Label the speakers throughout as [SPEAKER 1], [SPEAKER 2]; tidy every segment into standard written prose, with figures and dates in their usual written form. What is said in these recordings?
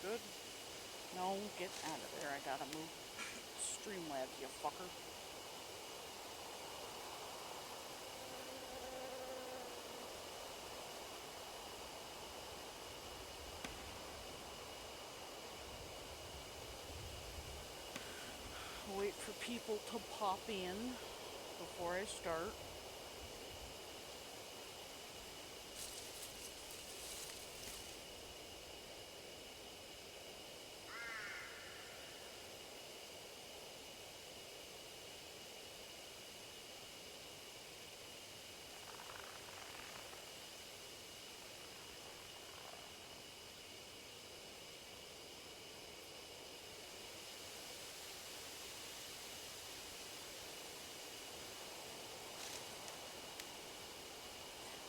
[SPEAKER 1] Good? No, get out of there. I gotta move. Streamlabs, you fucker. Wait for people to pop in before I start.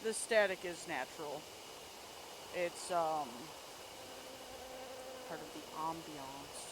[SPEAKER 1] The static is natural. It's part of the ambiance.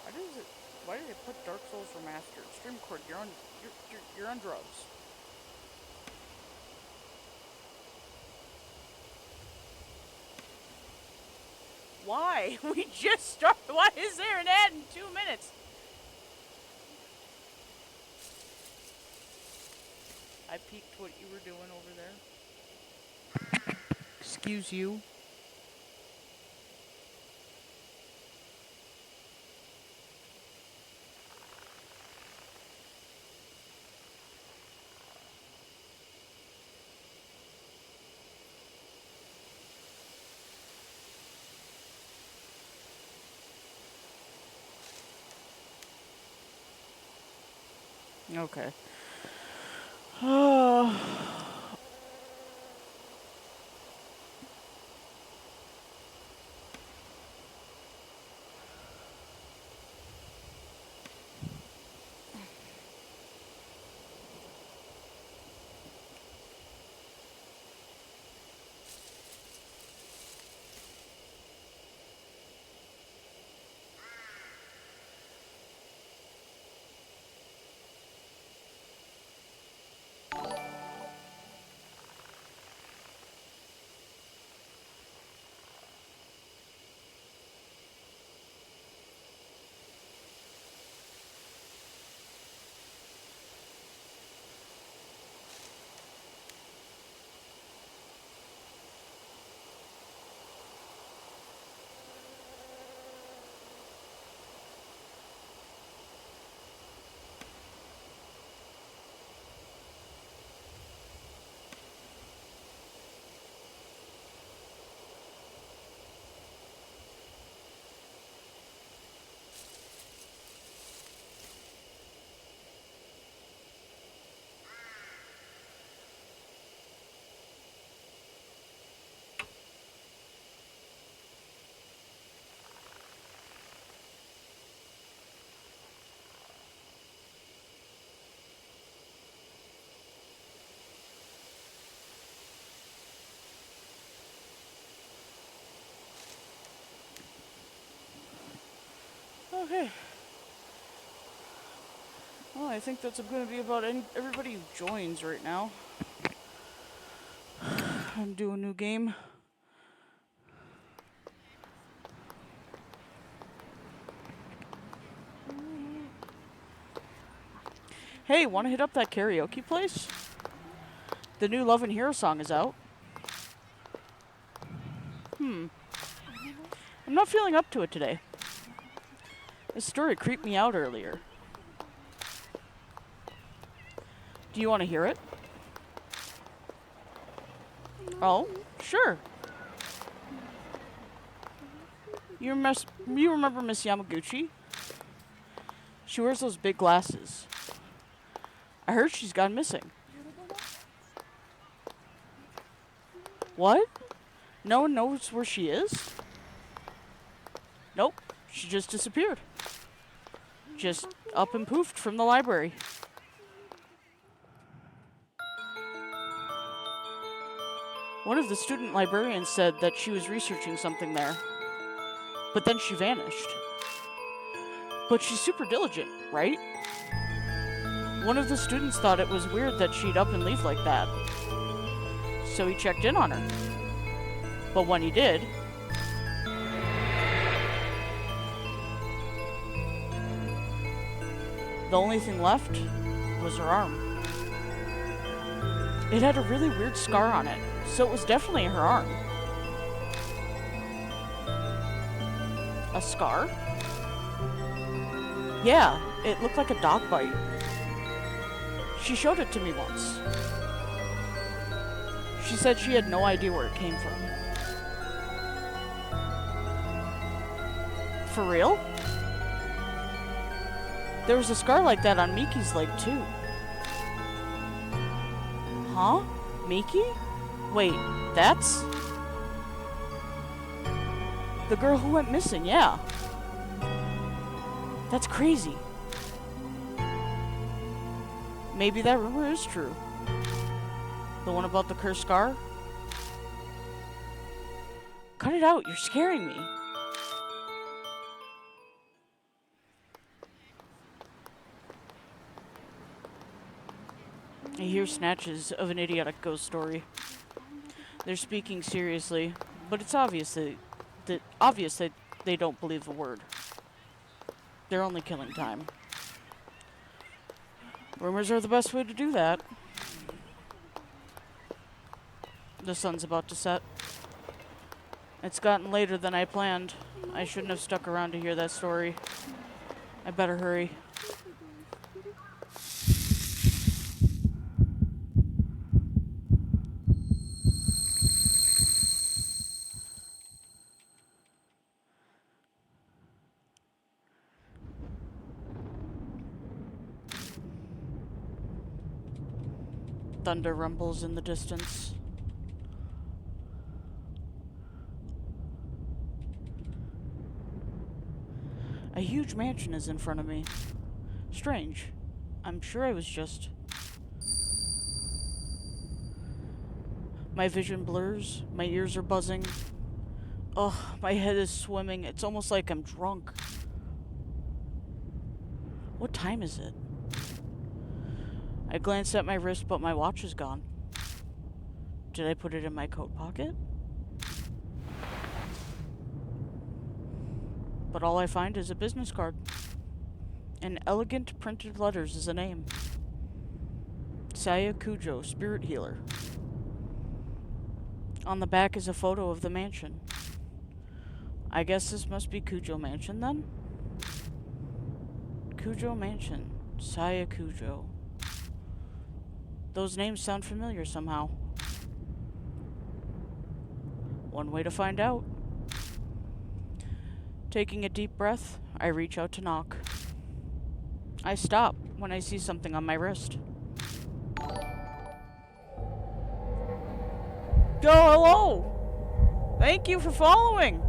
[SPEAKER 1] Why does it? Why did it put Dark Souls Remastered? Streamcord, you're on drugs. Why? We just started. Why is there an ad in 2 minutes? I peeked what you were doing over there. Excuse you. Okay. Okay. Well, I think that's going to be about everybody who joins right now. I'm doing a new game. Hey, want to hit up that karaoke place? The new Love and Hero song is out. I'm not feeling up to it today. This story creeped me out earlier. Do you want to hear it? Oh, sure. You remember Miss Yamaguchi? She wears those big glasses. I heard she's gone missing. What? No one knows where she is? Nope. She just disappeared. Just up and poofed from the library. One of the student librarians said that she was researching something there. But then she vanished. But she's super diligent, right? One of the students thought it was weird that she'd up and leave like that. So he checked in on her. But when he did, the only thing left was her arm. It had a really weird scar on it, so it was definitely her arm. A scar? Yeah, it looked like a dog bite. She showed it to me once. She said she had no idea where it came from. For real? There was a scar like that on Miki's leg too. Huh? Miki? Wait, that's... the girl who went missing, yeah. That's crazy. Maybe that rumor is true. The one about the cursed scar? Cut it out, you're scaring me. I hear snatches of an idiotic ghost story. They're speaking seriously, but it's obvious that they don't believe a word. They're only killing time. Rumors are the best way to do that. The sun's about to set. It's gotten later than I planned. I shouldn't have stuck around to hear that story. I better hurry. Thunder rumbles in the distance. A huge mansion is in front of me. Strange. I'm sure I was just... My vision blurs. My ears are buzzing. Ugh, my head is swimming. It's almost like I'm drunk. What time is it? I glanced at my wrist, but my watch is gone. Did I put it in my coat pocket? But all I find is a business card. In elegant printed letters is a name. Saya Kujo, spirit healer. On the back is a photo of the mansion. I guess this must be Kujo Mansion then? Kujo Mansion, Saya Kujo. Those names sound familiar somehow. One way to find out. Taking a deep breath, I reach out to knock. I stop when I see something on my wrist. Yo, hello! Thank you for following!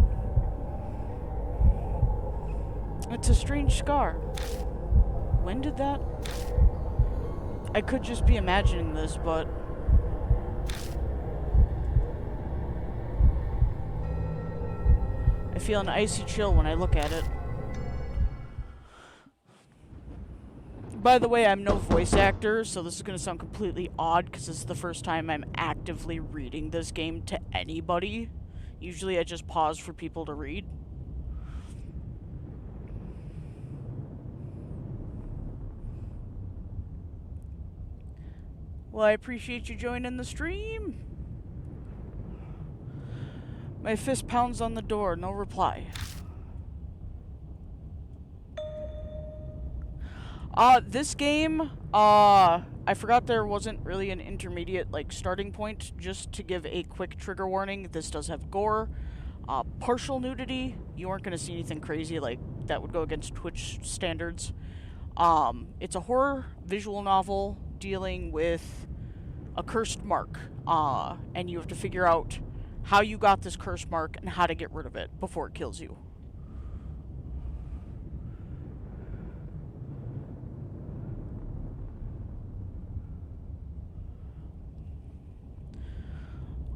[SPEAKER 1] It's a strange scar. When did that... I could just be imagining this, but... I feel an icy chill when I look at it. By the way, I'm no voice actor, so this is going to sound completely odd because this is the first time I'm actively reading this game to anybody. Usually I just pause for people to read. Well, I appreciate you joining the stream. My fist pounds on the door, no reply. This game, I forgot there wasn't really an intermediate, starting point. Just to give a quick trigger warning, this does have gore. Partial nudity, you aren't going to see anything crazy like that would go against Twitch standards. It's a horror visual novel dealing with a cursed mark, and you have to figure out how you got this cursed mark and how to get rid of it before it kills you.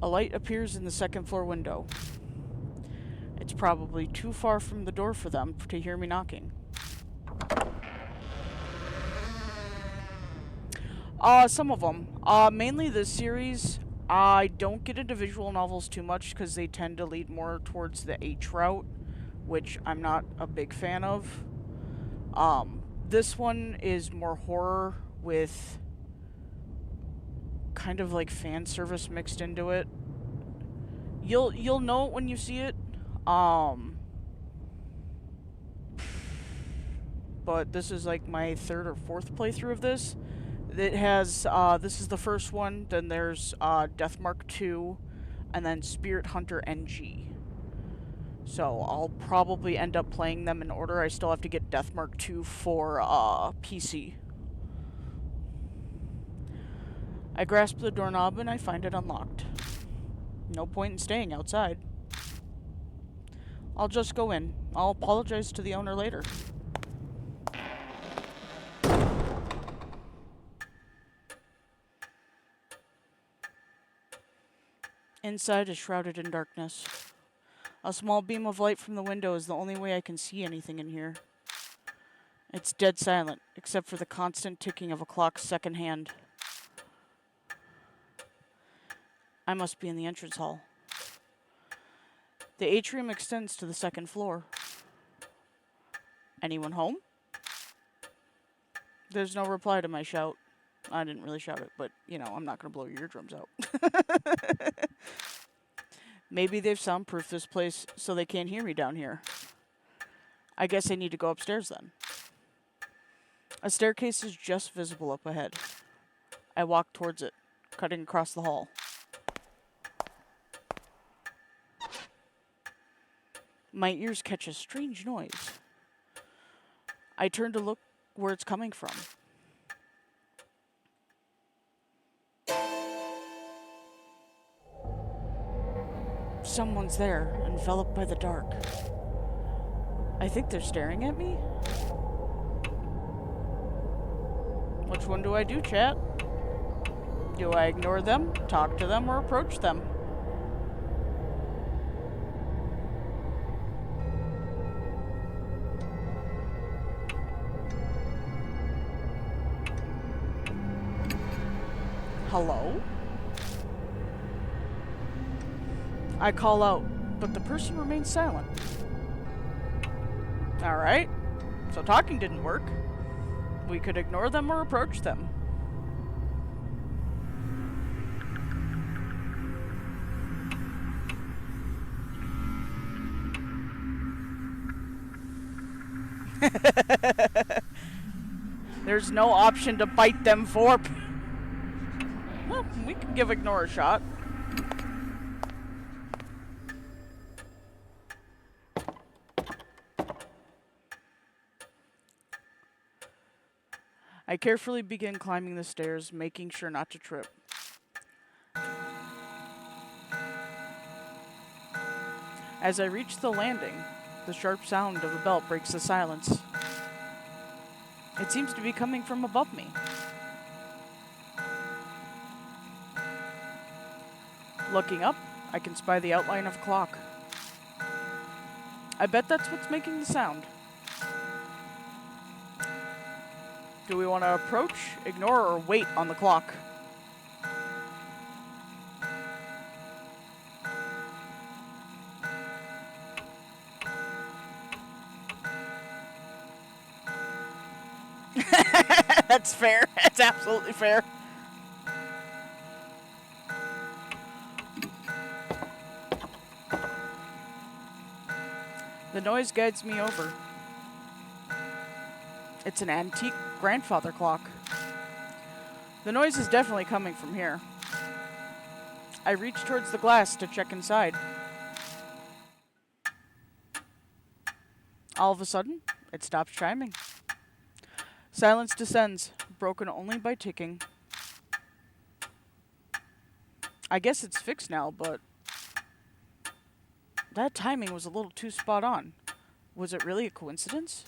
[SPEAKER 1] A light appears in the second floor window. It's probably too far from the door for them to hear me knocking. Some of them. Mainly this series. I don't get into visual novels too much because they tend to lead more towards the H route, which I'm not a big fan of. This one is more horror with kind of like fan service mixed into it. You'll know it when you see it. But this is like my third or fourth playthrough of this. It has, this is the first one, then there's Deathmark 2, and then Spirit Hunter NG. So I'll probably end up playing them in order. I still have to get Deathmark 2 for PC. I grasp the doorknob and I find it unlocked. No point in staying outside. I'll just go in. I'll apologize to the owner later. Inside is shrouded in darkness. A small beam of light from the window is the only way I can see anything in here. It's dead silent, except for the constant ticking of a clock's second hand. I must be in the entrance hall. The atrium extends to the second floor. Anyone home? There's no reply to my shout. I didn't really shout it, but, you know, I'm not going to blow your eardrums out. Maybe they've soundproofed this place so they can't hear me down here. I guess I need to go upstairs then. A staircase is just visible up ahead. I walk towards it, cutting across the hall. My ears catch a strange noise. I turn to look where it's coming from. Someone's there, enveloped by the dark. I think they're staring at me. Which one do I do, chat? Do I ignore them, talk to them, or approach them? Hello? I call out, but the person remains silent. Alright, so talking didn't work. We could ignore them or approach them. There's no option to bite them for. Well, we can give ignore a shot. I carefully begin climbing the stairs, making sure not to trip. As I reach the landing, the sharp sound of a bell breaks the silence. It seems to be coming from above me. Looking up, I can spy the outline of a clock. I bet that's what's making the sound. Do we want to approach, ignore, or wait on the clock? That's fair. That's absolutely fair. The noise guides me over. It's an antique grandfather clock. The noise is definitely coming from here. I reach towards the glass to check inside. All of a sudden, it stops chiming. Silence descends, broken only by ticking. I guess it's fixed now, but that timing was a little too spot on. Was it really a coincidence?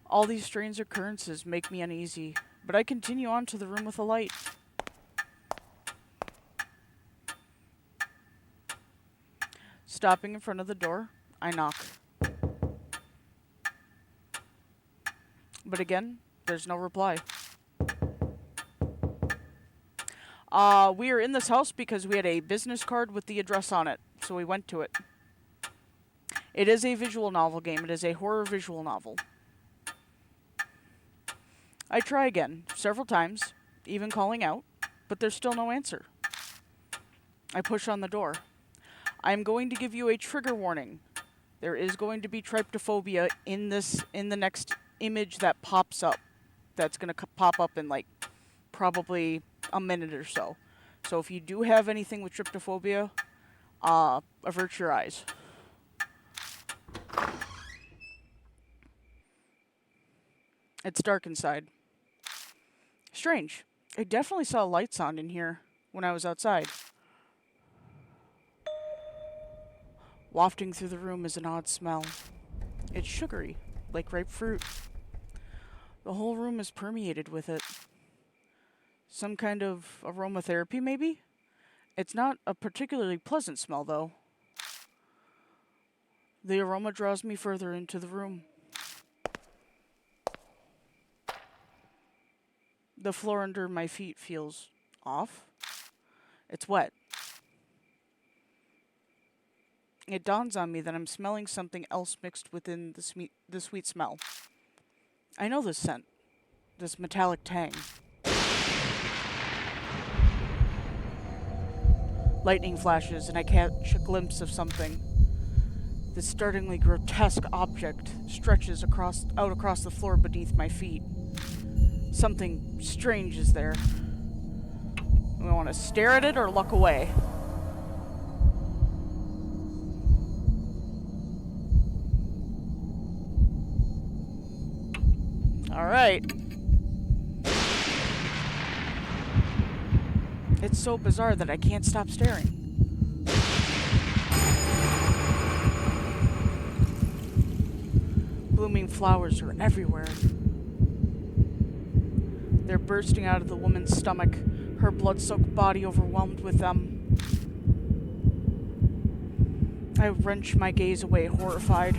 [SPEAKER 1] All these strange occurrences make me uneasy, but I continue on to the room with a light. Stopping in front of the door, I knock. But again, there's no reply. We are in this house because we had a business card with the address on it, so we went to it. It is a visual novel game. It is a horror visual novel. I try again, several times, even calling out, but there's still no answer. I push on the door. I am going to give you a trigger warning. There is going to be tryptophobia in the next image that pops up. That's going to pop up in like probably a minute or so. So if you do have anything with tryptophobia, avert your eyes. It's dark inside. Strange. I definitely saw lights on in here when I was outside. Wafting through the room is an odd smell. It's sugary, like ripe fruit. The whole room is permeated with it. Some kind of aromatherapy, maybe? It's not a particularly pleasant smell, though. The aroma draws me further into the room. The floor under my feet feels off. It's wet. It dawns on me that I'm smelling something else mixed within the sweet smell. I know this scent, this metallic tang. Lightning flashes and I catch a glimpse of something. This startlingly grotesque object stretches out across the floor beneath my feet. Something strange is there. We want to stare at it or look away. All right. It's so bizarre that I can't stop staring. Blooming flowers are everywhere. They're bursting out of the woman's stomach, her blood-soaked body overwhelmed with them. I wrench my gaze away, horrified.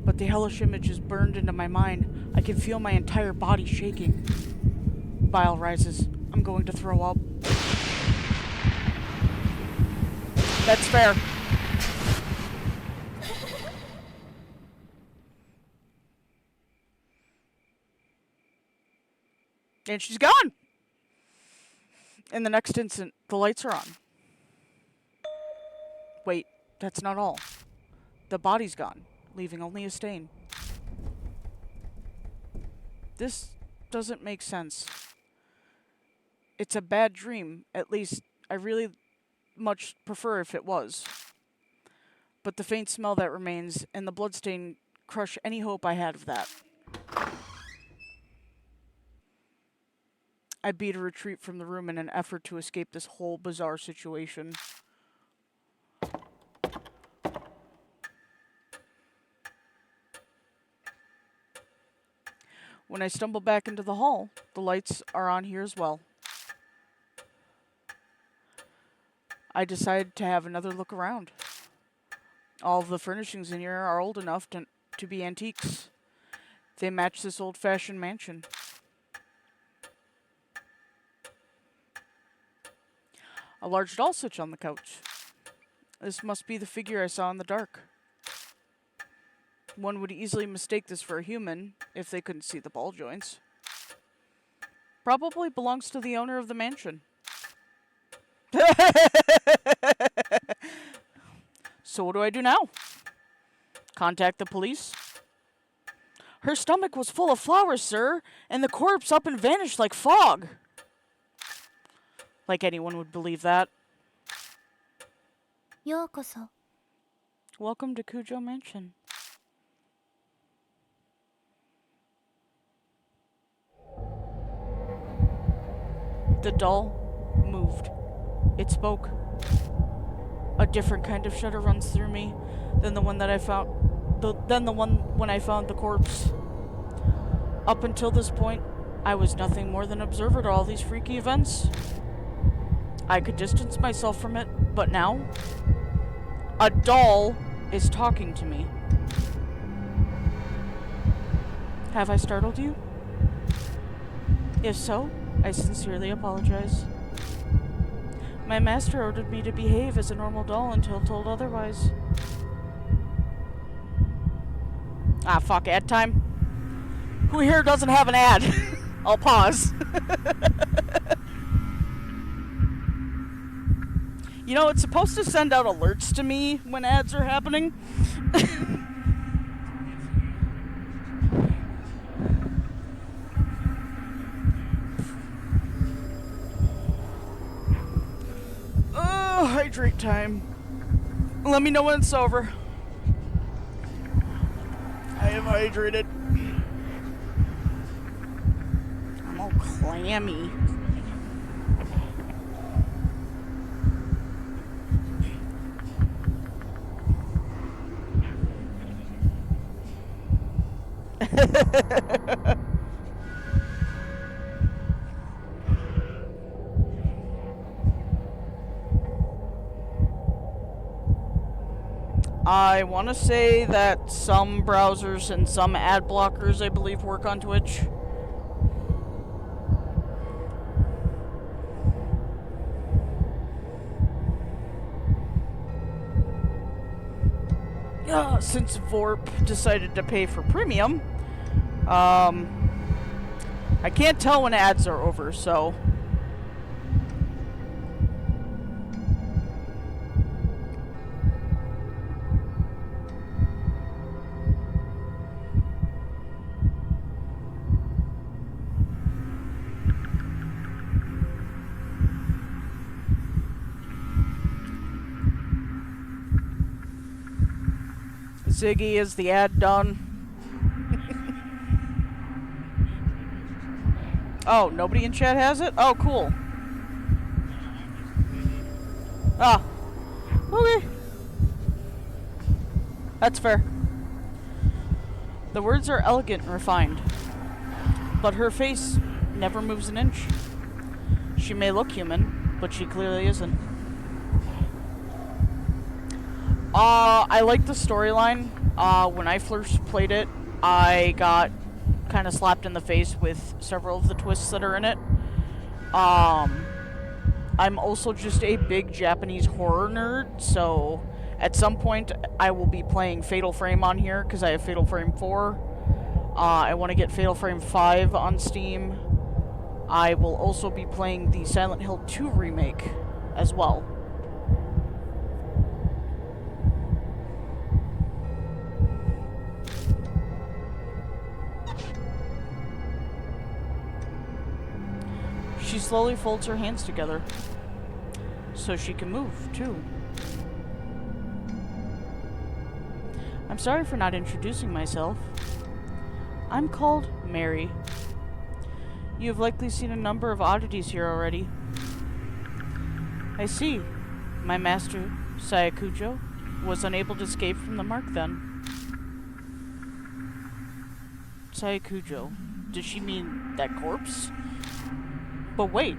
[SPEAKER 1] But the hellish image is burned into my mind. I can feel my entire body shaking. Bile rises. I'm going to throw up. That's fair. And she's gone! In the next instant, the lights are on. Wait, that's not all. The body's gone, leaving only a stain. This doesn't make sense. It's a bad dream, at least I really much prefer if it was. But the faint smell that remains and the bloodstain crush any hope I had of that. I beat a retreat from the room in an effort to escape this whole bizarre situation. When I stumble back into the hall, the lights are on here as well. I decide to have another look around. All of the furnishings in here are old enough to be antiques. They match this old-fashioned mansion. A large doll sits on the couch. This must be the figure I saw in the dark. One would easily mistake this for a human if they couldn't see the ball joints. Probably belongs to the owner of the mansion. So what do I do now? Contact the police? Her stomach was full of flowers, sir, and the corpse up and vanished like fog. Like anyone would believe that.
[SPEAKER 2] ようこそ。
[SPEAKER 1] Welcome to Kujo Mansion. The doll moved. It spoke. A different kind of shudder runs through me than the one that I found. Than the one when I found the corpse. Up until this point, I was nothing more than observer to all these freaky events. I could distance myself from it, but now, a doll is talking to me. Have I startled you? If so, I sincerely apologize. My master ordered me to behave as a normal doll until told otherwise. Ah, fuck, ad time. Who here doesn't have an ad? I'll pause. You know, it's supposed to send out alerts to me when ads are happening. Oh, hydrate time. Let me know when it's over. I am hydrated. I'm all clammy. I want to say that some browsers and some ad blockers, I believe, work on Twitch. Since Vorp decided to pay for premium, I can't tell when ads are over, so... Ziggy, is the ad done? Oh, nobody in chat has it? Oh, cool. Ah. Okay. That's fair. The words are elegant and refined, but her face never moves an inch. She may look human, but she clearly isn't. I like the storyline. When I first played it, I got kind of slapped in the face with several of the twists that are in it. I'm also just a big Japanese horror nerd, so at some point I will be playing Fatal Frame on here, because I have Fatal Frame 4. I want to get Fatal Frame 5 on Steam. I will also be playing the Silent Hill 2 remake as well. She slowly folds her hands together, so she can move, too. I'm sorry for not introducing myself. I'm called Mary. You have likely seen a number of oddities here already. I see. My master, Sayakujo, was unable to escape from the mark then. Sayakujo. Does she mean that corpse? But wait,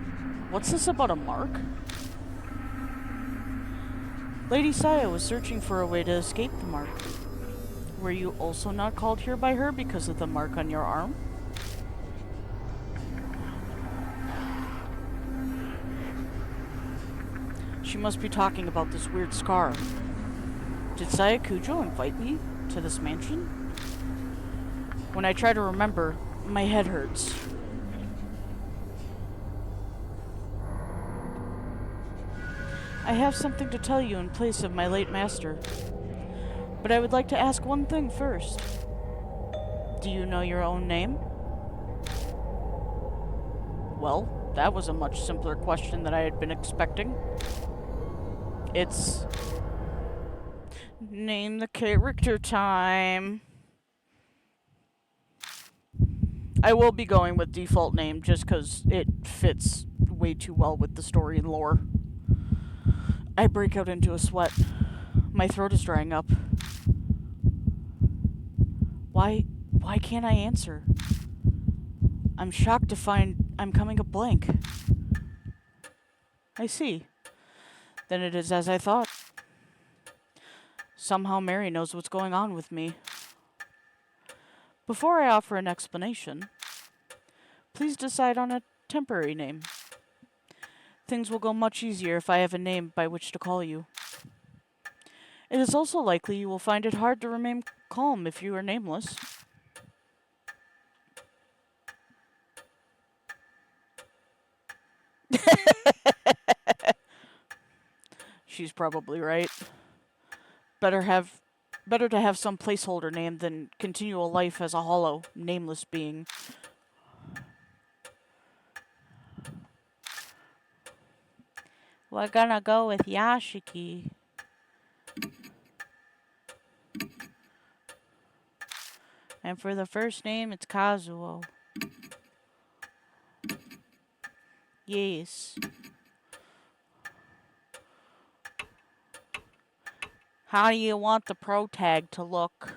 [SPEAKER 1] what's this about a mark? Lady Saya was searching for a way to escape the mark. Were you also not called here by her because of the mark on your arm? She must be talking about this weird scar. Did Sayakujo invite me to this mansion? When I try to remember, my head hurts. I have something to tell you in place of my late master. But I would like to ask one thing first. Do you know your own name? Well, that was a much simpler question than I had been expecting. It's Name the character time. I will be going with default name just because it fits way too well with the story and lore. I break out into a sweat. My throat is drying up. Why can't I answer? I'm shocked to find I'm coming up blank. I see. Then it is as I thought. Somehow Mary knows what's going on with me. Before I offer an explanation, please decide on a temporary name. Things will go much easier if I have a name by which to call you. It is also likely you will find it hard to remain calm if you are nameless. She's probably right. Better to have some placeholder name than continue a life as a hollow, nameless being. We're gonna go with Yashiki. And for the first name, it's Kazuo. Yes. How do you want the pro tag to look?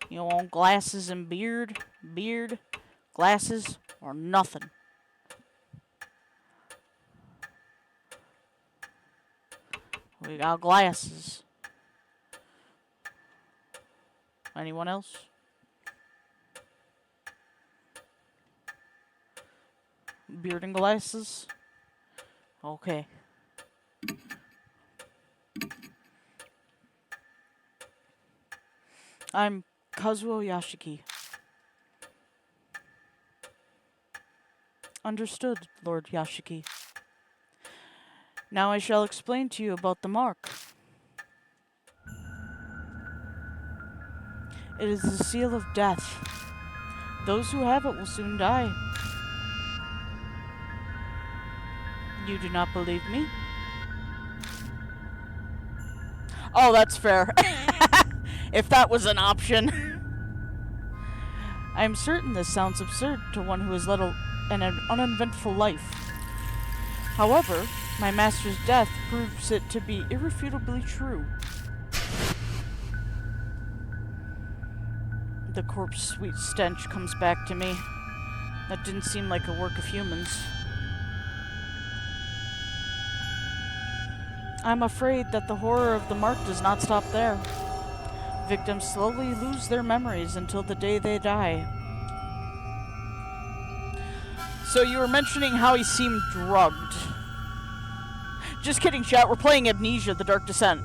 [SPEAKER 1] You want glasses and beard, glasses, or nothing? We got glasses. Anyone else? Beard and glasses? Okay. I'm Kazuo Yashiki. Understood, Lord Yashiki. Now I shall explain to you about the mark. It is the seal of death. Those who have it will soon die. You do not believe me? Oh, that's fair. If that was an option. I am certain this sounds absurd to one who has led an uneventful life. However, my master's death proves it to be irrefutably true. The corpse's sweet stench comes back to me. That didn't seem like a work of humans. I'm afraid that the horror of the mark does not stop there. Victims slowly lose their memories until the day they die. So you were mentioning how he seemed drugged. Just kidding, chat. We're playing Amnesia: The Dark Descent.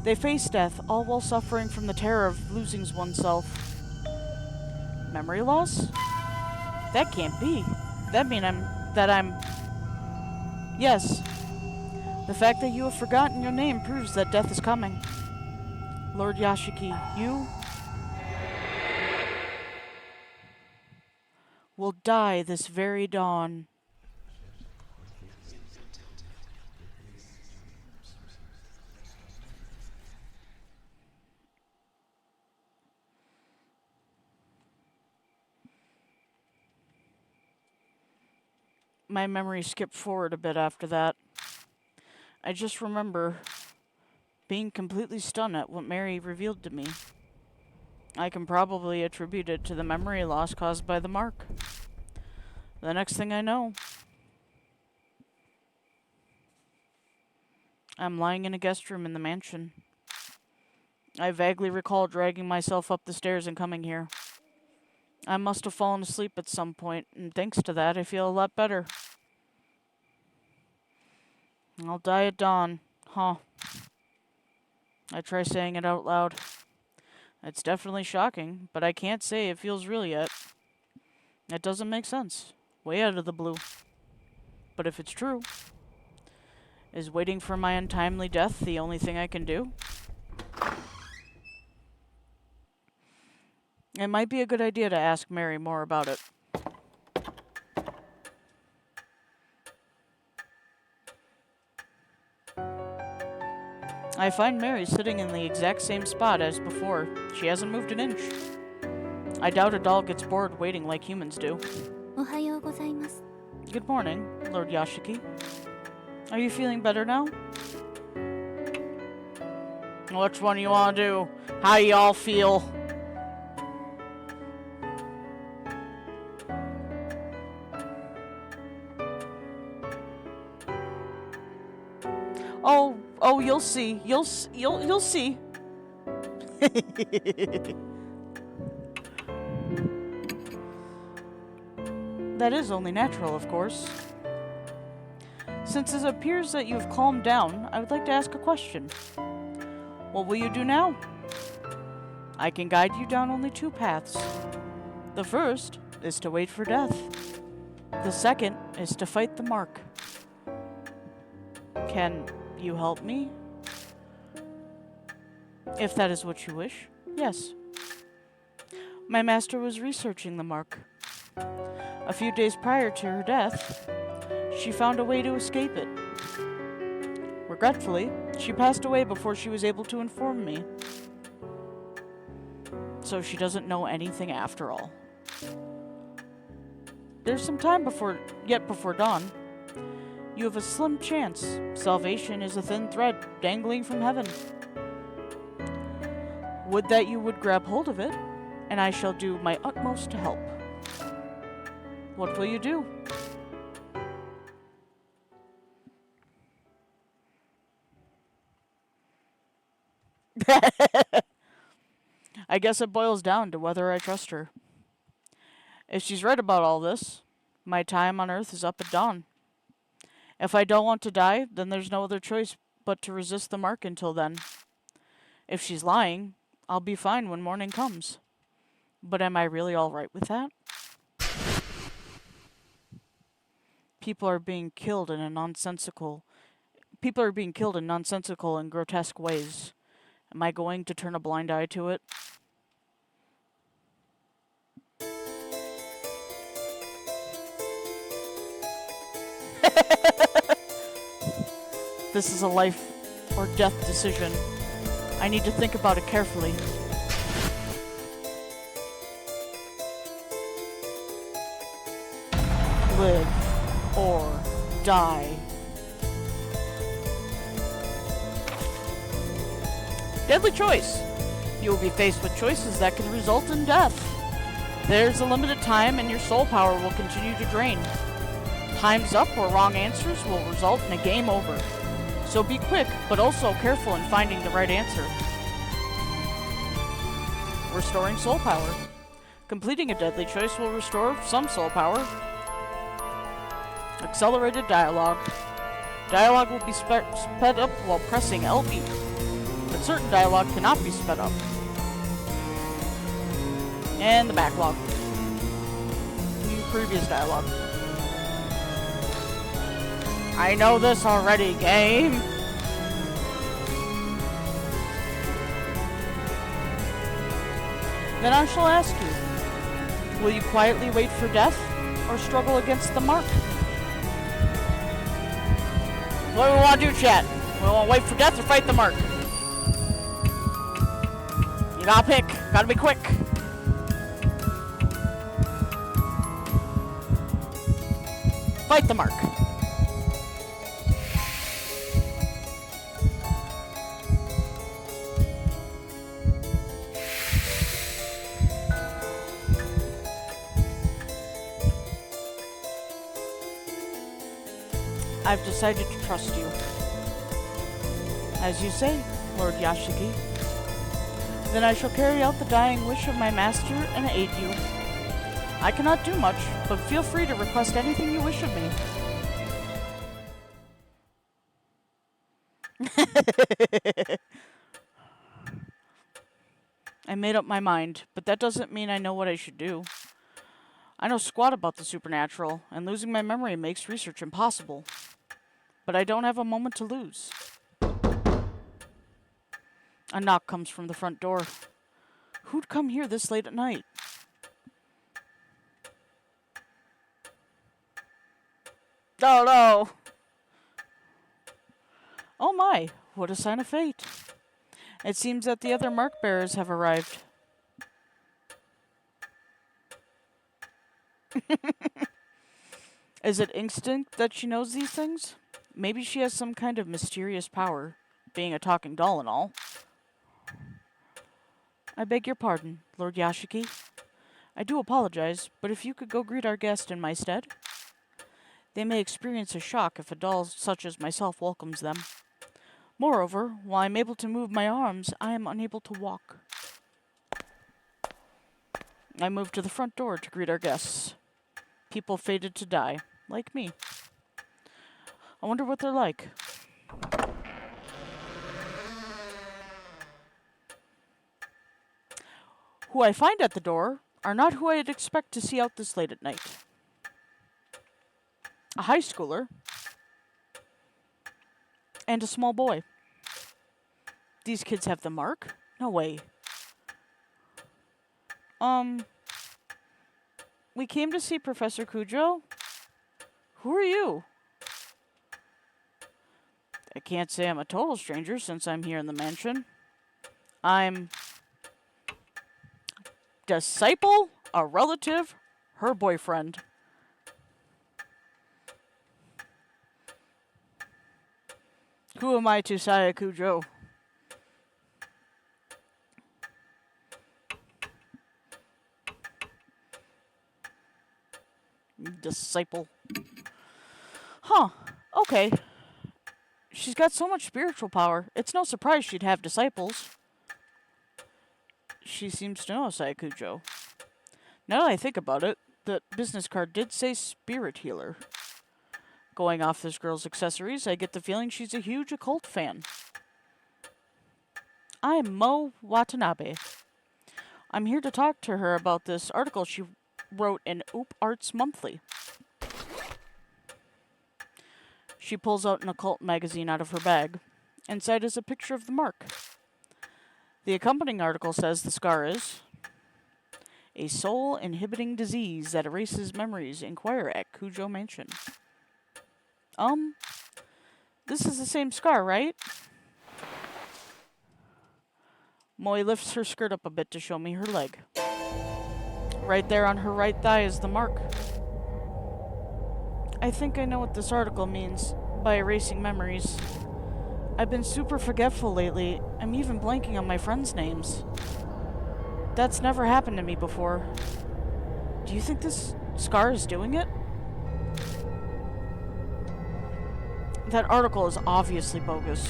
[SPEAKER 1] They face death, all while suffering from the terror of losing oneself. Memory loss? That can't be. That means I'm... Yes. The fact that you have forgotten your name proves that death is coming. Lord Yashiki, you will die this very dawn. My memory skipped forward a bit after that. I just remember being completely stunned at what Mary revealed to me. I can probably attribute it to the memory loss caused by the mark. The next thing I know, I'm lying in a guest room in the mansion. I vaguely recall dragging myself up the stairs and coming here. I must have fallen asleep at some point, and thanks to that, I feel a lot better. I'll die at dawn. Huh. I try saying it out loud. It's definitely shocking, but I can't say it feels real yet. It doesn't make sense. Way out of the blue. But if it's true, is waiting for my untimely death the only thing I can do? It might be a good idea to ask Mary more about it. I find Mary sitting in the exact same spot as before. She hasn't moved an inch. I doubt a doll gets bored waiting like humans do.
[SPEAKER 2] おはようございます。
[SPEAKER 1] Good morning, Lord Yashiki. Are you feeling better now? Which one you want to do? How you all feel? Oh, you'll see. You'll see. That is only natural, of course. Since it appears that you've calmed down, I would like to ask a question. What will you do now? I can guide you down only two paths. The first is to wait for death. The second is to fight the mark. Can you help me? If that is what you wish, yes. My master was researching the mark. A few days prior to her death, she found a way to escape it. Regretfully, she passed away before she was able to inform me. So she doesn't know anything after all. There's some time before dawn. You have a slim chance. Salvation is a thin thread dangling from heaven. Would that you would grab hold of it, and I shall do my utmost to help. What will you do? I guess it boils down to whether I trust her. If she's right about all this, my time on Earth is up at dawn. If I don't want to die, then there's no other choice but to resist the mark until then. If she's lying, I'll be fine when morning comes. But am I really all right with that? People are being killed in nonsensical and grotesque ways. Am I going to turn a blind eye to it? This is a life or death decision. I need to think about it carefully. Live or die. Deadly choice. You will be faced with choices that can result in death. There's a limited time and your soul power will continue to drain. Time's up or wrong answers will result in a game over. So be quick, but also careful in finding the right answer. Restoring soul power. Completing a deadly choice will restore some soul power. Accelerated dialogue. Dialogue will be sped up while pressing LB. But certain dialogue cannot be sped up. And the backlog. View previous dialogue. I know this already, game! Then I shall ask you, will you quietly wait for death, or struggle against the mark? What do we want to do, chat? We want to wait for death or fight the mark? You gotta pick. Gotta be quick. Fight the mark. I've decided to trust you. As you say, Lord Yashiki. Then I shall carry out the dying wish of my master and aid you. I cannot do much, but feel free to request anything you wish of me. I made up my mind, but that doesn't mean I know what I should do. I know squat about the supernatural, and losing my memory makes research impossible. But I don't have a moment to lose. A knock comes from the front door. Who'd come here this late at night? Oh no! Oh my, what a sign of fate. It seems that the other mark bearers have arrived. Is it instinct that she knows these things? Maybe she has some kind of mysterious power, being a talking doll and all. I beg your pardon, Lord Yashiki. I do apologize, but if you could go greet our guest in my stead. They may experience a shock if a doll such as myself welcomes them. Moreover, while I am able to move my arms, I am unable to walk. I move to the front door to greet our guests. People fated to die, like me. I wonder what they're like. Who I find at the door are not who I'd expect to see out this late at night. A high schooler and a small boy. These kids have the mark? No way. We came to see Professor Kujo. Who are you? I can't say I'm a total stranger since I'm here in the mansion. I'm disciple, a relative, her boyfriend. Who am I to Saya Kujo? Disciple. Huh. Okay. She's got so much spiritual power. It's no surprise she'd have disciples. She seems to know Saya Kujo. Now that I think about it, the business card did say spirit healer. Going off this girl's accessories, I get the feeling she's a huge occult fan. I'm Mo Watanabe. I'm here to talk to her about this article she wrote in Oop Arts Monthly. She pulls out an occult magazine out of her bag. Inside is a picture of the mark. The accompanying article says the scar is a soul-inhibiting disease that erases memories. Inquire at Kujo Mansion. This is the same scar, right? Moi lifts her skirt up a bit to show me her leg. Right there on her right thigh is the mark. I think I know what this article means by erasing memories. I've been super forgetful lately. I'm even blanking on my friends' names. That's never happened to me before. Do you think this scar is doing it? That article is obviously bogus.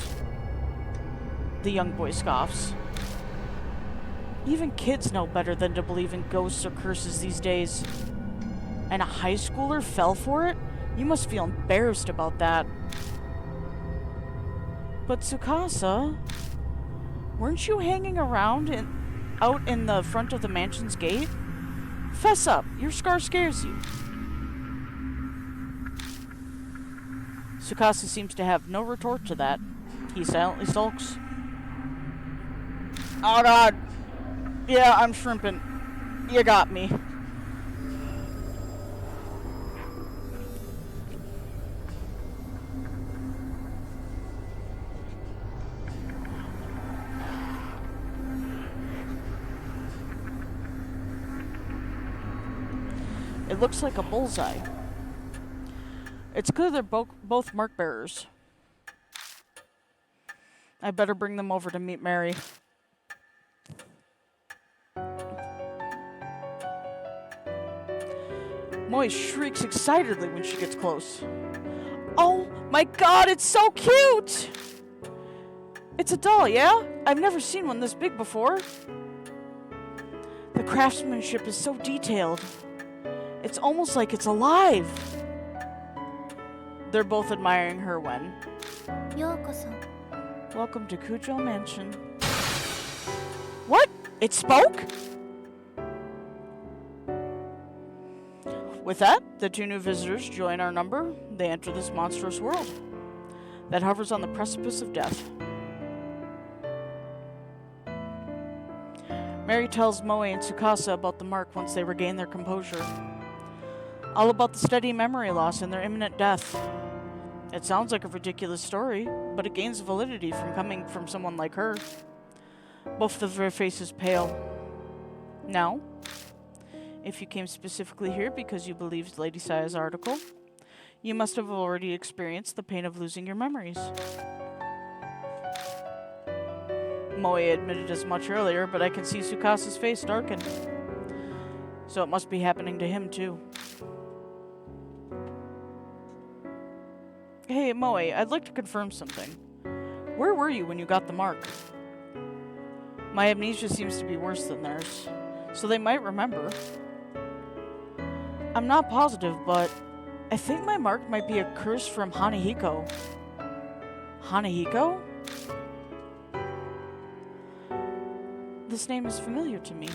[SPEAKER 1] The young boy scoffs. Even kids know better than to believe in ghosts or curses these days. And a high schooler fell for it? You must feel embarrassed about that. But Tsukasa, weren't you hanging around out in the front of the mansion's gate? Fess up, your scar scares you. Tsukasa seems to have no retort to that. He silently sulks. Oh god. Yeah, I'm shrimping. You got me. It looks like a bullseye. It's clear they're both mark bearers. I better bring them over to meet Mary. Moi shrieks excitedly when she gets close. Oh my god, it's so cute! It's a doll, yeah? I've never seen one this big before. The craftsmanship is so detailed. It's almost like it's alive. They're both admiring her when...
[SPEAKER 2] ようこそ
[SPEAKER 1] Welcome to Kujo Mansion. What? It spoke? With that, the two new visitors join our number. They enter this monstrous world that hovers on the precipice of death. Mary tells Moe and Tsukasa about the mark once they regain their composure. All about the steady memory loss and their imminent death. It sounds like a ridiculous story, but it gains validity from coming from someone like her. Both of their faces pale. Now, if you came specifically here because you believed Lady Saya's article, you must have already experienced the pain of losing your memories. Moe admitted as much earlier, but I can see Tsukasa's face darken. So it must be happening to him too. Hey, Moe, I'd like to confirm something. Where were you when you got the mark? My amnesia seems to be worse than theirs, so they might remember. I'm not positive, but I think my mark might be a curse from Hanahiko. Hanahiko? This name is familiar to me.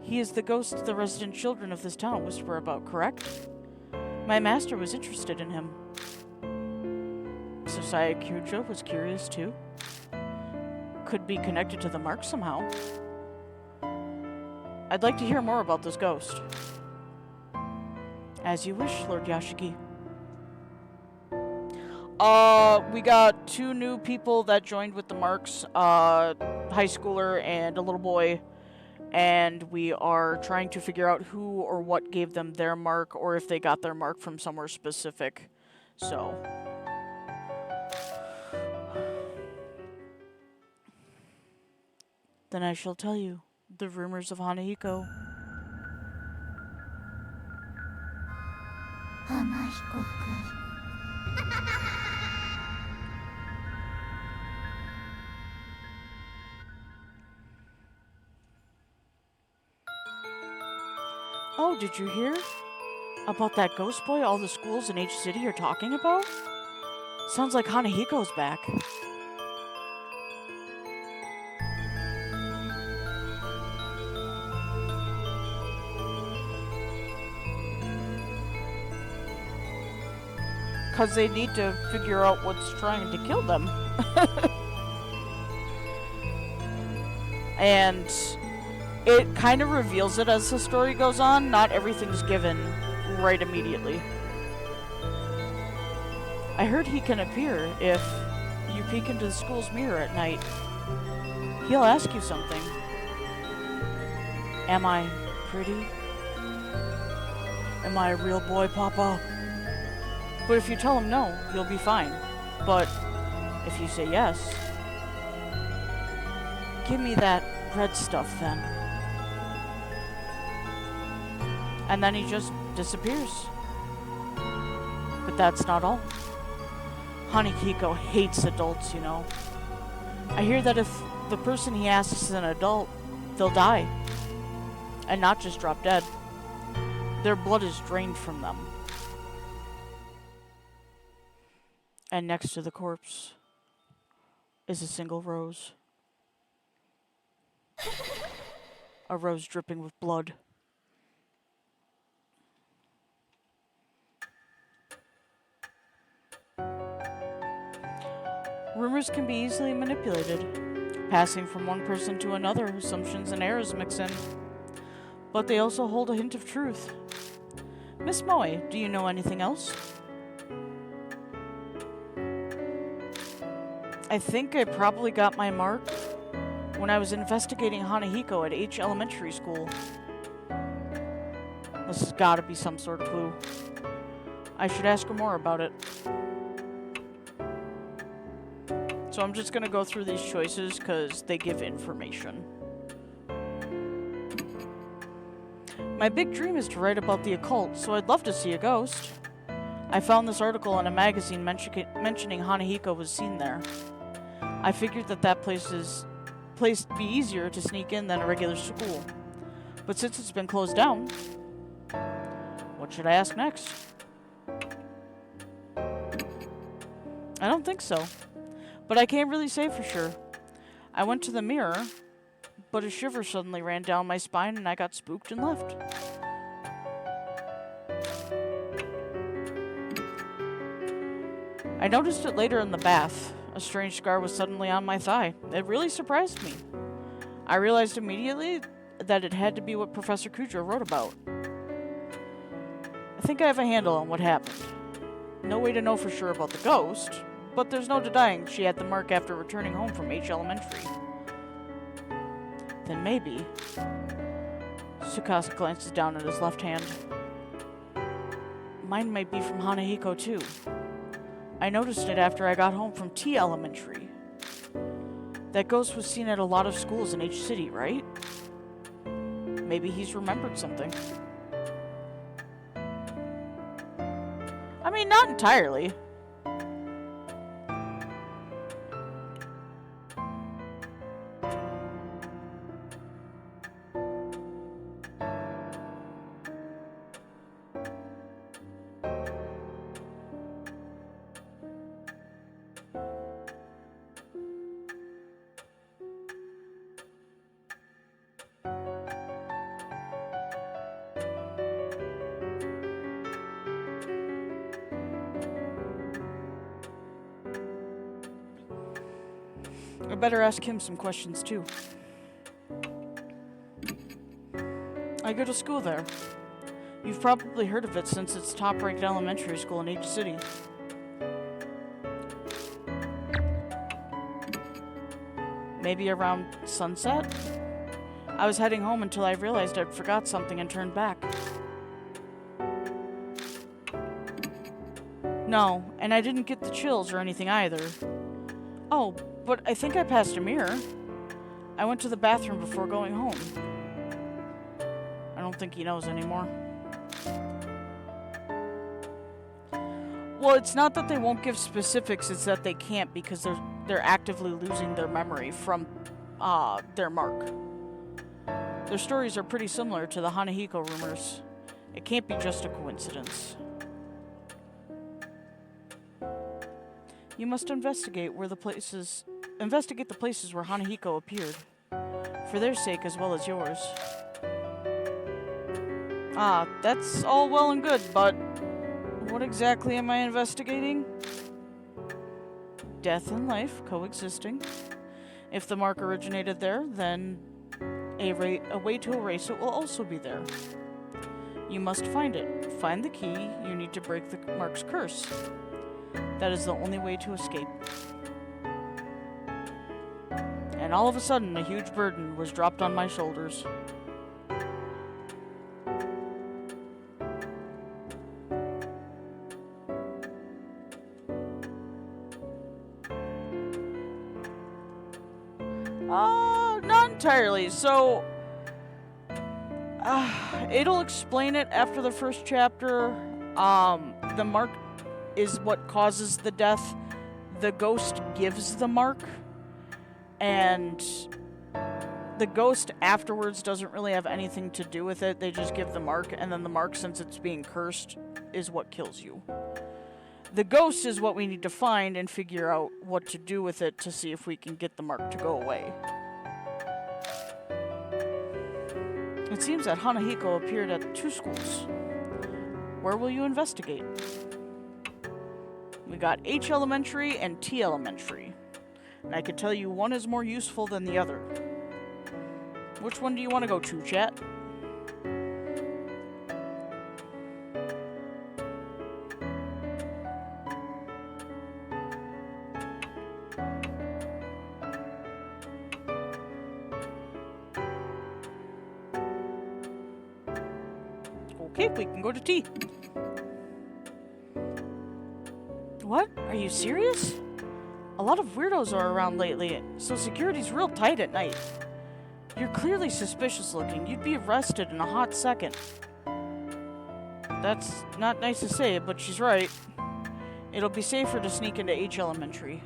[SPEAKER 1] He is the ghost the resident children of this town whisper about, correct? My master was interested in him. So Saya Kyujo was curious too? Could be connected to the mark somehow. I'd like to hear more about this ghost. As you wish, Lord Yashigi. We got 2 new people that joined with the marks, high schooler and a little boy, and we are trying to figure out who or what gave them their mark, or if they got their mark from somewhere specific. So, then I shall tell you the rumors of Hanahiko.
[SPEAKER 2] Hanahiko-kun.
[SPEAKER 1] Oh, did you hear? About that ghost boy all the schools in H City are talking about? Sounds like Hanahiko's back. Because they need to figure out what's trying to kill them. And it kind of reveals it as the story goes on. Not everything's given right immediately. I heard he can appear if you peek into the school's mirror at night. He'll ask you something. Am I pretty? Am I a real boy, Papa? But if you tell him no, you'll be fine. But if you say yes, give me that red stuff then. And then he just disappears. But that's not all. Hanahiko hates adults, you know. I hear that if the person he asks is an adult, they'll die. And not just drop dead. Their blood is drained from them. And next to the corpse is a single rose. A rose dripping with blood. Rumors can be easily manipulated, passing from one person to another. Assumptions and errors mix in, but they also hold a hint of truth. Miss Moe, do you know anything else? I think I probably got my mark when I was investigating Hanahiko at H Elementary School. This has got to be some sort of clue. I should ask her more about it. So I'm just going to go through these choices because they give information. My big dream is to write about the occult, so I'd love to see a ghost. I found this article in a magazine mentioning Hanahiko was seen there. I figured that place would be easier to sneak in than a regular school. But since it's been closed down, what should I ask next? I don't think so. But I can't really say for sure. I went to the mirror, but a shiver suddenly ran down my spine and I got spooked and left. I noticed it later in the bath. A strange scar was suddenly on my thigh. It really surprised me. I realized immediately that it had to be what Professor Kujo wrote about. I think I have a handle on what happened. No way to know for sure about the ghost, but there's no denying she had the mark after returning home from H Elementary. Then maybe... Tsukasa glances down at his left hand. Mine might be from Hanahiko too. I noticed it after I got home from T Elementary. That ghost was seen at a lot of schools in H City, right? Maybe he's remembered something. I mean, not entirely. I better ask him some questions too. I go to school there. You've probably heard of it since it's top-ranked elementary school in H City. Maybe around sunset? I was heading home until I realized I'd forgot something and turned back. No, and I didn't get the chills or anything either. Oh, but I think I passed a mirror. I went to the bathroom before going home. I don't think he knows anymore. Well, it's not that they won't give specifics, it's that they can't because they're actively losing their memory from their mark. Their stories are pretty similar to the Hanahiko rumors. It can't be just a coincidence. You must investigate the places where Hanahiko appeared, for their sake as well as yours. Ah, that's all well and good, but what exactly am I investigating? Death and life coexisting. If the mark originated there, then a way to erase it will also be there. You must find it. Find the key. You need to break the mark's curse. That is the only way to escape. And all of a sudden, a huge burden was dropped on my shoulders. Not entirely. So, it'll explain it after the first chapter. The mark is what causes the death. The ghost gives the mark. And the ghost afterwards doesn't really have anything to do with it. They just give the mark, and then the mark, since it's being cursed, is what kills you. The ghost is what we need to find and figure out what to do with it to see if we can get the mark to go away. It seems that Hanahiko appeared at 2 schools. Where will you investigate? We got H Elementary and T Elementary. And I can tell you one is more useful than the other. Which one do you want to go to, chat? Okay, we can go to T. What? Are you serious? A lot of weirdos are around lately, so security's real tight at night. You're clearly suspicious looking. You'd be arrested in a hot second. That's not nice to say, but she's right. It'll be safer to sneak into H Elementary.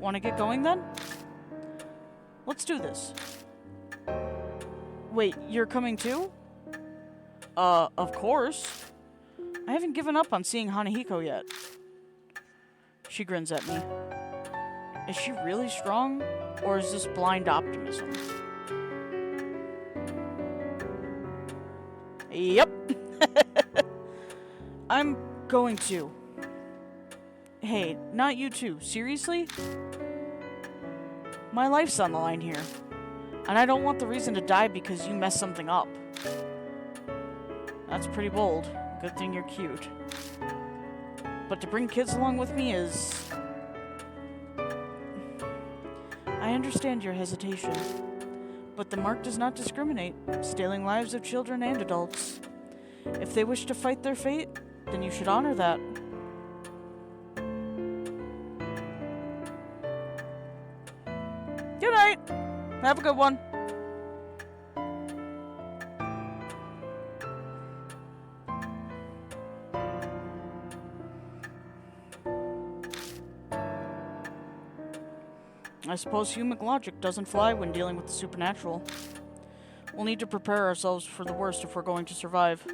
[SPEAKER 1] Want to get going then? Let's do this. Wait, you're coming too? Of course. I haven't given up on seeing Hanahiko yet. She grins at me. Is she really strong? Or is this blind optimism? Yep. I'm going to. Hey, not you too. Seriously? My life's on the line here. And I don't want the reason to die because you messed something up. That's pretty bold. Good thing you're cute. But to bring kids along with me is... I understand your hesitation, but the mark does not discriminate, stealing lives of children and adults. If they wish to fight their fate, then you should honor that. Good night. Have a good one. I suppose human logic doesn't fly when dealing with the supernatural. We'll need to prepare ourselves for the worst if we're going to survive.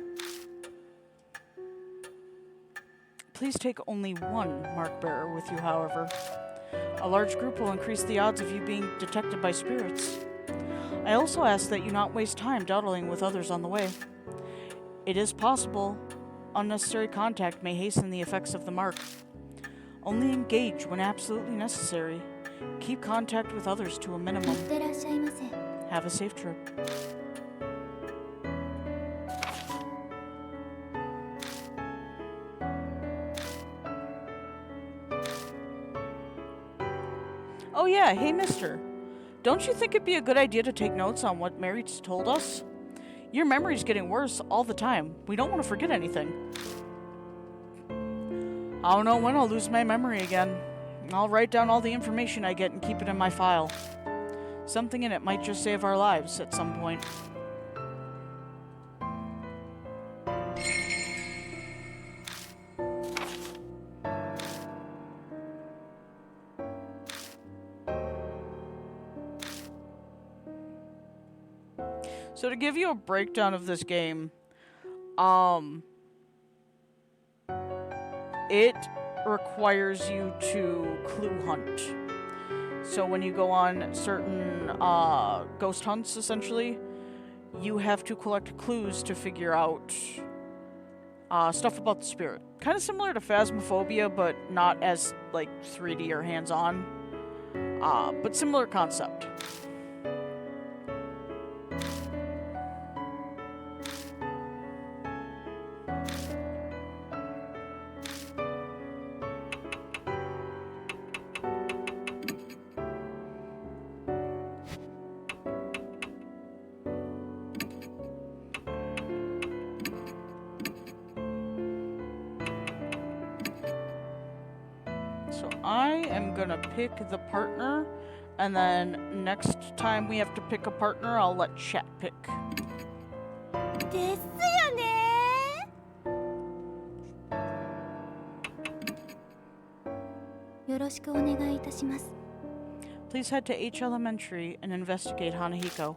[SPEAKER 1] Please take only one mark bearer with you, however. A large group will increase the odds of you being detected by spirits. I also ask that you not waste time dawdling with others on the way. It is possible unnecessary contact may hasten the effects of the mark. Only engage when absolutely necessary. Keep contact with others to a minimum.
[SPEAKER 2] いってらっしゃいませ。
[SPEAKER 1] Have a safe trip. Oh yeah, hey mister. Don't you think it'd be a good idea to take notes on what Mary's told us? Your memory's getting worse all the time. We don't want to forget anything. I don't know when I'll lose my memory again. I'll write down all the information I get and keep it in my file. Something in it might just save our lives at some point. So to give you a breakdown of this game, it requires you to clue hunt. So when you go on certain ghost hunts, essentially, you have to collect clues to figure out stuff about the spirit. Kind of similar to Phasmophobia, but not as like 3D or hands-on. But similar concept. I am gonna pick the partner, and then next time we have to pick a partner, I'll let chat pick.
[SPEAKER 2] ですよね。よろしくお願いいたします。
[SPEAKER 1] Please head to H Elementary and investigate Hanahiko.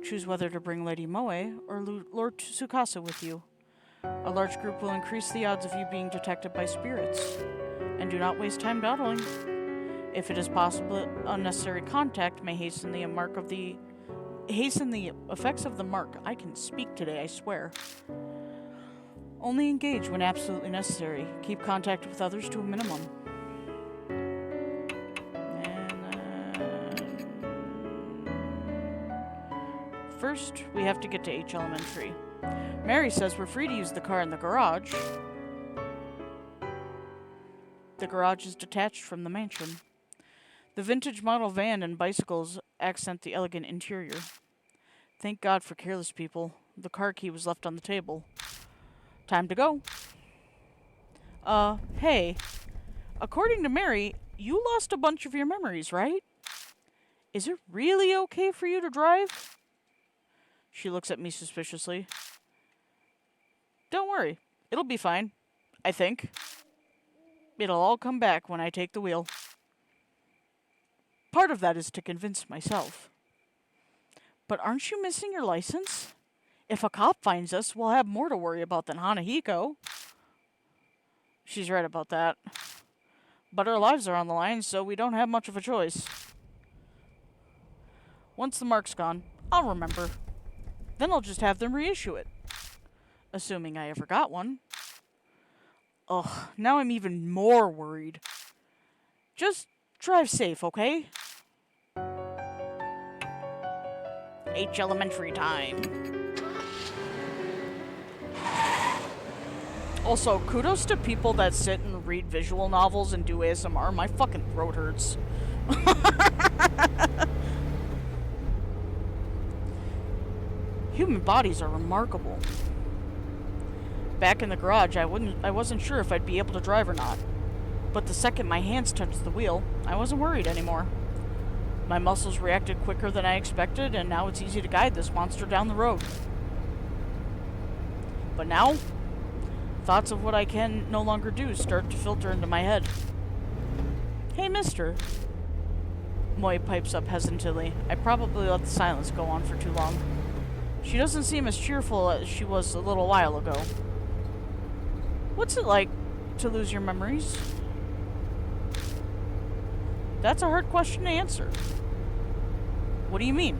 [SPEAKER 1] Choose whether to bring Lady Moe or Lord Tsukasa with you. A large group will increase the odds of you being detected by spirits. And do not waste time dawdling. If it is possible, unnecessary contact may hasten the effects of the mark. I can speak today, I swear. Only engage when absolutely necessary. Keep contact with others to a minimum. And first, we have to get to H Elementary. Mary says we're free to use the car in the garage. The garage is detached from the mansion. The vintage model van and bicycles accent the elegant interior. Thank God for careless people. The car key was left on the table. Time to go. Hey. According to Mary, you lost a bunch of your memories, right? Is it really okay for you to drive? She looks at me suspiciously. Don't worry. It'll be fine. I think. It'll all come back when I take the wheel. Part of that is to convince myself. But aren't you missing your license? If a cop finds us, we'll have more to worry about than Hanahiko. She's right about that. But our lives are on the line, so we don't have much of a choice. Once the mark's gone, I'll remember. Then I'll just have them reissue it. Assuming I ever got one. Ugh, now I'm even more worried. Just drive safe, okay? H Elementary time. Also, kudos to people that sit and read visual novels and do ASMR. My fucking throat hurts. Human bodies are remarkable. Back in the garage, I wasn't sure if I'd be able to drive or not. But the second my hands touched the wheel, I wasn't worried anymore. My muscles reacted quicker than I expected, and now it's easy to guide this monster down the road. But now, thoughts of what I can no longer do start to filter into my head. Hey, mister. Moi pipes up hesitantly. I probably let the silence go on for too long. She doesn't seem as cheerful as she was a little while ago. What's it like to lose your memories? That's a hard question to answer. What do you mean?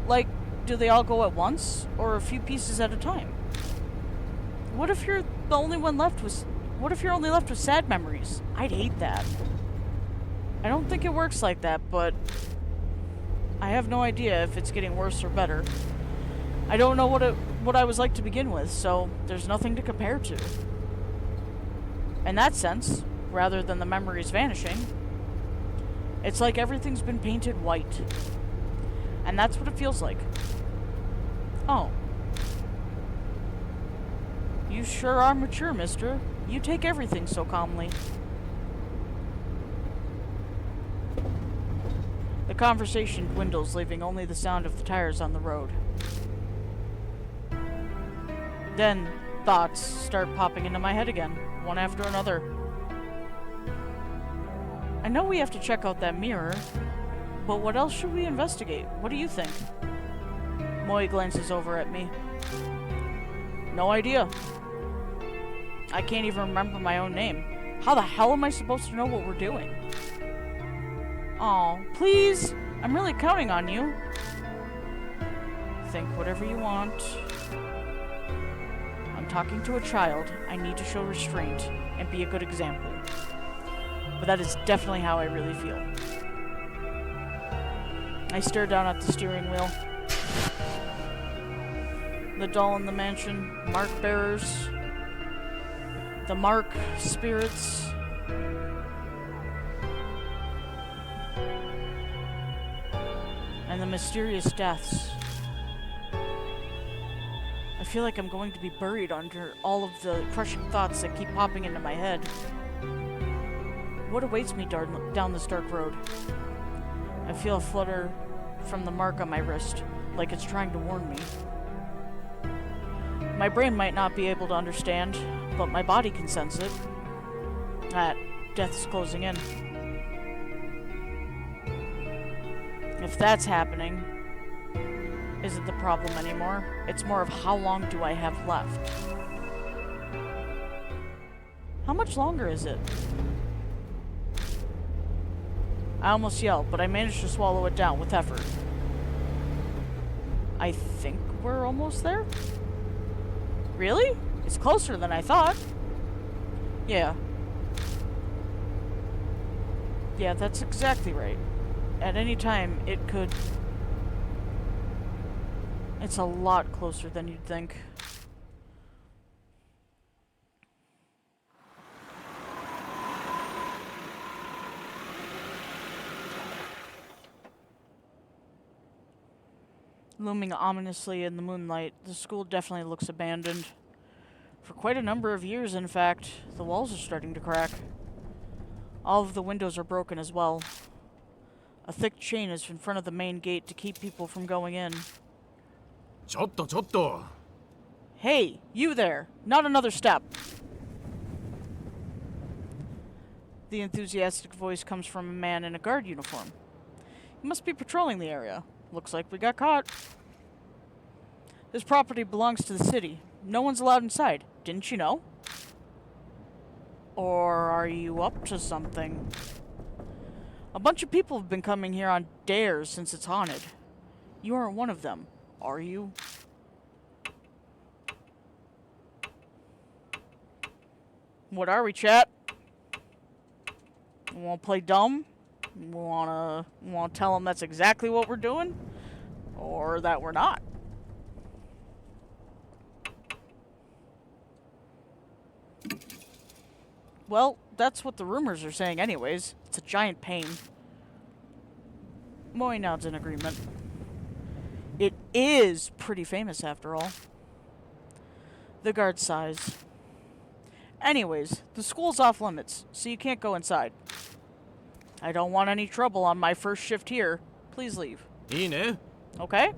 [SPEAKER 1] Like, do they all go at once, or a few pieces at a time? What if you're the only one left with... What if you're only left with sad memories? I'd hate that. I don't think it works like that, but... I have no idea if it's getting worse or better. I don't know what I was like to begin with, so there's nothing to compare to. In that sense, rather than the memories vanishing, it's like everything's been painted white. And that's what it feels like. Oh. You sure are mature, mister. You take everything so calmly. The conversation dwindles, leaving only the sound of the tires on the road. Then, thoughts start popping into my head again, one after another. I know we have to check out that mirror, but what else should we investigate? What do you think? Moi glances over at me. No idea. I can't even remember my own name. How the hell am I supposed to know what we're doing? Aw, please! I'm really counting on you. Think whatever you want. I'm talking to a child. I need to show restraint and be a good example. But that is definitely how I really feel. I stare down at the steering wheel. The doll in the mansion, mark bearers, the mark spirits. And the mysterious deaths. I feel like I'm going to be buried under all of the crushing thoughts that keep popping into my head. What awaits me down this dark road? I feel a flutter from the mark on my wrist, like it's trying to warn me. My brain might not be able to understand, but my body can sense it. That death is closing in. If that's happening, isn't the problem anymore. It's more of how long do I have left? How much longer is it? I almost yelled, but I managed to swallow it down with effort. I think we're almost there? Really? It's closer than I thought. Yeah. Yeah, that's exactly right. At any time, it could... It's a lot closer than you'd think. Looming ominously in the moonlight, the school definitely looks abandoned. For quite a number of years, in fact, the walls are starting to crack. All of the windows are broken as well. A thick chain is in front of the main gate to keep people from going in.
[SPEAKER 3] Chotto.
[SPEAKER 1] Hey, you there! Not another step! The enthusiastic voice comes from a man in a guard uniform. He must be patrolling the area. Looks like we got caught. This property belongs to the city. No one's allowed inside. Didn't you know? Or are you up to something? A bunch of people have been coming here on dares since it's haunted. You aren't one of them, are you? What are we, chat? We wanna play dumb? We wanna tell them that's exactly what we're doing? Or that we're not? Well, that's what the rumors are saying anyways. It's a giant pain. Moi nods in agreement. It is pretty famous after all. The guard sighs. Anyways, the school's off limits, so you can't go inside. I don't want any trouble on my first shift here. Please leave.
[SPEAKER 3] いいね。
[SPEAKER 1] Okay?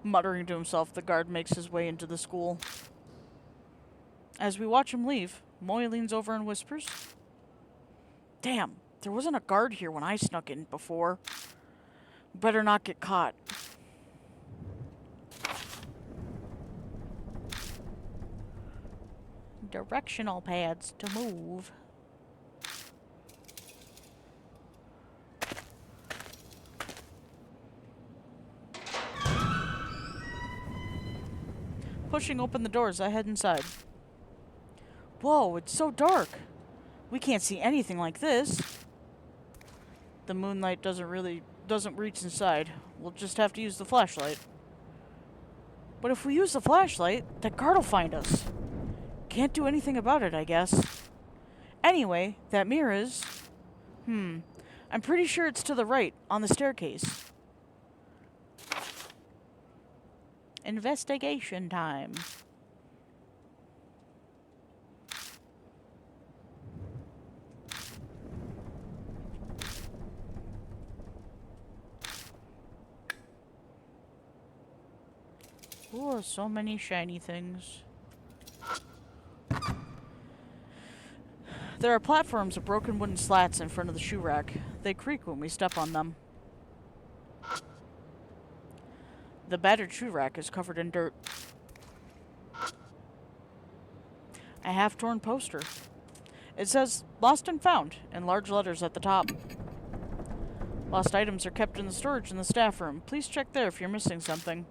[SPEAKER 1] Muttering to himself, the guard makes his way into the school. As we watch him leave, Moy leans over and whispers, "Damn, there wasn't a guard here when I snuck in before. Better not get caught." Directional pads to move. Pushing open the doors, I head inside. Whoa, it's so dark. We can't see anything like this. The moonlight doesn't reach inside. We'll just have to use the flashlight. But if we use the flashlight, that guard will find us. Can't do anything about it, I guess. Anyway, that mirror is... I'm pretty sure it's to the right, on the staircase. Investigation time. Oh, so many shiny things. There are platforms of broken wooden slats in front of the shoe rack. They creak when we step on them. The battered shoe rack is covered in dirt. A half-torn poster. It says, "Lost and Found," in large letters at the top. Lost items are kept in the storage in the staff room. Please check there if you're missing something.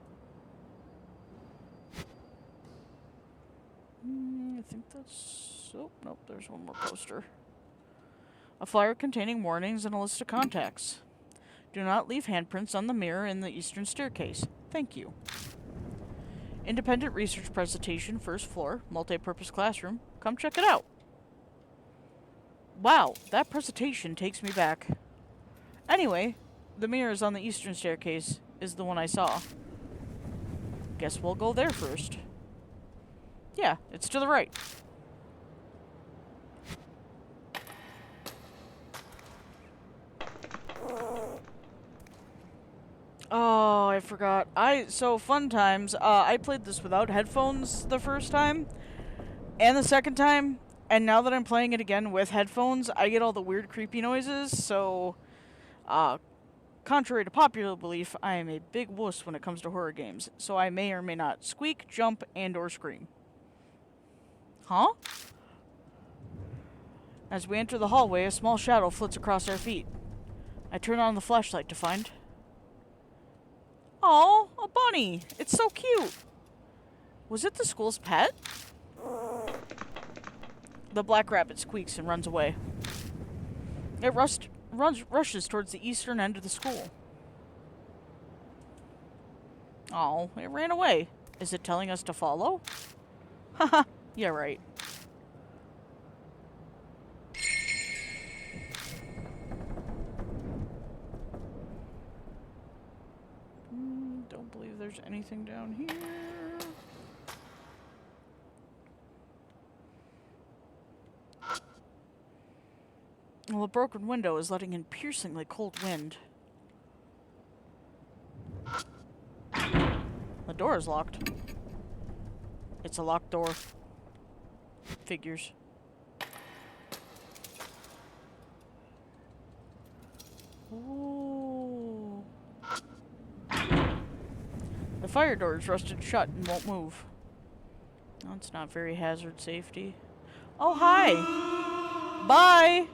[SPEAKER 1] I think that's... Oh, nope, there's one more poster. A flyer containing warnings and a list of contacts. Do not leave handprints on the mirror in the eastern staircase. Thank you. Independent research presentation, first floor, multi-purpose classroom. Come check it out. Wow, that presentation takes me back. Anyway, the mirrors on the eastern staircase is the one I saw. Guess we'll go there first. Yeah, it's to the right. Oh, I forgot. So fun times. I played this without headphones the first time and the second time, and now that I'm playing it again with headphones, I get all the weird creepy noises. So, contrary to popular belief, I am a big wuss when it comes to horror games. So I may or may not squeak, jump, and/or scream. Huh? As we enter the hallway, a small shadow flits across our feet. I turn on the flashlight to find... Oh, a bunny! It's so cute! Was it the school's pet? The black rabbit squeaks and runs away. It rushes towards the eastern end of the school. Oh, it ran away. Is it telling us to follow? Haha, yeah, right. Don't believe there's anything down here. Well, a broken window is letting in piercingly cold wind. The door is locked. It's a locked door. Figures. Ooh. The fire door is rusted shut and won't move. That's not very hazard safety. Oh, hi! Bye!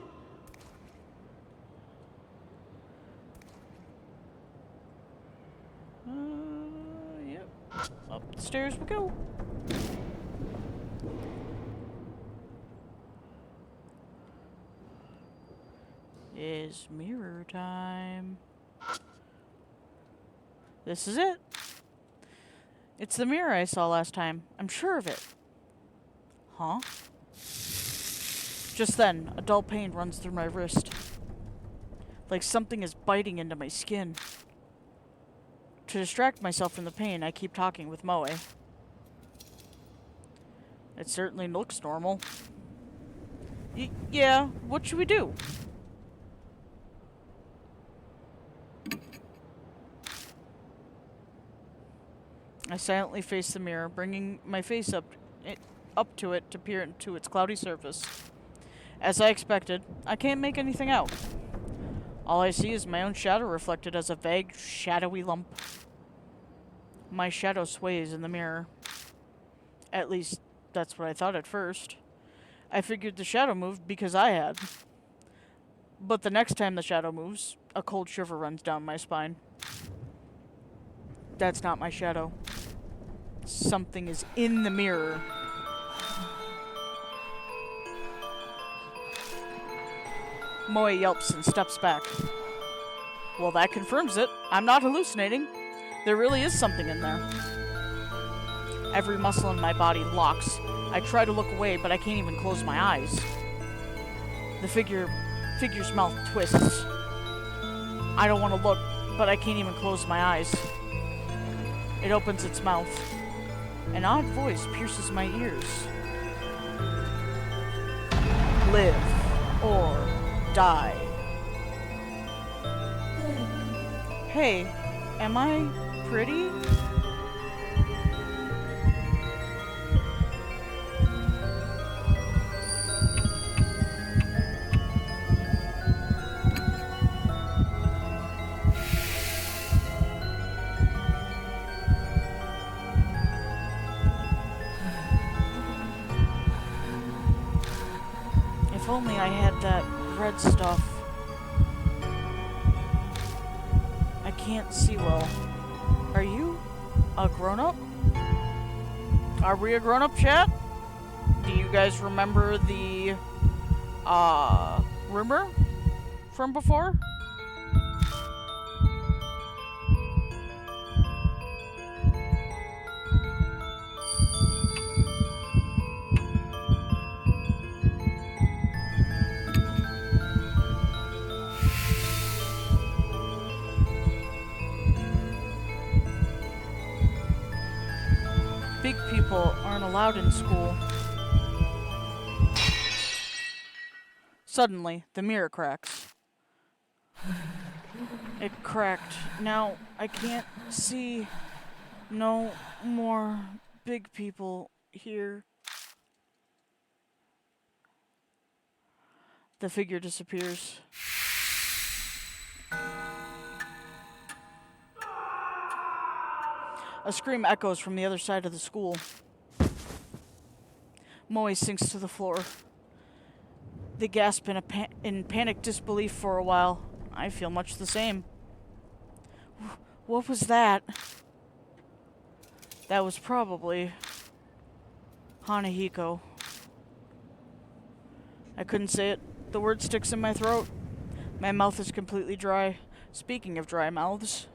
[SPEAKER 1] Yep. Up the stairs we go. It's mirror time. This is it. It's the mirror I saw last time. I'm sure of it. Huh? Just then, a dull pain runs through my wrist. like something is biting into my skin. To distract myself from the pain, I keep talking with Moe. It certainly looks normal. Yeah, what should we do? I silently face the mirror, bringing my face up to it to peer into its cloudy surface. As I expected, I can't make anything out. All I see is my own shadow reflected as a vague, shadowy lump. My shadow sways in the mirror. At least, that's what I thought at first. I figured the shadow moved because I had. But the next time the shadow moves, a cold shiver runs down my spine. That's not my shadow. Something is in the mirror. Moe yelps and steps back. Well, that confirms it. I'm not hallucinating. There really is something in there. Every muscle in my body locks. I try to look away, but I can't even close my eyes. The figure's mouth twists. I don't want to look, but I can't even close my eyes. It opens its mouth. An odd voice pierces my ears. Live or die. Hey, am I pretty? If only I had that red stuff. I can't see well. Are you a grown-up? Are we a grown-up, chat? Do you guys remember the rumor from before? Big people aren't allowed in school. Suddenly, the mirror cracks. It cracked. Now, I can't see no more big people here. The figure disappears. A scream echoes from the other side of the school. Moe sinks to the floor. They gasp in panic disbelief for a while. I feel much the same. What was that? That was probably Hanahiko. I couldn't say it. The word sticks in my throat. My mouth is completely dry. Speaking of dry mouths,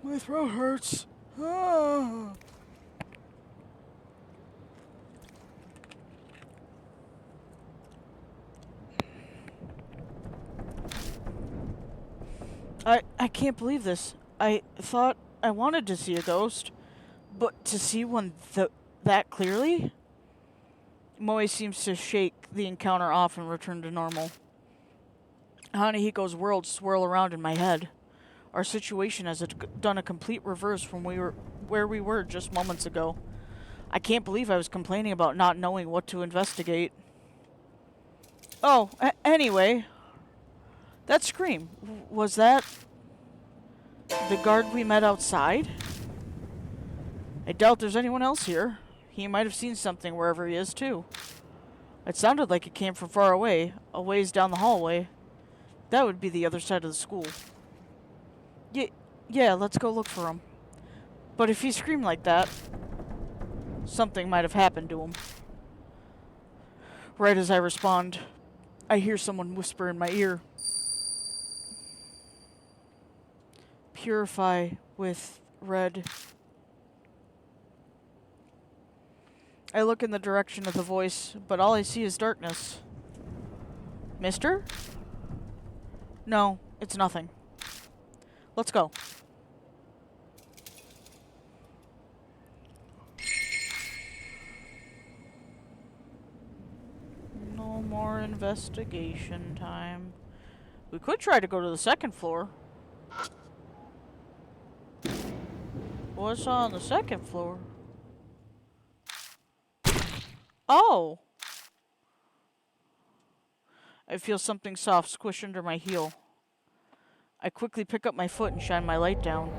[SPEAKER 1] my throat hurts. Ah. I can't believe this. I thought I wanted to see a ghost, but to see one that clearly? Moe seems to shake the encounter off and return to normal. Hanahiko's worlds swirl around in my head. Our situation has done a complete reverse from where we were just moments ago. I can't believe I was complaining about not knowing what to investigate. Oh, anyway, that scream, was that the guard we met outside? I doubt there's anyone else here. He might have seen something wherever he is, too. It sounded like it came from far away, a ways down the hallway. That would be the other side of the school. Yeah, let's go look for him. But if he screamed like that, something might have happened to him. Right as I respond, I hear someone whisper in my ear. Purify with red. I look in the direction of the voice, but all I see is darkness. Mister? No, it's nothing. Let's go. No more investigation time. We could try to go to the second floor. What's on the second floor? Oh! I feel something soft squish under my heel. I quickly pick up my foot and shine my light down.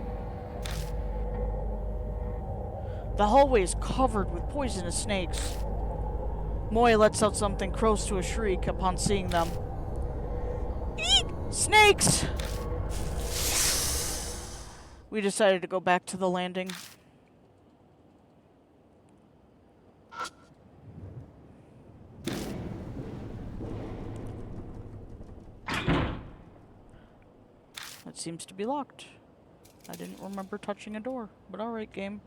[SPEAKER 1] The hallway is covered with poisonous snakes. Moi lets out something close to a shriek upon seeing them. Eek! Snakes! We decided to go back to the landing. It seems to be locked. I didn't remember touching a door, but alright, game.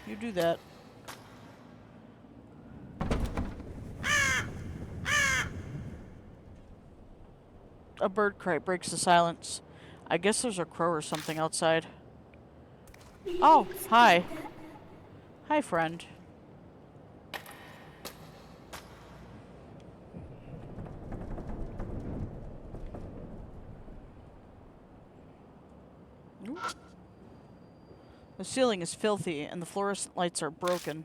[SPEAKER 1] You do that. A bird cry breaks the silence. I guess there's a crow or something outside. Oh, hi. Hi, friend. Ooh. The ceiling is filthy and the fluorescent lights are broken.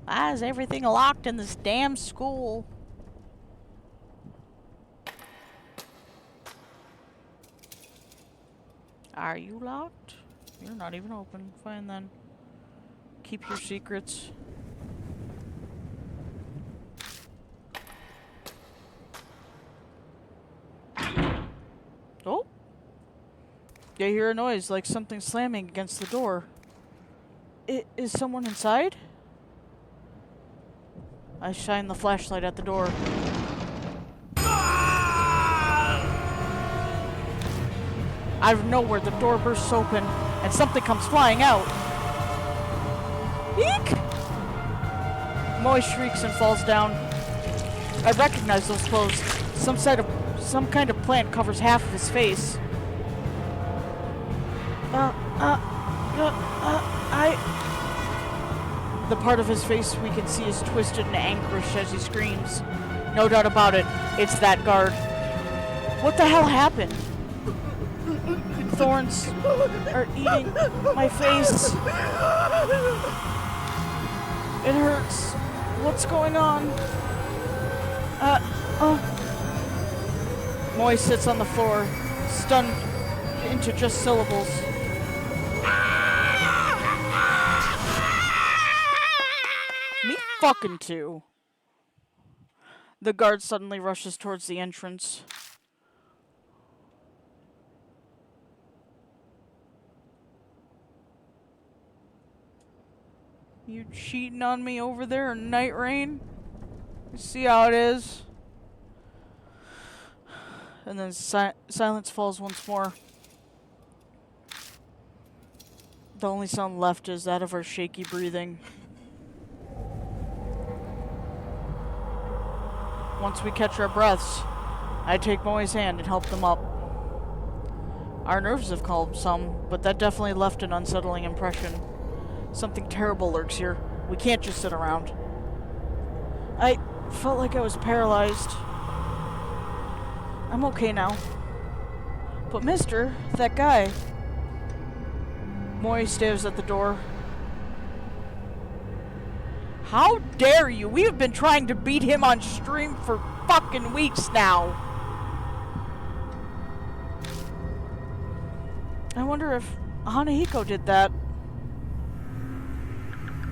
[SPEAKER 1] Why is everything locked in this damn school? Are you locked? You're not even open. Fine then. Keep your secrets. Oh! You hear a noise like something slamming against the door. Is someone inside? I shine the flashlight at the door. Out of nowhere, the door bursts open, and something comes flying out. Eek! Moi shrieks and falls down. I recognize those clothes. Some kind of plant covers half of his face. The part of his face we can see is twisted in anguish as he screams. No doubt about it, it's that guard. What the hell happened? Thorns are eating my face. It hurts. What's going on? Moi sits on the floor, stunned into just syllables. Me fucking too. The guard suddenly rushes towards the entrance. You cheating on me over there in Night Rain? You see how it is? And then silence falls once more. The only sound left is that of our shaky breathing. Once we catch our breaths, I take Moi's hand and help them up. Our nerves have calmed some, but that definitely left an unsettling impression. Something terrible lurks here. We can't just sit around. I felt like I was paralyzed. I'm okay now. But mister, that guy... Moi stares at the door. How dare you? We have been trying to beat him on stream for fucking weeks now. I wonder if Hanahiko did that.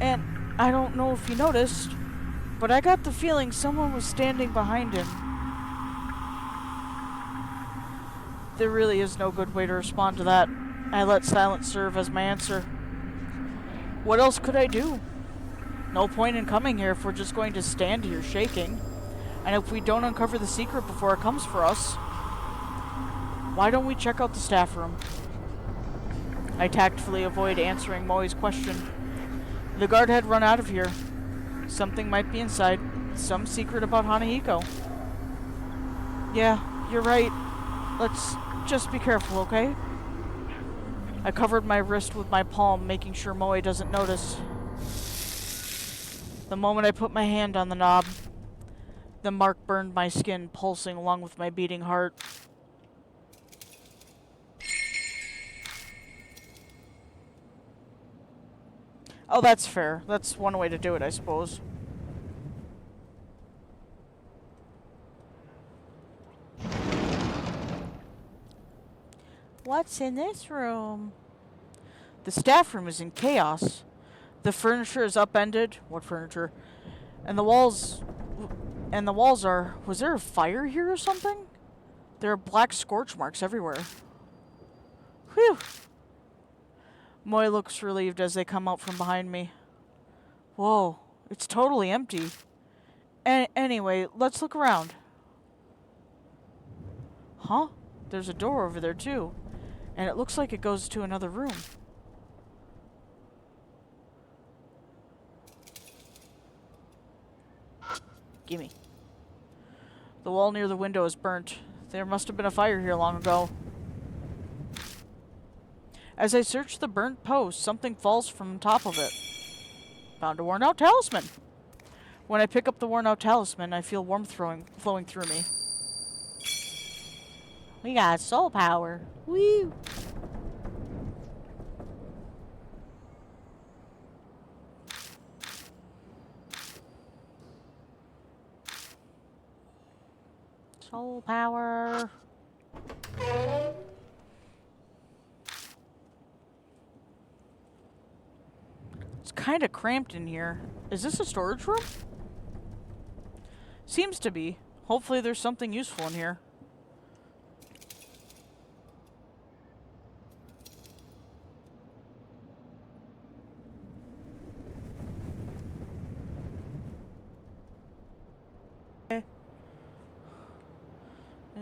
[SPEAKER 1] And I don't know if you noticed, but I got the feeling someone was standing behind him. There really is no good way to respond to that. I let silence serve as my answer. What else could I do? No point in coming here if we're just going to stand here shaking. And if we don't uncover the secret before it comes for us, why don't we check out the staff room? I tactfully avoid answering Moi's question. The guard had run out of here. Something might be inside. Some secret about Hanahiko. Yeah, you're right. Let's just be careful, okay? I covered my wrist with my palm, making sure Moi doesn't notice. The moment I put my hand on the knob, the mark burned my skin, pulsing along with my beating heart. Oh, that's fair. That's one way to do it, I suppose. What's in this room? The staff room is in chaos. The furniture is upended. What furniture? And the walls are... Was there a fire here or something? There are black scorch marks everywhere. Whew. Moi looks relieved as they come out from behind me. Whoa, it's totally empty. Anyway, let's look around. Huh? There's a door over there too. And it looks like it goes to another room. Gimme. The wall near the window is burnt. There must have been a fire here long ago. As I search the burnt post, something falls from top of it. Found a worn-out talisman. When I pick up the worn-out talisman, I feel warmth flowing through me. We got soul power. Woo! Soul power. It's kind of cramped in here. Is this a storage room? Seems to be. Hopefully there's something useful in here.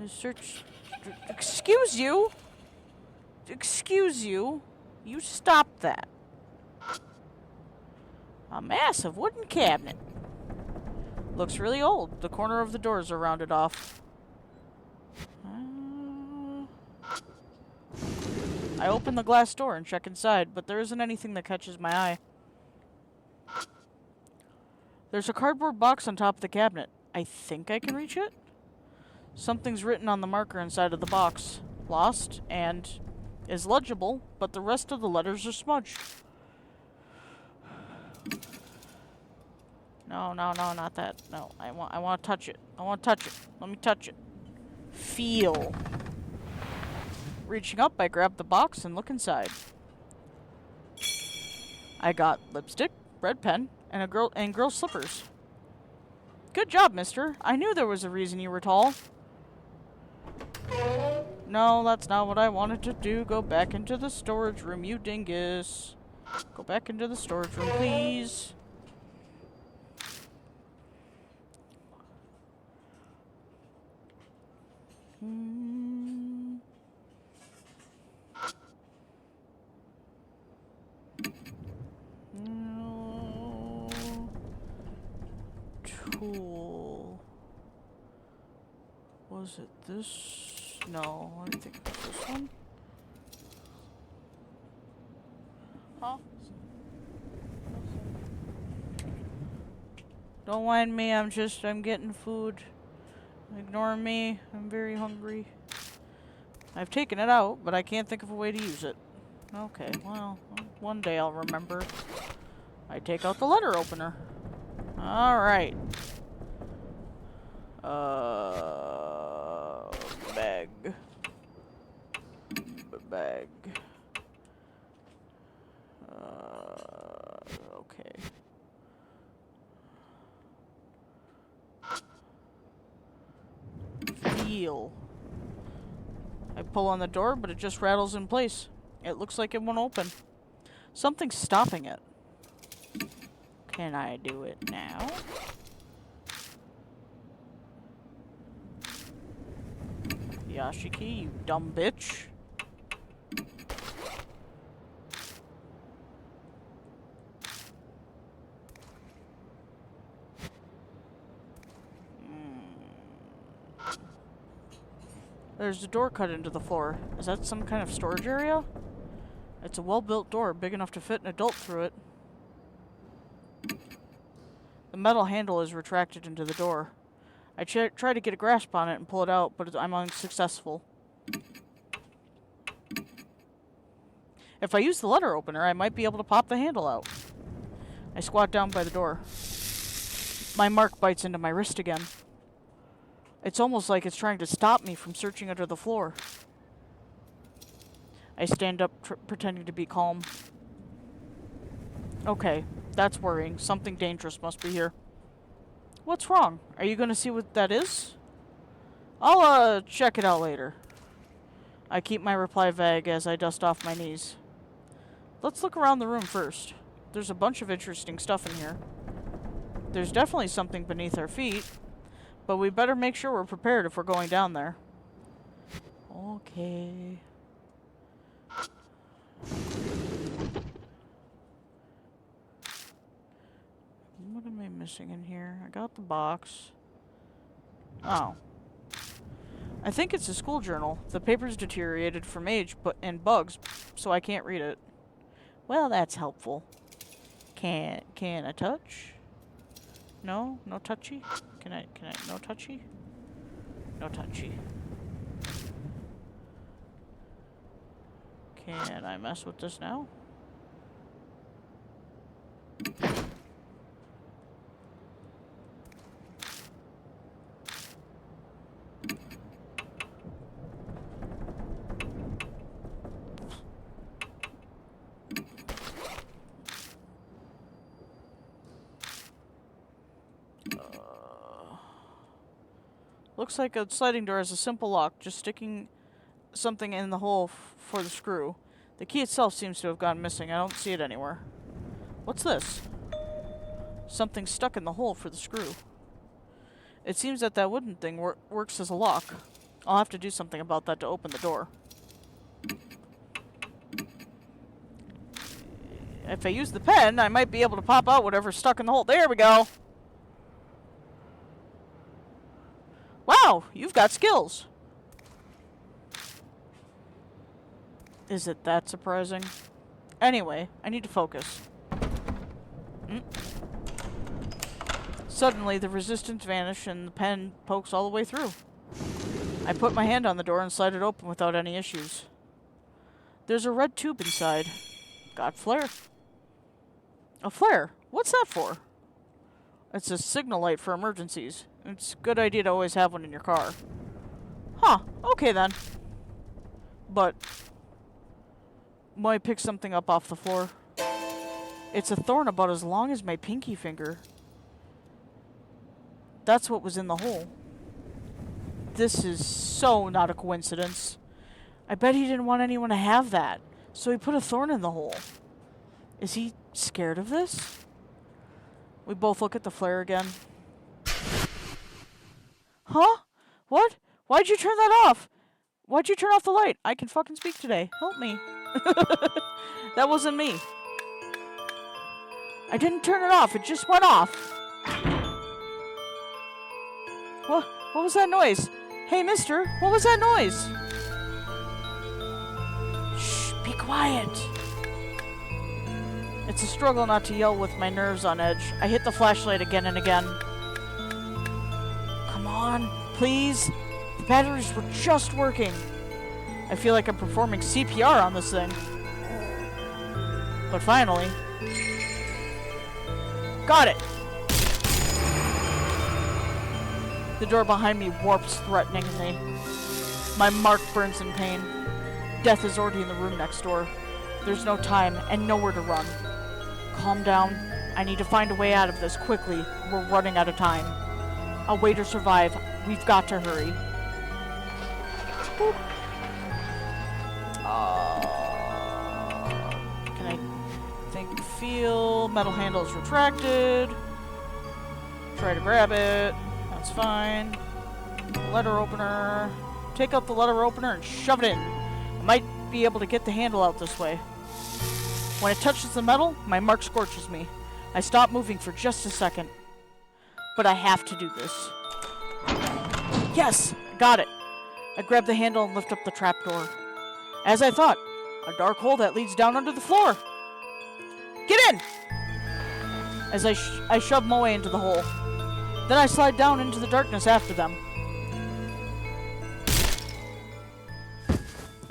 [SPEAKER 1] Search. Excuse you. Excuse you. You stop that. A massive wooden cabinet. Looks really old. The corner of the doors are rounded off. I open the glass door and check inside, but there isn't anything that catches my eye. There's a cardboard box on top of the cabinet. I think I can reach it? Something's written on the marker inside of the box. Lost and is legible, but the rest of the letters are smudged. No, not that. No, I want to touch it. I want to touch it. Let me touch it. Feel. Reaching up, I grab the box and look inside. I got lipstick, red pen, and girl slippers. Good job, mister. I knew there was a reason you were tall. No, that's not what I wanted to do. Go back into the storage room, you dingus. Go back into the storage room, please. No. Tool. Was it this? No, I think it was this one. Huh? Don't mind me, I'm getting food. Ignore me, I'm very hungry. I've taken it out, but I can't think of a way to use it. Okay, well, one day I'll remember. I take out the letter opener. Alright. Bag. Bag. Okay. Feel. I pull on the door, but it just rattles in place. It looks like it won't open. Something's stopping it. Can I do it now? Yashiki, you dumb bitch. There's a door cut into the floor. Is that some kind of storage area? It's a well-built door, big enough to fit an adult through it. The metal handle is retracted into the door. I try to get a grasp on it and pull it out, but I'm unsuccessful. If I use the letter opener, I might be able to pop the handle out. I squat down by the door. My mark bites into my wrist again. It's almost like it's trying to stop me from searching under the floor. I stand up, pretending to be calm. Okay, that's worrying. Something dangerous must be here. What's wrong? Are you gonna see what that is? I'll, check it out later. I keep my reply vague as I dust off my knees. Let's look around the room first. There's a bunch of interesting stuff in here. There's definitely something beneath our feet, but we better make sure we're prepared if we're going down there. Okay. What am I missing in here? I got the box. Oh. I think it's a school journal. The paper's deteriorated from age and bugs, so I can't read it. Well, that's helpful. Can I touch? No? No touchy? Can I, no touchy? No touchy. Can I mess with this now? Looks like a sliding door has a simple lock, just sticking something in the hole for the screw. The key itself seems to have gone missing. I don't see it anywhere. What's this? Something stuck in the hole for the screw. It seems that wooden thing works as a lock. I'll have to do something about that to open the door. If I use the pen, I might be able to pop out whatever's stuck in the hole. There we go! Wow, you've got skills. Is it that surprising? Anyway, I need to focus. Suddenly, the resistance vanished and the pen pokes all the way through. I put my hand on the door and slide it open without any issues. There's a red tube inside. Got flare. A flare? What's that for? It's a signal light for emergencies. It's a good idea to always have one in your car. Huh, okay then. But might pick something up off the floor. It's a thorn about as long as my pinky finger. That's what was in the hole. This is so not a coincidence. I bet he didn't want anyone to have that, so he put a thorn in the hole. Is he scared of this? We both look at the flare again. Huh? What? Why'd you turn that off? Why'd you turn off the light? I can fucking speak today. Help me. That wasn't me. I didn't turn it off. It just went off. What was that noise? Hey, mister, what was that noise? Shh, be quiet. It's a struggle not to yell with my nerves on edge. I hit the flashlight again and again. Come on, please. The batteries were just working. I feel like I'm performing CPR on this thing. But finally... Got it! The door behind me warps threateningly. My mark burns in pain. Death is already in the room next door. There's no time and nowhere to run. Calm down. I need to find a way out of this quickly. We're running out of time. A way to survive. We've got to hurry. Boop. Can I feel? Metal handle is retracted. Try to grab it. That's fine. Letter opener. Take out the letter opener and shove it in. I might be able to get the handle out this way. When it touches the metal, my mark scorches me. I stop moving for just a second. But I have to do this. Yes! I got it. I grab the handle and lift up the trapdoor. As I thought, a dark hole that leads down under the floor. Get in! As I shove Moe into the hole. Then I slide down into the darkness after them.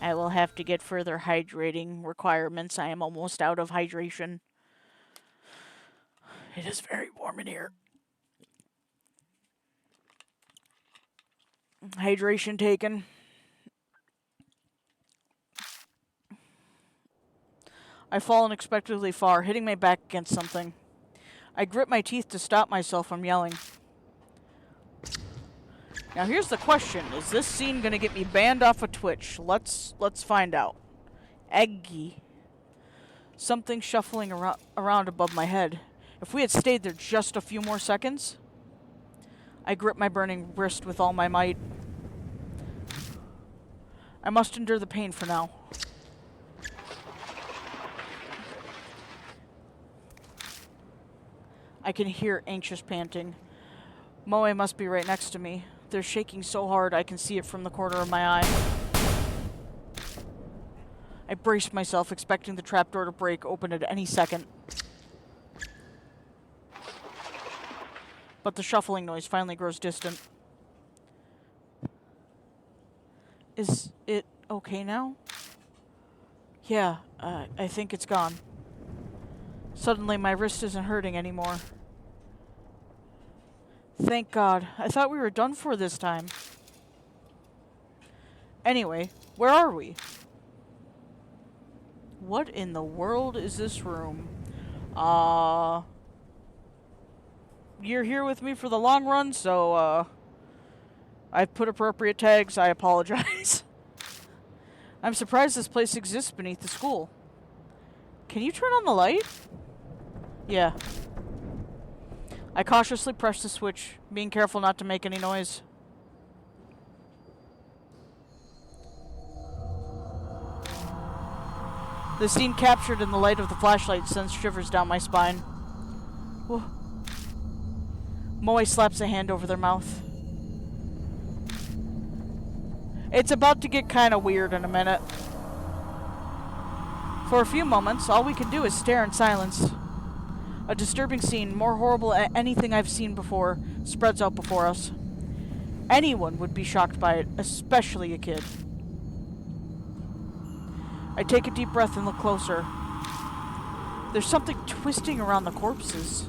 [SPEAKER 1] I will have to get further hydrating requirements. I am almost out of hydration. It is very warm in here. Hydration taken. I fall unexpectedly far, hitting my back against something. I grit my teeth to stop myself from yelling. Now here's the question. Is this scene gonna get me banned off of Twitch? Let's find out. Eggy. Something shuffling around above my head. If we had stayed there just a few more seconds. I grip my burning wrist with all my might. I must endure the pain for now. I can hear anxious panting. Moe must be right next to me. They're shaking so hard I can see it from the corner of my eye. I brace myself, expecting the trapdoor to break open at any second. But the shuffling noise finally grows distant. Is it okay now? Yeah, I think it's gone. Suddenly my wrist isn't hurting anymore. Thank God. I thought we were done for this time. Anyway, where are we? What in the world is this room? You're here with me for the long run, so, I've put appropriate tags. I apologize. I'm surprised this place exists beneath the school. Can you turn on the light? Yeah. I cautiously press the switch, being careful not to make any noise. The scene captured in the light of the flashlight sends shivers down my spine. Whoa. Moe slaps a hand over their mouth. It's about to get kinda weird in a minute. For a few moments, all we can do is stare in silence. A disturbing scene, more horrible than anything I've seen before, spreads out before us. Anyone would be shocked by it, especially a kid. I take a deep breath and look closer. There's something twisting around the corpses.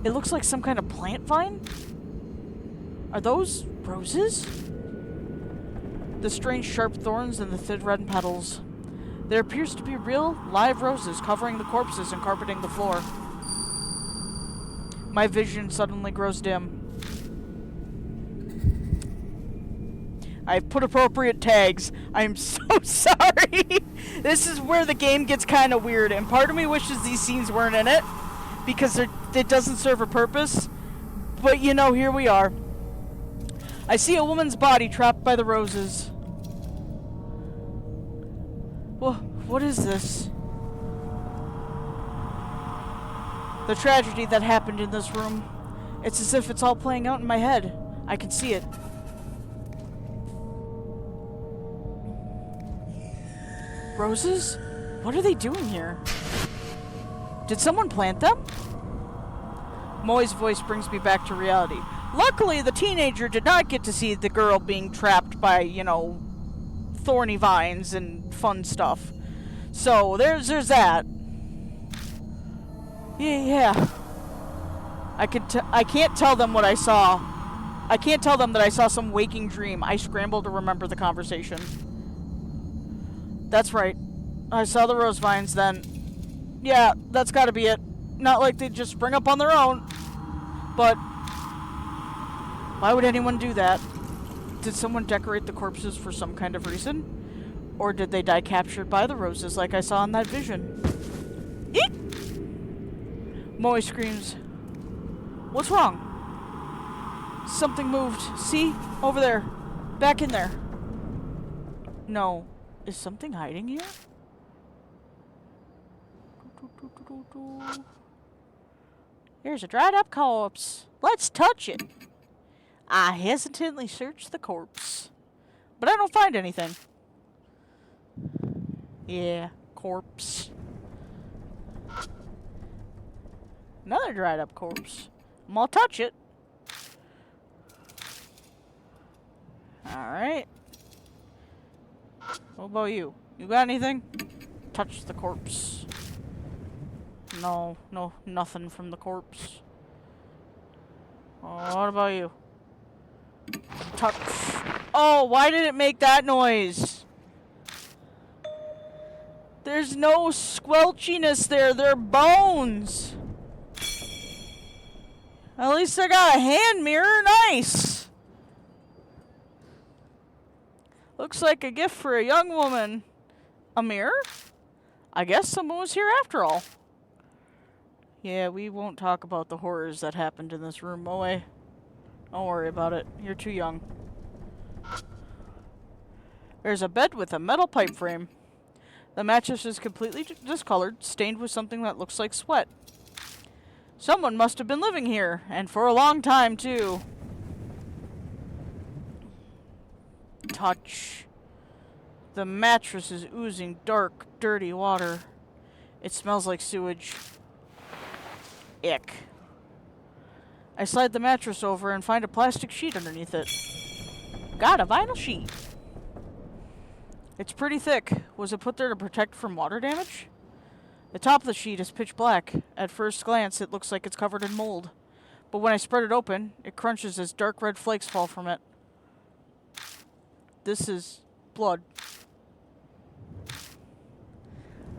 [SPEAKER 1] It looks like some kind of plant vine? Are those roses? The strange sharp thorns and the thin red petals. There appears to be real, live roses covering the corpses and carpeting the floor. My vision suddenly grows dim. I've put appropriate tags. I'm so sorry. This is where the game gets kind of weird, and part of me wishes these scenes weren't in it, because it doesn't serve a purpose. But, you know, here we are. I see a woman's body trapped by the roses. Well, what is this? The tragedy that happened in this room. It's as if it's all playing out in my head. I can see it. Roses? What are they doing here? Did someone plant them? Moe's voice brings me back to reality. Luckily, the teenager did not get to see the girl being trapped by, you know, thorny vines and fun stuff. So, there's that. Yeah. I can't tell them what I saw. I can't tell them that I saw some waking dream. I scramble to remember the conversation. That's right. I saw the rose vines then. Yeah, that's gotta be it. Not like they just spring up on their own. But why would anyone do that? Did someone decorate the corpses for some kind of reason? Or did they die captured by the roses like I saw in that vision? Eek! Moe screams. What's wrong? Something moved. See? Over there. Back in there. No. Is something hiding here? Here's a dried up corpse. Let's touch it. I hesitantly search the corpse. but I don't find anything. Yeah, corpse. Another dried up corpse. I'm gonna touch it. Alright. What about you? You got anything? Touch the corpse. No, nothing from the corpse. What about you? Touch. Oh, why did it make that noise? There's no squelchiness there. They're bones. At least I got a hand mirror. Nice. Looks like a gift for a young woman. A mirror? I guess someone was here after all. Yeah, we won't talk about the horrors that happened in this room, Moe. Don't worry about it. You're too young. There's a bed with a metal pipe frame. The mattress is completely discolored, stained with something that looks like sweat. Someone must have been living here, and for a long time, too. Touch. The mattress is oozing dark, dirty water. It smells like sewage. Ick. I slide the mattress over and find a plastic sheet underneath it. Got a vinyl sheet. It's pretty thick. Was it put there to protect from water damage? The top of the sheet is pitch black. At first glance, it looks like it's covered in mold. But when I spread it open, it crunches as dark red flakes fall from it. This is blood.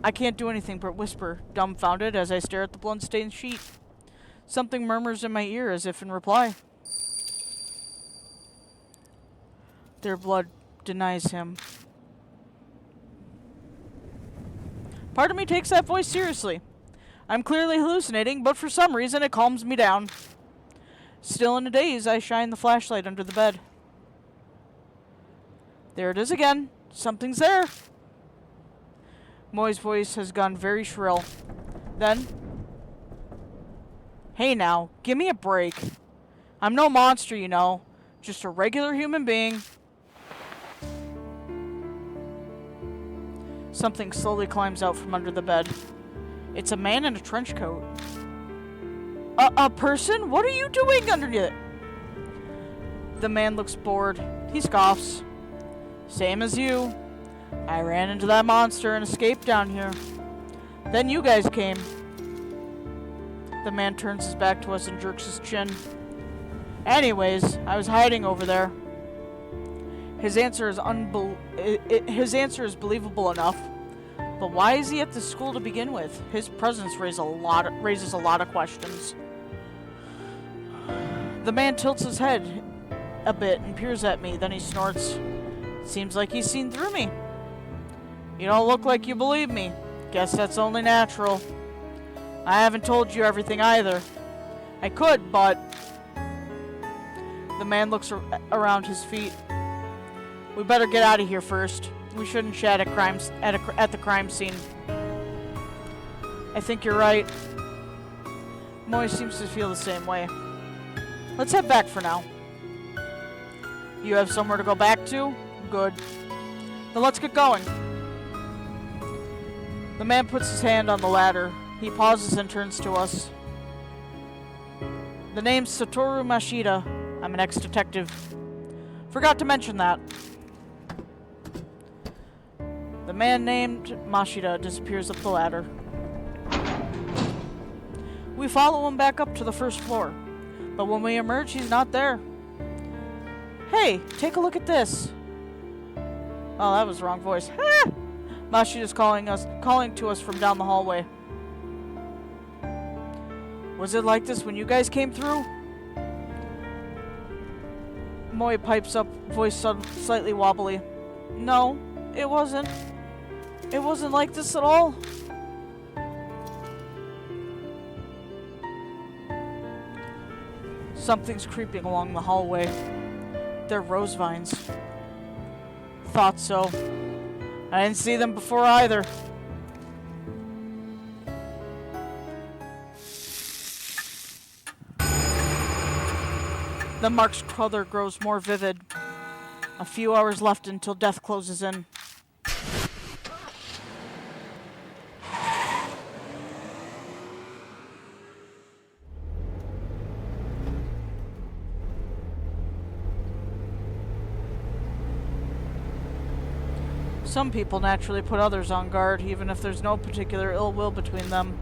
[SPEAKER 1] I can't do anything but whisper, dumbfounded, as I stare at the blood-stained sheet. Something murmurs in my ear as if in reply. Their blood denies him. Part of me takes that voice seriously. I'm clearly hallucinating, but for some reason it calms me down. Still in a daze, I shine the flashlight under the bed. There it is again. Something's there. Moe's voice has gone very shrill. Then, hey now, give me a break. I'm no monster, you know. Just a regular human being. Something slowly climbs out from under the bed. It's a man in a trench coat. A person? What are you doing underneath it? The man looks bored. He scoffs. Same as you. I ran into that monster and escaped down here. Then you guys came. The man turns his back to us and jerks his chin. Anyways, I was hiding over there. His answer is believable enough. But why is he at the school to begin with? His presence raises a lot of questions. The man tilts his head a bit and peers at me, then he snorts. Seems like he's seen through me. You don't look like you believe me. Guess that's only natural. I haven't told you everything either. I could, but... The man looks around his feet. We better get out of here first. We shouldn't chat at the crime scene. I think you're right. Moe seems to feel the same way. Let's head back for now. You have somewhere to go back to? Good. Then let's get going. The man puts his hand on the ladder. He pauses and turns to us. The name's Satoru Mashida. I'm an ex-detective. Forgot to mention that. The man named Mashida disappears up the ladder. We follow him back up to the first floor. But when we emerge, he's not there. Hey, take a look at this. Oh, that was the wrong voice. Mashida's calling to us from down the hallway. Was it like this when you guys came through? Moe pipes up, voice slightly wobbly. No, it wasn't. It wasn't like this at all. Something's creeping along the hallway. They're rose vines. Thought so. I didn't see them before either. The mark's color grows more vivid. A few hours left until death closes in. Some people naturally put others on guard, even if there's no particular ill will between them.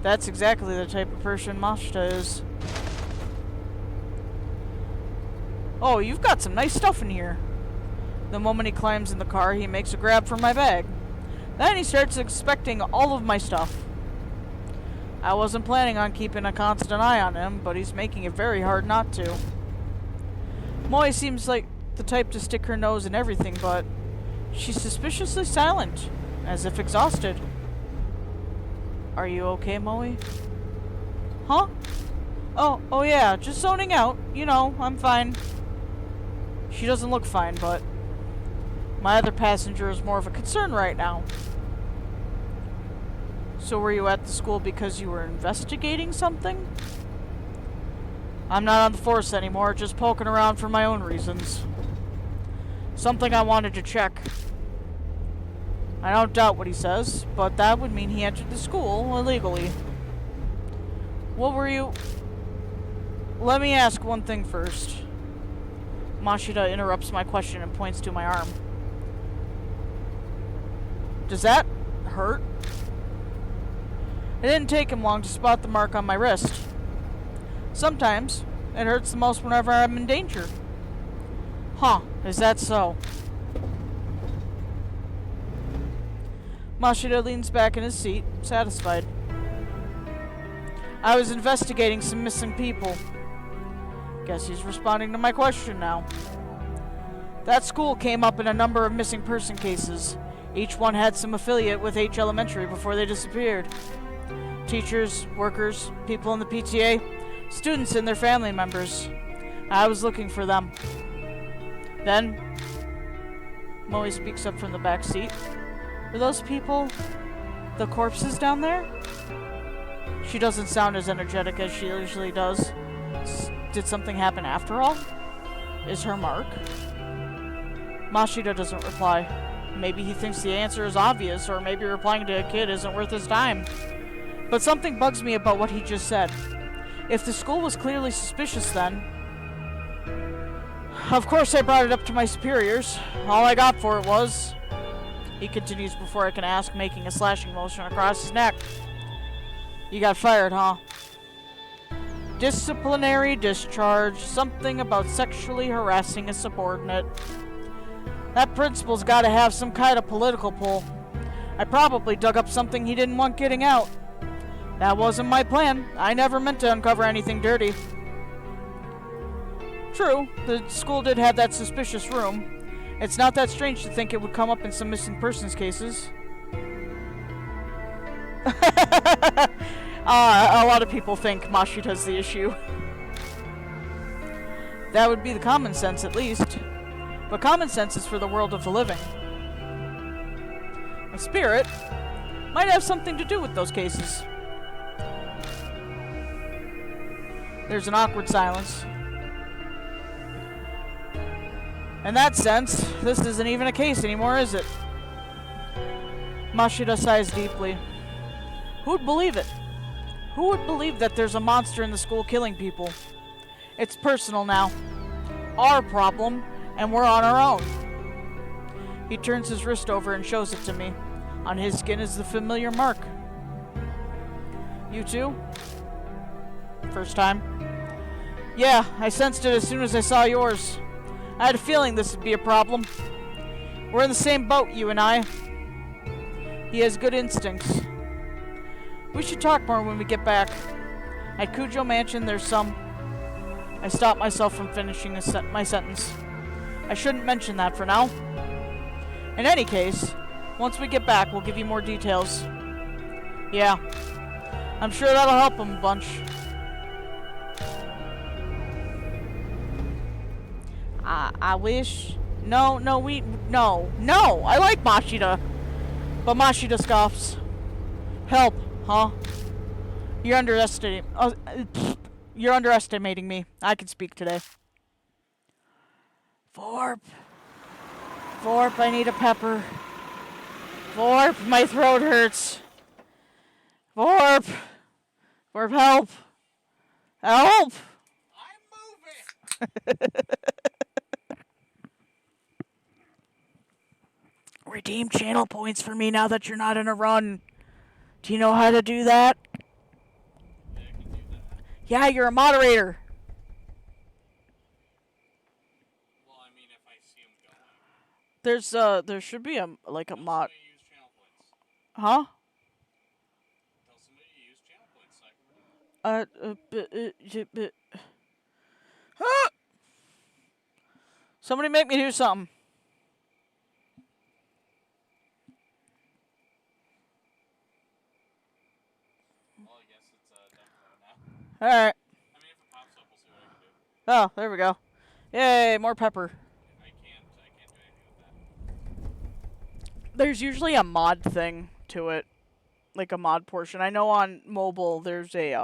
[SPEAKER 1] That's exactly the type of person Mashita is. Oh, you've got some nice stuff in here. The moment he climbs in the car, he makes a grab for my bag. Then he starts inspecting all of my stuff. I wasn't planning on keeping a constant eye on him, but he's making it very hard not to. Moi seems like the type to stick her nose in everything, but she's suspiciously silent, as if exhausted. Are you okay, Moe? Huh? Oh yeah, just zoning out. You know, I'm fine. She doesn't look fine, but my other passenger is more of a concern right now. So were you at the school because you were investigating something? I'm not on the force anymore, just poking around for my own reasons. Something I wanted to check. I don't doubt what he says, but that would mean he entered the school illegally. What were you... Let me ask one thing first. Mashita interrupts my question and points to my arm. Does that hurt? It didn't take him long to spot the mark on my wrist. Sometimes, it hurts the most whenever I'm in danger. Huh, is that so? Mashita leans back in his seat, satisfied. I was investigating some missing people. Guess he's responding to my question now. That school came up in a number of missing person cases. Each one had some affiliate with H Elementary before they disappeared. Teachers, workers, people in the PTA, students and their family members. I was looking for them. Then, Moe speaks up from the back seat. Were those people the corpses down there? She doesn't sound as energetic as she usually does. Did something happen after all? Is her mark? Mashita doesn't reply. Maybe he thinks the answer is obvious, or maybe replying to a kid isn't worth his time. But something bugs me about what he just said. If the school was clearly suspicious then... Of course I brought it up to my superiors. All I got for it was... He continues before I can ask, making a slashing motion across his neck. You got fired, huh? Disciplinary discharge. Something about sexually harassing a subordinate. That principal's gotta have some kind of political pull. I probably dug up something he didn't want getting out. That wasn't my plan. I never meant to uncover anything dirty. True, the school did have that suspicious room. It's not that strange to think it would come up in some missing persons cases. A lot of people think Mashita's the issue. That would be the common sense, at least. But common sense is for the world of the living. A spirit might have something to do with those cases. There's an awkward silence. In that sense, this isn't even a case anymore, is it? Mashita sighs deeply. Who'd believe it? Who would believe that there's a monster in the school killing people? It's personal now. Our problem, and we're on our own. He turns his wrist over and shows it to me. On his skin is the familiar mark. You too? First time? Yeah, I sensed it as soon as I saw yours. I had a feeling this would be a problem. We're in the same boat, you and I. He has good instincts. We should talk more when we get back. At Kujo Mansion, there's some... I stopped myself from finishing my sentence. I shouldn't mention that for now. In any case, once we get back, we'll give you more details. Yeah. I'm sure that'll help him a bunch. I wish... No, I like Mashita. But Mashita scoffs. Help, huh? You're underestimating me. I can speak today. Vorp. Vorp, I need a pepper. Vorp, my throat hurts. Vorp! Vorp, help! Help!
[SPEAKER 3] I'm moving!
[SPEAKER 1] Redeem channel points for me now that you're not in a run. Do you know how to do that?
[SPEAKER 3] Yeah, I can do that.
[SPEAKER 1] Yeah, you're a moderator.
[SPEAKER 3] Well, I mean, if I see him going.
[SPEAKER 1] There should be a mod.
[SPEAKER 3] Somebody use channel points.
[SPEAKER 1] Huh?
[SPEAKER 3] Tell somebody to use channel points so I can redeem.
[SPEAKER 1] Huh? Somebody make me do something.
[SPEAKER 3] Well, I guess it's done for now.
[SPEAKER 1] Alright.
[SPEAKER 3] I mean, if it pops up, we'll see what I can do.
[SPEAKER 1] Oh, there we go. Yay, more pepper.
[SPEAKER 3] I can't do anything with that.
[SPEAKER 1] There's usually a mod thing to it. Like a mod portion. I know on mobile there's a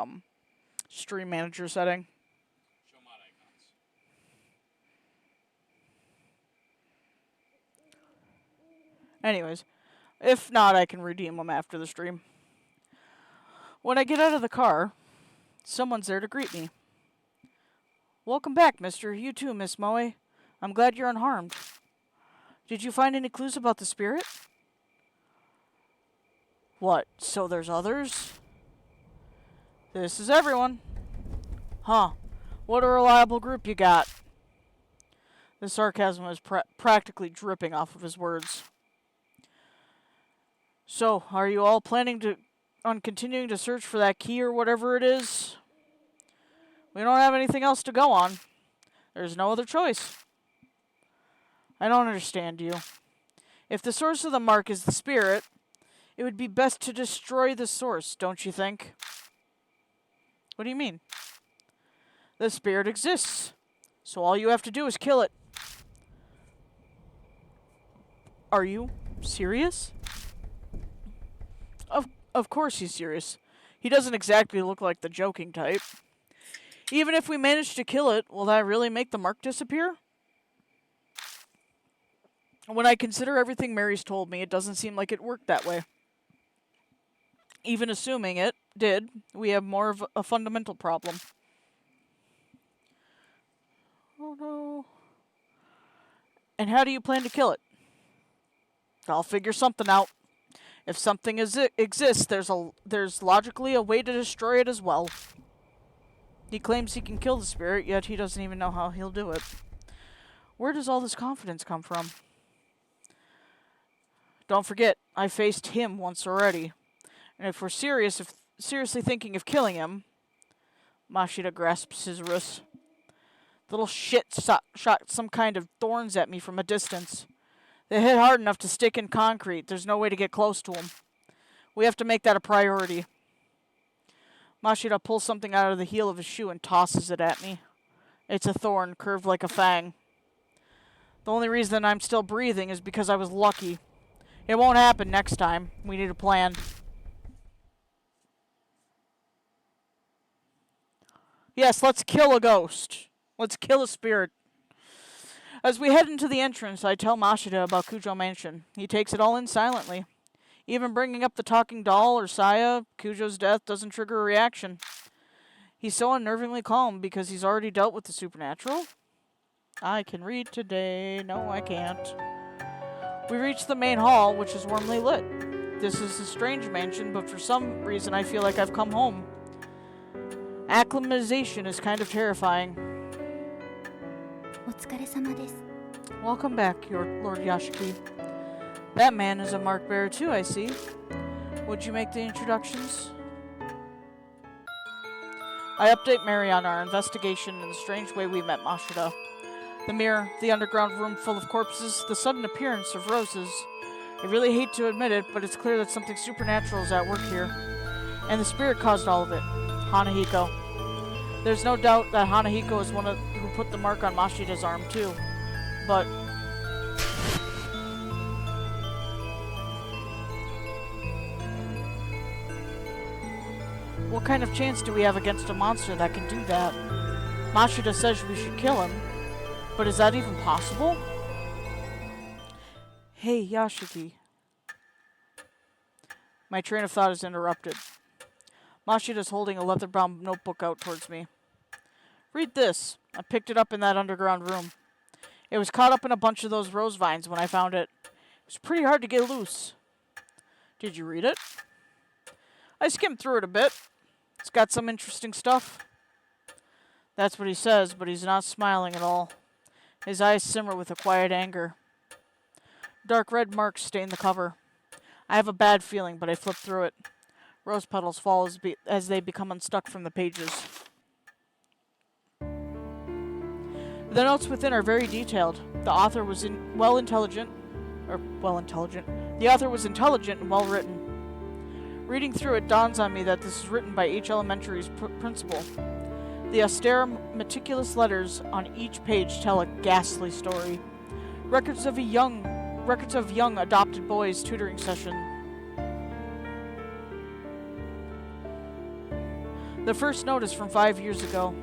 [SPEAKER 1] stream manager setting.
[SPEAKER 3] Show mod icons.
[SPEAKER 1] Anyways, if not, I can redeem them after the stream. When I get out of the car, someone's there to greet me. Welcome back, mister. You too, Miss Moe. I'm glad you're unharmed. Did you find any clues about the spirit? What, so there's others? This is everyone. Huh. What a reliable group you got. The sarcasm was practically dripping off of his words. So, are you all planning on continuing to search for that key or whatever it is? We don't have anything else to go on. There's no other choice. I don't understand you. If the source of the mark is the spirit, it would be best to destroy the source, don't you think? What do you mean? The spirit exists, so all you have to do is kill it. Are you serious? Of course he's serious. He doesn't exactly look like the joking type. Even if we manage to kill it, will that really make the mark disappear? When I consider everything Mary's told me, it doesn't seem like it worked that way. Even assuming it did, we have more of a fundamental problem. Oh no. And how do you plan to kill it? I'll figure something out. If something exists, there's logically a way to destroy it as well. He claims he can kill the spirit, yet he doesn't even know how he'll do it. Where does all this confidence come from? Don't forget, I faced him once already. And if we're seriously thinking of killing him... Mashida grasps his wrist. The little shit shot some kind of thorns at me from a distance. They hit hard enough to stick in concrete. There's no way to get close to him. We have to make that a priority. Mashida pulls something out of the heel of his shoe and tosses it at me. It's a thorn, curved like a fang. The only reason I'm still breathing is because I was lucky. It won't happen next time. We need a plan. Yes, let's kill a ghost. Let's kill a spirit. As we head into the entrance, I tell Mashida about Kujo Mansion. He takes it all in silently. Even bringing up the talking doll or Saya, Kujo's death doesn't trigger a reaction. He's so unnervingly calm because he's already dealt with the supernatural. I can read today. No, I can't. We reach the main hall, which is warmly lit. This is a strange mansion, but for some reason I feel like I've come home. Acclimatization is kind of terrifying.
[SPEAKER 2] お疲れ様です。
[SPEAKER 1] Welcome back, Lord Yashiki. That man is a mark bearer too, I see. Would you make the introductions? I update Mary on our investigation and the strange way we met Mashida. The mirror, the underground room full of corpses, the sudden appearance of roses. I really hate to admit it, but it's clear that something supernatural is at work here. And the spirit caused all of it. Hanahiko. There's no doubt that Hanahiko is one who put the mark on Mashida's arm too. But... what kind of chance do we have against a monster that can do that? Mashida says we should kill him. But is that even possible? Hey, Yashiki. My train of thought is interrupted. Mashida's holding a leather-bound notebook out towards me. Read this. I picked it up in that underground room. It was caught up in a bunch of those rose vines when I found it. It was pretty hard to get loose. Did you read it? I skimmed through it a bit. It's got some interesting stuff. That's what he says, but he's not smiling at all. His eyes simmer with a quiet anger. Dark red marks stain the cover. I have a bad feeling, but I flip through it. Rose petals fall as they become unstuck from the pages. The notes within are very detailed. The author was intelligent and well written. Reading through it dawns on me that this is written by H Elementary's principal. The austere, meticulous letters on each page tell a ghastly story. Records of young adopted boys' tutoring session. The first note is from 5 years ago.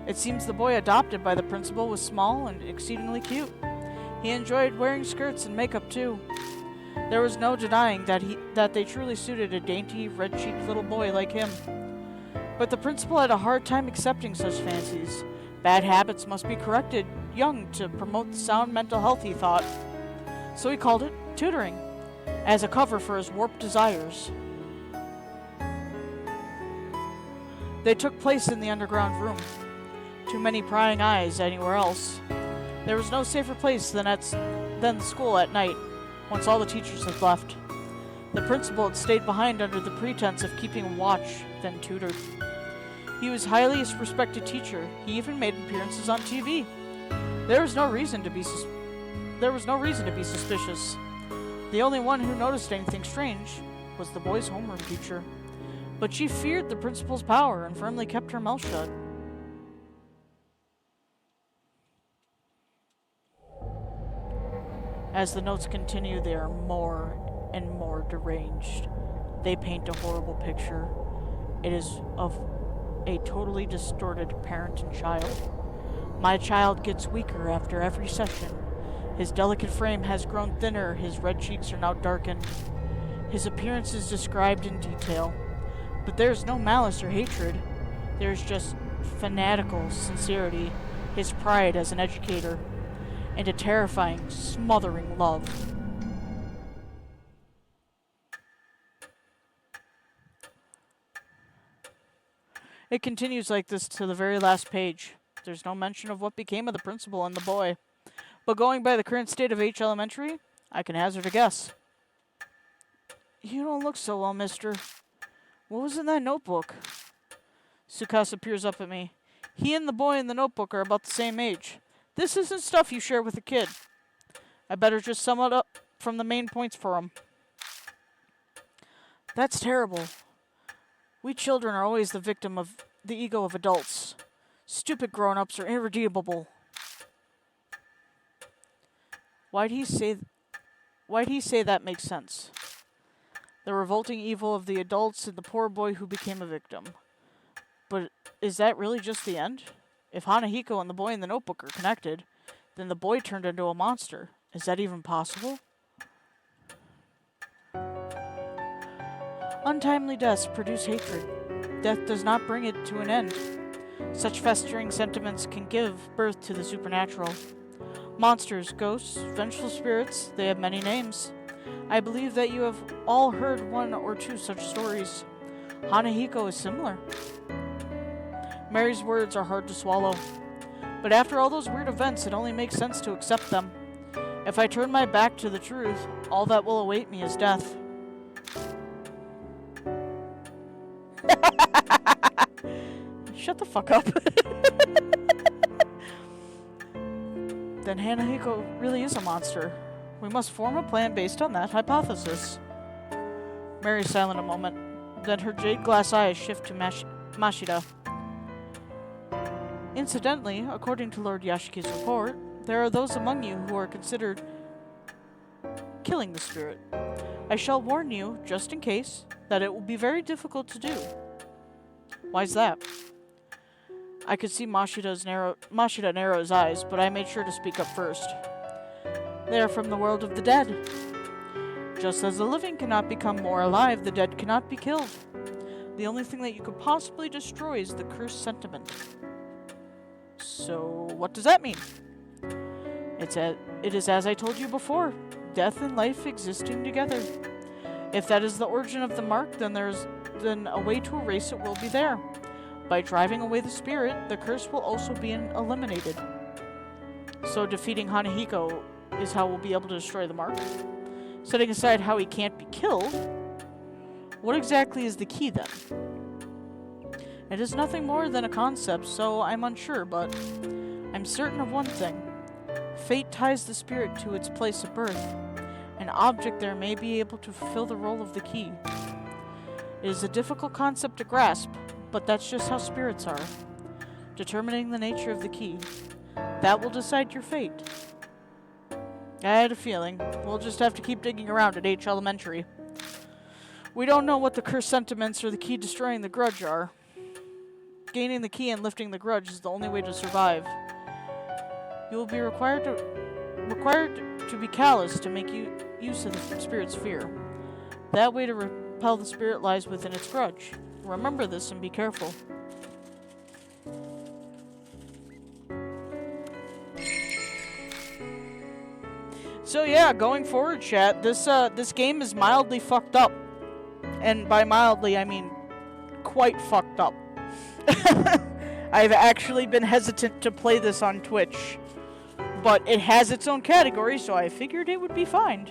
[SPEAKER 1] It seems the boy adopted by the principal was small and exceedingly cute. He enjoyed wearing skirts and makeup too. There was no denying that they truly suited a dainty, red-cheeked little boy like him. But the principal had a hard time accepting such fancies. Bad habits must be corrected young to promote the sound mental health, he thought. So he called it tutoring, as a cover for his warped desires. They took place in the underground room. Too many prying eyes anywhere else. There was no safer place than the school at night, once all the teachers had left. The principal had stayed behind under the pretense of keeping watch, then tutored. He was highly respected teacher. He even made appearances on TV. There was no reason to be suspicious. The only one who noticed anything strange was the boy's homeroom teacher. But she feared the principal's power and firmly kept her mouth shut. As the notes continue, they are more and more deranged. They paint a horrible picture. It is of a totally distorted parent and child. My child gets weaker after every session. His delicate frame has grown thinner, his red cheeks are now darkened. His appearance is described in detail. But there's no malice or hatred. There's just fanatical sincerity, his pride as an educator, and a terrifying, smothering love. It continues like this to the very last page. There's no mention of what became of the principal and the boy. But going by the current state of H Elementary, I can hazard a guess. You don't look so well, mister. What was in that notebook? Tsukasa peers up at me. He and the boy in the notebook are about the same age. This isn't stuff you share with a kid. I better just sum it up from the main points for him. That's terrible. We children are always the victim of the ego of adults. Stupid grown-ups are irredeemable. Why'd he say that makes sense? The revolting evil of the adults and the poor boy who became a victim. But is that really just the end? If Hanahiko and the boy in the notebook are connected, then the boy turned into a monster. Is that even possible? Untimely deaths produce hatred. Death does not bring it to an end. Such festering sentiments can give birth to the supernatural. Monsters, ghosts, vengeful spirits, they have many names. I believe that you have all heard one or two such stories. Hanahiko is similar. Mary's words are hard to swallow. But after all those weird events, it only makes sense to accept them. If I turn my back to the truth, all that will await me is death. Shut the fuck up. Then Hanahiko really is a monster. We must form a plan based on that hypothesis. Mary's silent a moment. Then her jade glass eyes shift to Mashida. Incidentally, according to Lord Yashiki's report, there are those among you who are considered killing the spirit. I shall warn you, just in case, that it will be very difficult to do. Why's that? I could see Mashida narrow his eyes, but I made sure to speak up first. They are from the world of the dead. Just as the living cannot become more alive, the dead cannot be killed. The only thing that you could possibly destroy is the cursed sentiment. So, what does that mean? It is as I told you before, death and life existing together. If that is the origin of the mark, then a way to erase it will be there. By driving away the spirit, the curse will also be eliminated. So defeating Hanahiko is how we'll be able to destroy the mark? Setting aside how he can't be killed, what exactly is the key then? It is nothing more than a concept, so I'm unsure, but I'm certain of one thing. Fate ties the spirit to its place of birth. An object there may be able to fulfill the role of the key. It is a difficult concept to grasp, but that's just how spirits are. Determining the nature of the key. That will decide your fate. I had a feeling. We'll just have to keep digging around at H Elementary. We don't know what the cursed sentiments or the key destroying the grudge are. Gaining the key and lifting the grudge is the only way to survive. You will be required to be callous to make use of the spirit's fear. That way to repel the spirit lies within its grudge. Remember this and be careful. So yeah, going forward, chat, this game is mildly fucked up. And by mildly, I mean quite fucked up. I've actually been hesitant to play this on Twitch. But it has its own category, so I figured it would be fine.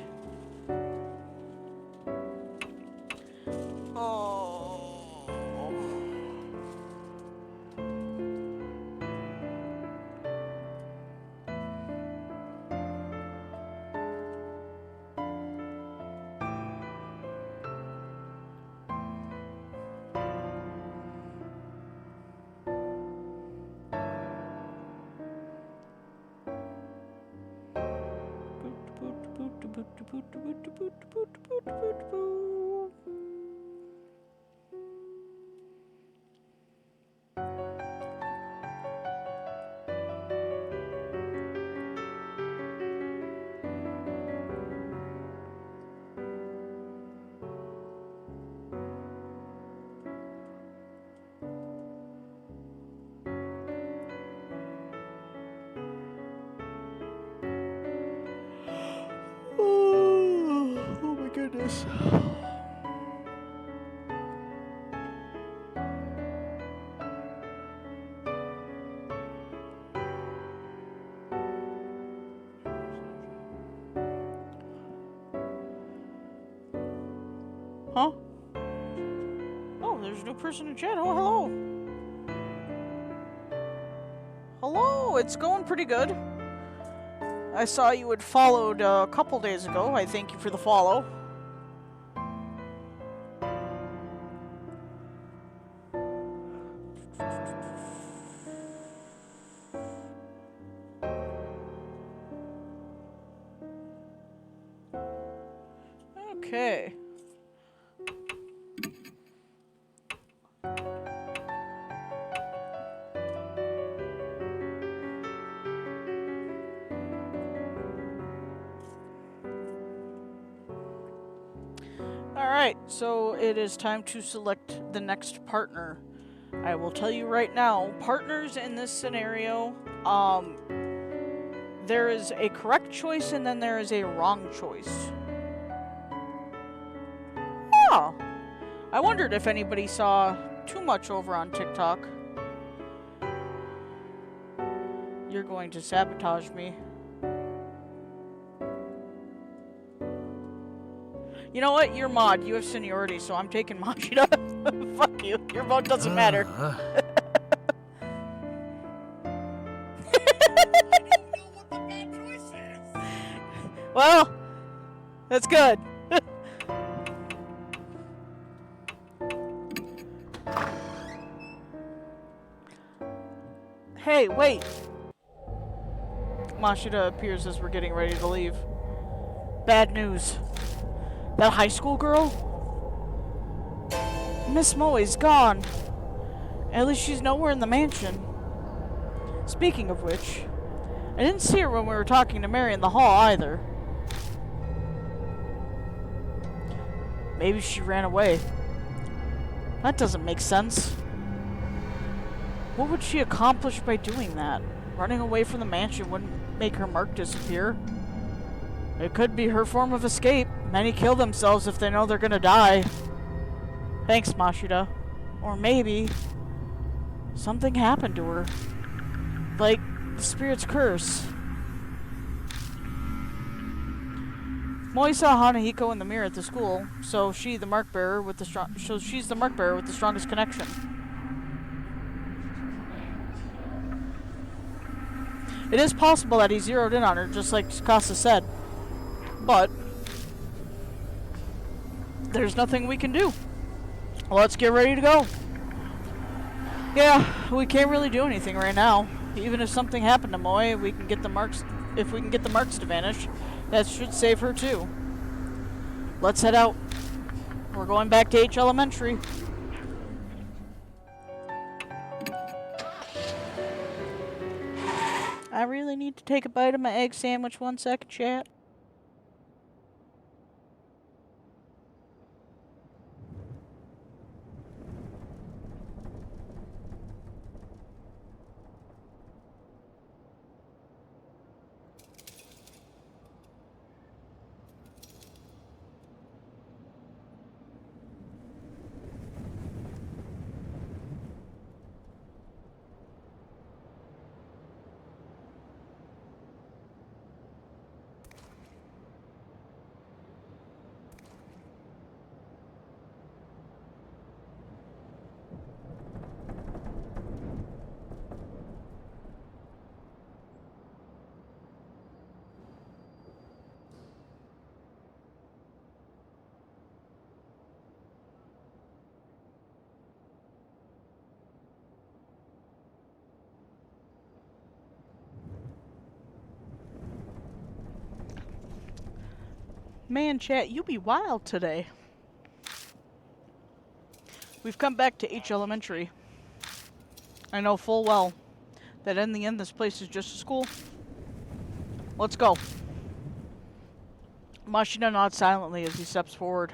[SPEAKER 1] Oh my goodness. Huh? Oh, there's a new person in chat. Oh, hello. Hello, it's going pretty good. I saw you had followed a couple days ago. I thank you for the follow. Okay. Alright, so it is time to select the next partner. I will tell you right now, partners in this scenario, there is a correct choice and then there is a wrong choice. Oh, I wondered if anybody saw too much over on TikTok. You're going to sabotage me. You know what? You're mod. You have seniority, so I'm taking Machida. Fuck you. Your vote doesn't matter.
[SPEAKER 3] I don't know what the bad choice is.
[SPEAKER 1] Well, that's good. Hey, wait. Machida appears as we're getting ready to leave. Bad news. That high school girl? Miss Moe's gone. At least she's nowhere in the mansion. Speaking of which, I didn't see her when we were talking to Mary in the hall either. Maybe she ran away. That doesn't make sense. What would she accomplish by doing that? Running away from the mansion wouldn't make her mark disappear. It could be her form of escape. Many kill themselves if they know they're gonna die. Thanks, Mashida. Or maybe something happened to her. Like the spirit's curse. Moi saw Hanahiko in the mirror at the school, so she's the mark bearer with the strongest connection. It is possible that he zeroed in on her, just like Casa said. But there's nothing we can do. Let's get ready to go. Yeah, we can't really do anything right now. Even if something happened to Moi, we can get the marks. If we can get the marks to vanish, that should save her too. Let's head out. We're going back to H Elementary. I really need to take a bite of my egg sandwich. 1 second, chat. Man, chat, you be wild today. We've come back to H Elementary. I know full well that in the end this place is just a school. Let's go. Mashida nods silently as he steps forward.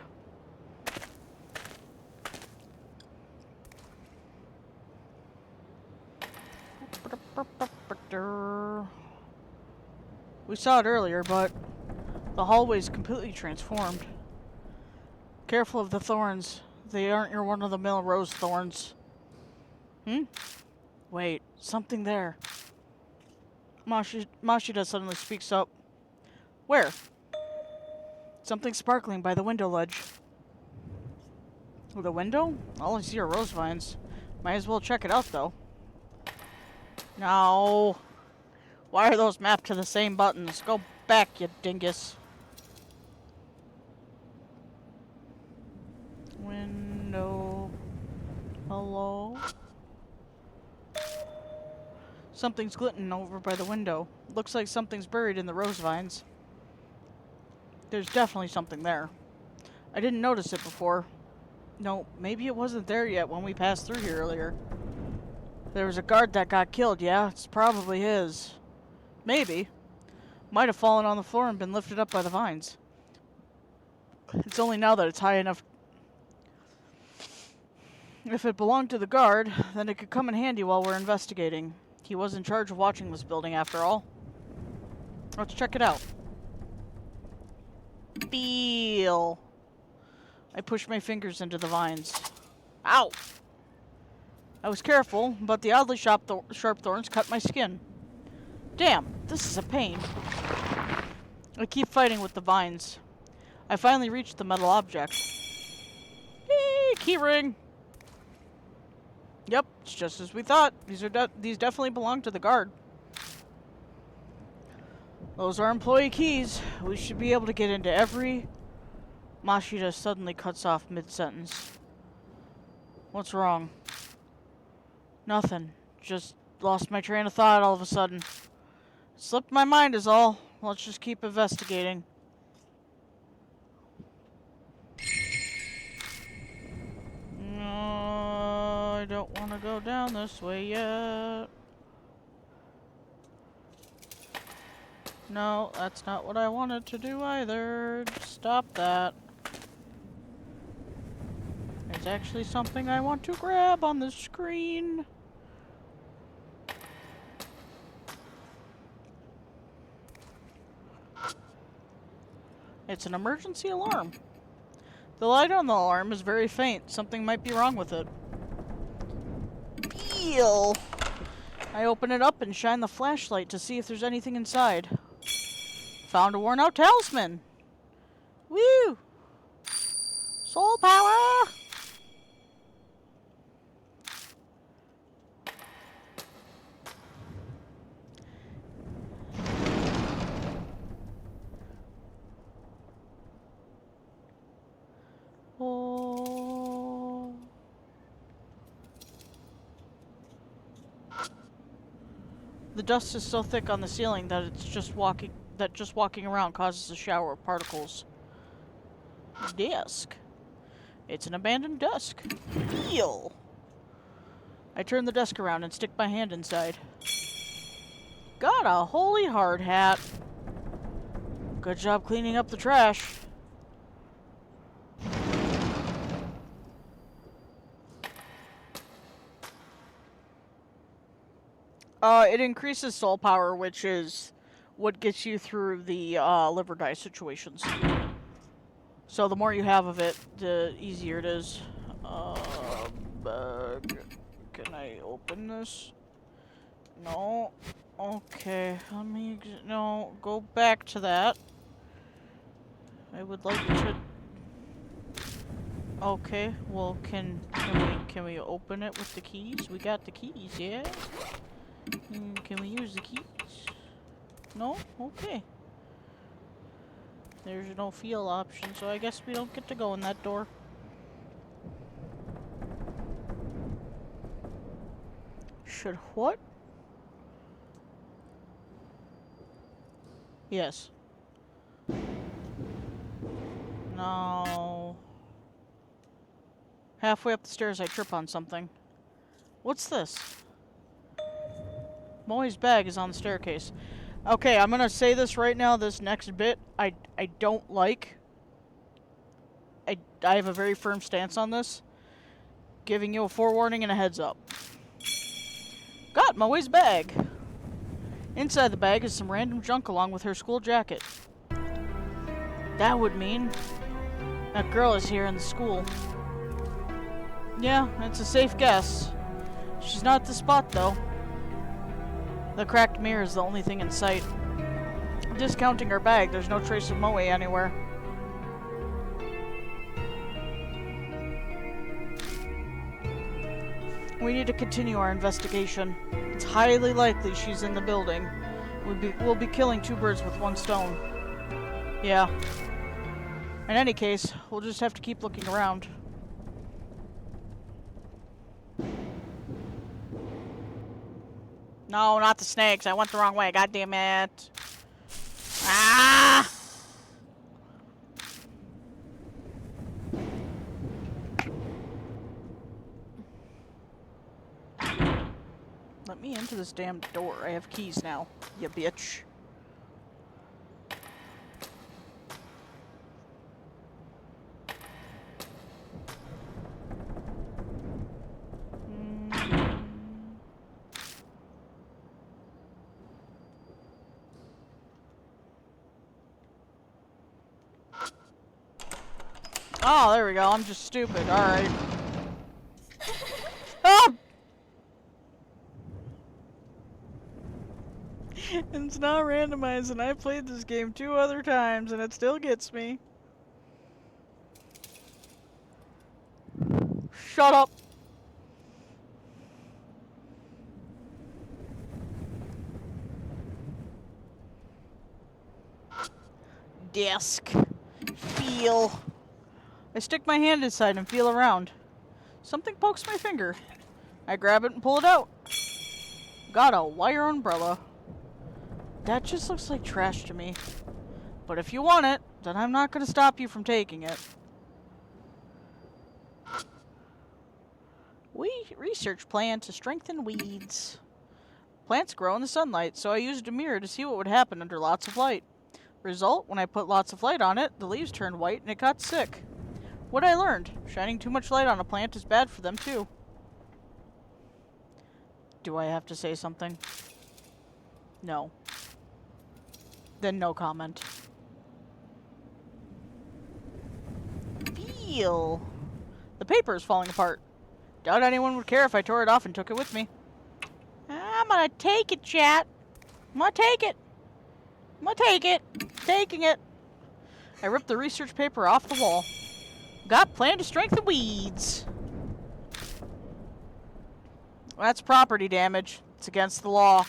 [SPEAKER 1] We saw it earlier, but the hallway's completely transformed. Careful of the thorns. They aren't your one-of-the-mill rose thorns. Wait, something there. Mashida suddenly speaks up. Where? Something sparkling by the window ledge. The window? All I see are rose vines. Might as well check it out, though. No. Why are those mapped to the same buttons? Go back, you dingus. Window. Hello? Something's glinting over by the window. Looks like something's buried in the rose vines. There's definitely something there. I didn't notice it before. No, maybe it wasn't there yet when we passed through here earlier. There was a guard that got killed, yeah, it's probably his. Maybe. Might have fallen on the floor and been lifted up by the vines. It's only now that it's high enough. If it belonged to the guard, then it could come in handy while we're investigating. He was in charge of watching this building after all. Let's check it out. Feel. I pushed my fingers into the vines. Ow! I was careful, but the oddly sharp thorns cut my skin. Damn, this is a pain. I keep fighting with the vines. I finally reached the metal object. Yay, keyring! Yep, it's just as we thought. These definitely belong to the guard. Those are employee keys. We should be able to get into every... Mashida suddenly cuts off mid-sentence. What's wrong? Nothing. Just lost my train of thought all of a sudden. Slipped my mind is all. Let's just keep investigating. No, I don't want to go down this way yet. No, that's not what I wanted to do either. Stop that. There's actually something I want to grab on the screen. It's an emergency alarm. The light on the alarm is very faint. Something might be wrong with it. Eel! I open it up and shine the flashlight to see if there's anything inside. Found a worn-out talisman! Woo! Soul power! Oh. The dust is so thick on the ceiling that just walking around causes a shower of particles. Desk. It's an abandoned desk. Eel. I turn the desk around and stick my hand inside. Got a holy hard hat. Good job cleaning up the trash. It increases soul power, which is what gets you through the live or die situations. So the more you have of it, the easier it is. Can I open this? No. Okay, let me... No, go back to that. I would like to... Okay, well, can we open it with the keys? We got the keys, yeah? Can we use the keys? No? Okay. There's no feel option, so I guess we don't get to go in that door. Should what? Yes. No. Halfway up the stairs, I trip on something. What's this? Molly's bag is on the staircase. Okay, I'm gonna say this right now, this next bit, I don't like. I have a very firm stance on this. Giving you a forewarning and a heads up. Got Molly's bag. Inside the bag is some random junk along with her school jacket. That would mean that girl is here in the school. Yeah, it's a safe guess. She's not at the spot, though. The cracked mirror is the only thing in sight. Discounting her bag, there's no trace of Moe anywhere. We need to continue our investigation. It's highly likely she's in the building. We'll be killing two birds with one stone. Yeah. In any case, we'll just have to keep looking around. No, not the snakes. I went the wrong way. God damn it. Ah! Let me into this damn door. I have keys now, you bitch. Oh, there we go. I'm just stupid. Alright. Ah! It's not randomized, and I played this game 2 other times, and it still gets me. Shut up. Desk. Feel. I stick my hand inside and feel around. Something pokes my finger. I grab it and pull it out. Got a wire umbrella. That just looks like trash to me. But if you want it, then I'm not going to stop you from taking it. Research plan to strengthen weeds. Plants grow in the sunlight, so I used a mirror to see what would happen under lots of light. Result, when I put lots of light on it, the leaves turned white and it got sick. What I learned, shining too much light on a plant is bad for them too. Do I have to say something? No. Then no comment. Feel. The paper is falling apart. Doubt anyone would care if I tore it off and took it with me. I'm gonna take it, chat. I'm gonna take it. I'm gonna take it. Taking it. I ripped the research paper off the wall. Got plan to strengthen weeds. That's property damage. It's against the law.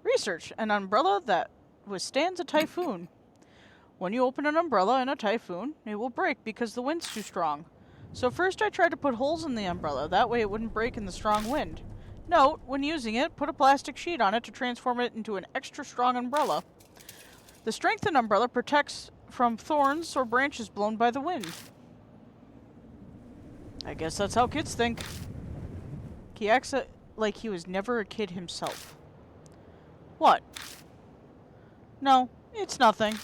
[SPEAKER 1] Research. An umbrella that withstands a typhoon. When you open an umbrella in a typhoon, it will break because the wind's too strong. So first I tried to put holes in the umbrella. That way it wouldn't break in the strong wind. Note, when using it, put a plastic sheet on it to transform it into an extra strong umbrella. The strengthened umbrella protects from thorns or branches blown by the wind. I guess that's how kids think. He acts like he was never a kid himself. What? No, it's nothing.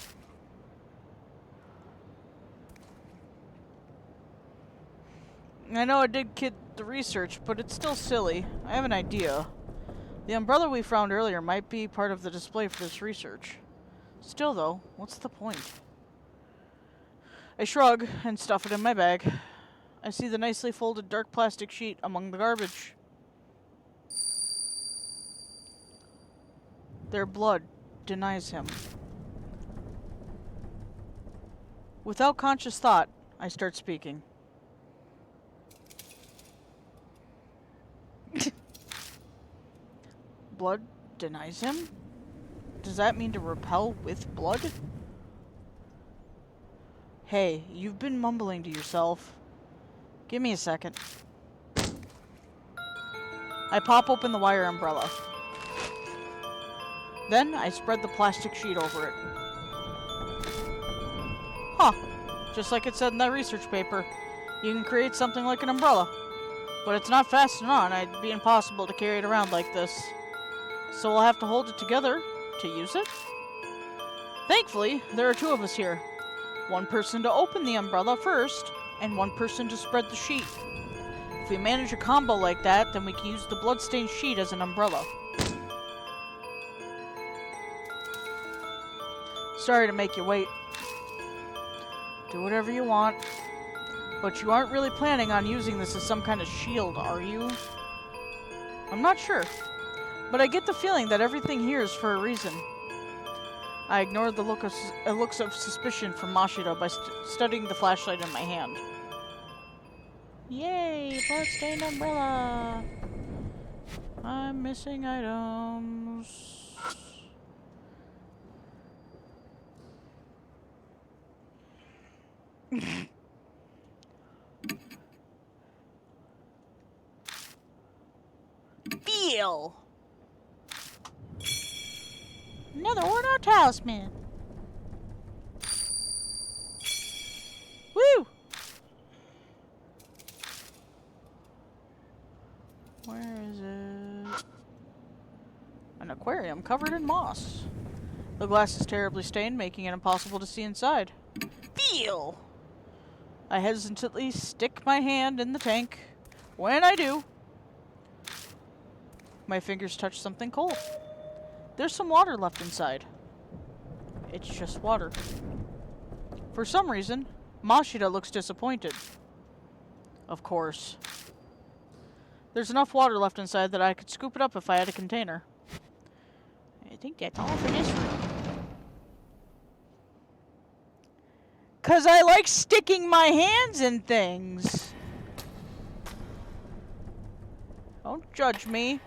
[SPEAKER 1] I know I did kid the research, but it's still silly. I have an idea. The umbrella we found earlier might be part of the display for this research. Still though, what's the point? I shrug and stuff it in my bag. I see the nicely folded dark plastic sheet among the garbage. Their blood denies him. Without conscious thought, I start speaking. Blood denies him? Does that mean to repel with blood? Hey, you've been mumbling to yourself. Give me a second. I pop open the wire umbrella. Then I spread the plastic sheet over it. Huh. Just like it said in that research paper, you can create something like an umbrella. But it's not fastened on. It'd be impossible to carry it around like this. So we'll have to hold it together to use it. Thankfully, there are two of us here. One person to open the umbrella first, and one person to spread the sheet. If we manage a combo like that, then we can use the bloodstained sheet as an umbrella. Sorry to make you wait. Do whatever you want. But you aren't really planning on using this as some kind of shield, are you? I'm not sure. But I get the feeling that everything here is for a reason. I ignored the looks of suspicion from Mashida by studying the flashlight in my hand. Yay! Bloodstained umbrella! I'm missing items. Feel! Another worn-out talisman. Woo! Where is it? An aquarium covered in moss. The glass is terribly stained, making it impossible to see inside. Feel! I hesitantly stick my hand in the tank. When I do, my fingers touch something cold. There's some water left inside. It's just water. For some reason, Mashida looks disappointed. Of course. There's enough water left inside that I could scoop it up if I had a container. I think that's all for this room. 'Cause I like sticking my hands in things. Don't judge me.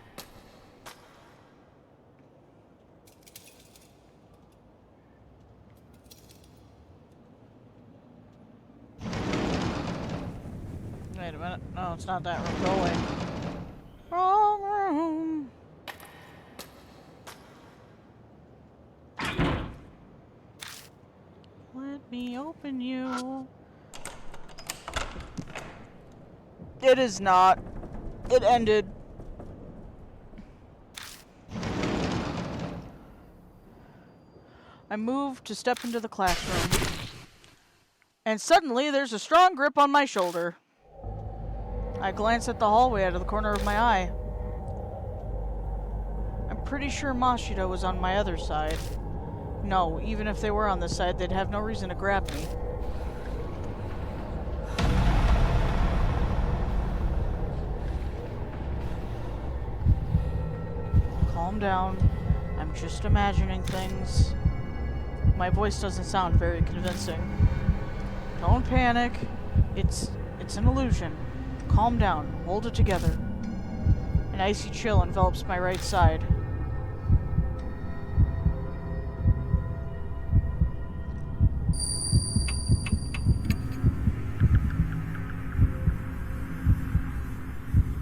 [SPEAKER 1] Wait a minute. No, it's not that room. Go away. Wrong room. Let me open you. It is not. It ended. I moved to step into the classroom. And suddenly, there's a strong grip on my shoulder. I glance at the hallway out of the corner of my eye. I'm pretty sure Mashida was on my other side. No, even if they were on this side, they'd have no reason to grab me. Calm down. I'm just imagining things. My voice doesn't sound very convincing. Don't panic. It's an illusion. Calm down. Hold it together. An icy chill envelops my right side.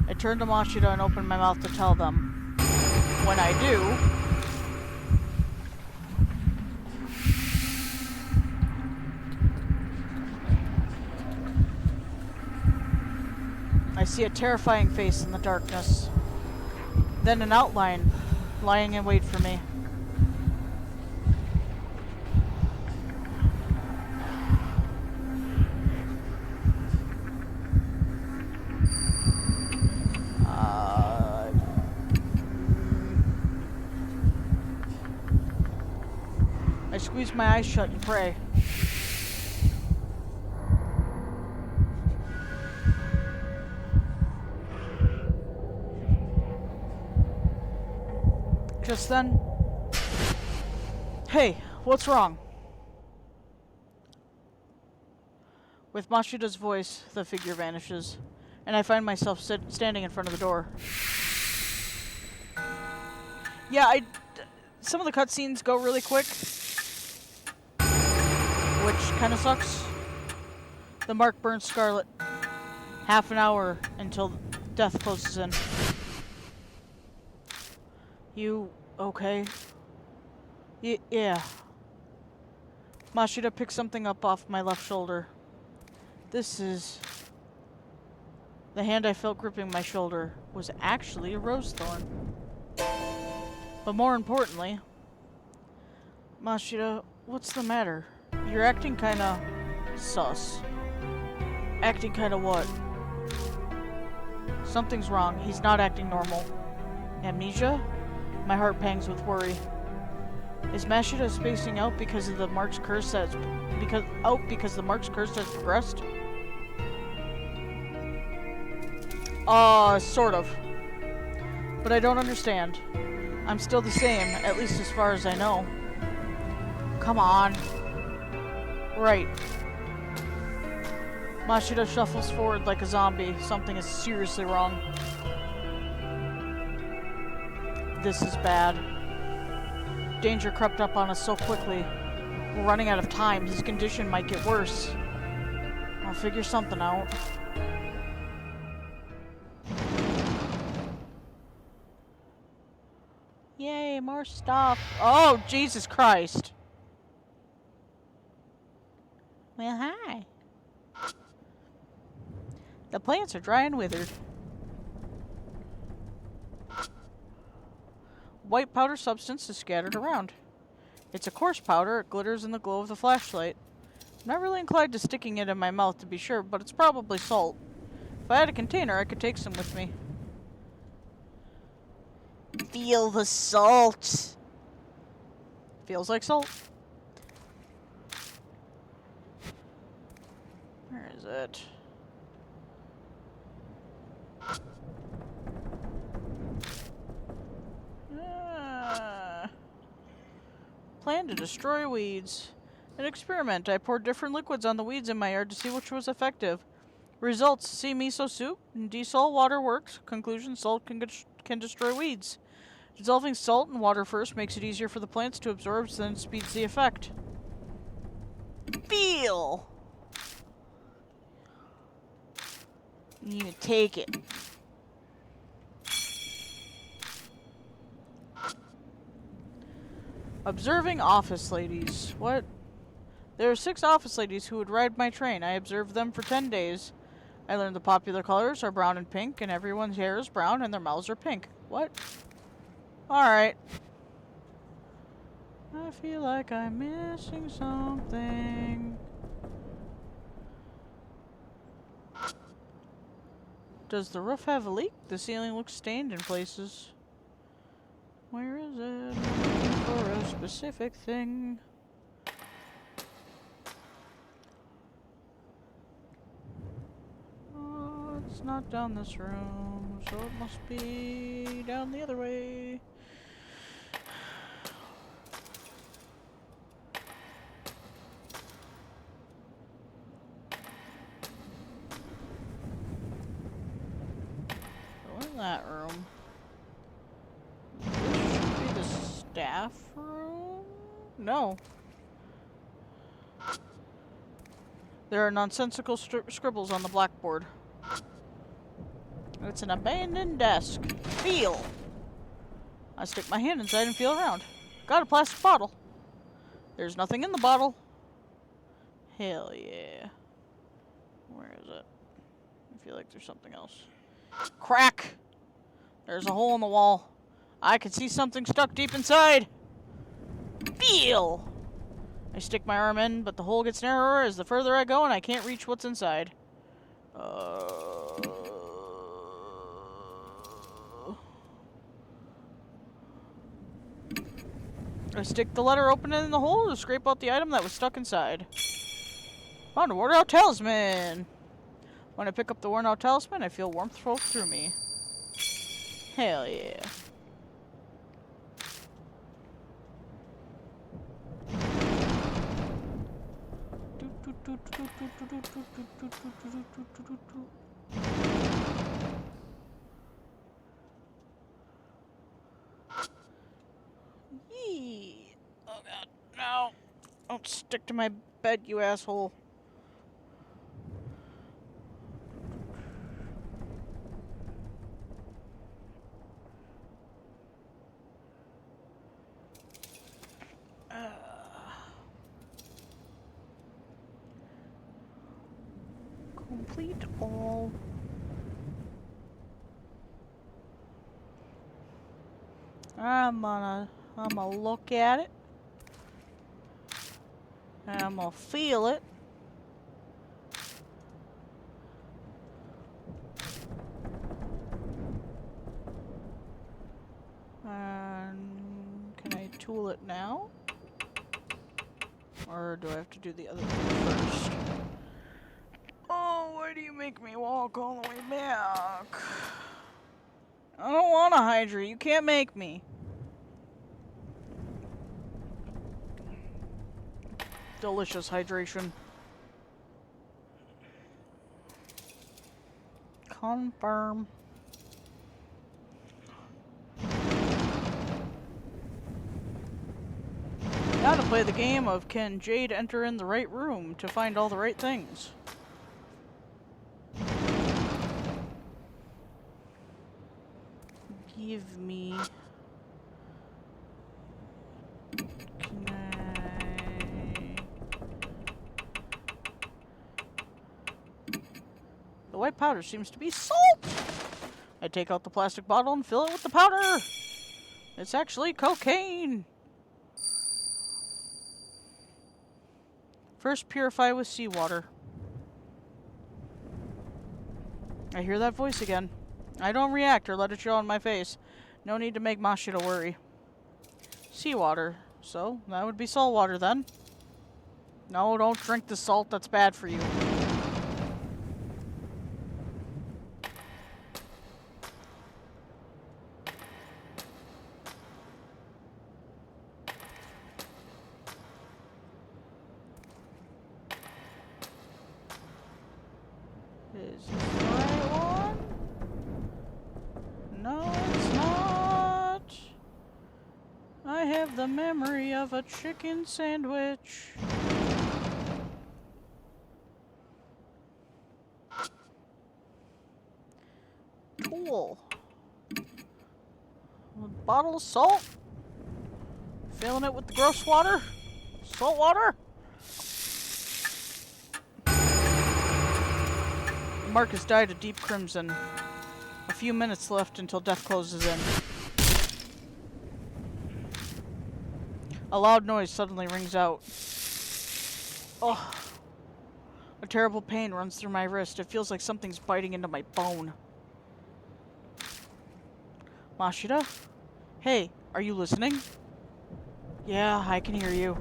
[SPEAKER 1] I turn to Mashida and open my mouth to tell them. When I do, I see a terrifying face in the darkness. Then an outline lying in wait for me. I squeeze my eyes shut and pray. Just then, hey, what's wrong? With Mashida's voice, the figure vanishes, and I find myself standing in front of the door. Yeah, some of the cutscenes go really quick, which kind of sucks. The mark burns scarlet. Half an hour until death closes in. You okay? Yeah. Mashida picks something up off my left shoulder. This is... The hand I felt gripping my shoulder was actually a rose thorn. But more importantly... Mashida, what's the matter? You're acting kinda... sus. Acting kinda what? Something's wrong. He's not acting normal. Amnesia? My heart pangs with worry. Is Mashida spacing out because of the Mark's curse that's... because the Mark's curse has progressed? Sort of. But I don't understand. I'm still the same, at least as far as I know. Come on. Right. Mashida shuffles forward like a zombie. Something is seriously wrong. This is bad. Danger crept up on us so quickly. We're running out of time. His condition might get worse. I'll figure something out. Yay, more stuff. Oh, Jesus Christ. Well, hi. The plants are dry and withered. White powder substance is scattered around. It's a coarse powder. It glitters in the glow of the flashlight. I'm not really inclined to sticking it in my mouth to be sure, but it's probably salt. If I had a container, I could take some with me. Feel the salt. Feels like salt. Where is it? Plan to destroy weeds. An experiment. I poured different liquids on the weeds in my yard to see which was effective. Results: C. Miso soup. Desal water works. Conclusion: salt can destroy weeds. Dissolving salt in water first makes it easier for the plants to absorb, then speeds the effect. Feel. You need to take it. Observing office ladies. What? There are 6 office ladies who would ride my train. I observed them for 10 days. I learned the popular colors are brown and pink, and everyone's hair is brown and their mouths are pink. What? Alright. I feel like I'm missing something. Does the roof have a leak? The ceiling looks stained in places. Where is it? I'm looking for a specific thing. Oh, it's not down this room, so it must be down the other way. That room. This should be the staff room? No. There are nonsensical scribbles on the blackboard. It's an abandoned desk. Feel! I stick my hand inside and feel around. Got a plastic bottle. There's nothing in the bottle. Hell yeah. Where is it? I feel like there's something else. Crack! There's a hole in the wall. I can see something stuck deep inside. Feel! I stick my arm in, but the hole gets narrower as the further I go, and I can't reach what's inside. I stick the letter opening in the hole to scrape out the item that was stuck inside. Found a worn-out talisman! When I pick up the worn-out talisman, I feel warmth flow through me. Hell yeah. Yee. Oh god, no. Don't stick to my bed, you asshole. Complete all. I'm gonna look at it. And I'm gonna feel it. And can I tool it now? Or do I have to do the other thing first? Oh, why do you make me walk all the way back? I don't want to hydrate. You can't make me. Delicious hydration. Confirm. Now to play the game of can Jade enter in the right room to find all the right things? Give me... Can I... The white powder seems to be salt! I take out the plastic bottle and fill it with the powder! It's actually cocaine! First purify with seawater. I hear that voice again. I don't react or let it show on my face. No need to make Mashita worry. Seawater. So, that would be salt water then. No, don't drink the salt. That's bad for you. Is this the right one? No, it's not. I have the memory of a chicken sandwich. Cool. A bottle of salt. Filling it with the gross water. Salt water. Marcus dyed a deep crimson. A few minutes left until death closes in. A loud noise suddenly rings out. Oh. A terrible pain runs through my wrist. It feels like something's biting into my bone. Mashida? Hey, are you listening? Yeah, I can hear you.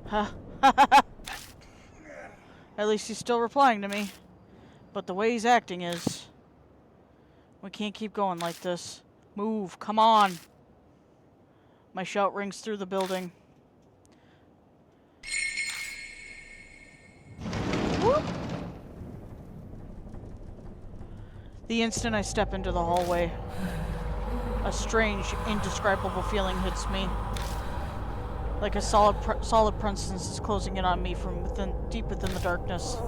[SPEAKER 1] Huh. At least he's still replying to me. But the way he's acting is... We can't keep going like this. Move, come on! My shout rings through the building. Whoop. The instant I step into the hallway, a strange, indescribable feeling hits me. Like a solid presence is closing in on me from deep within the darkness.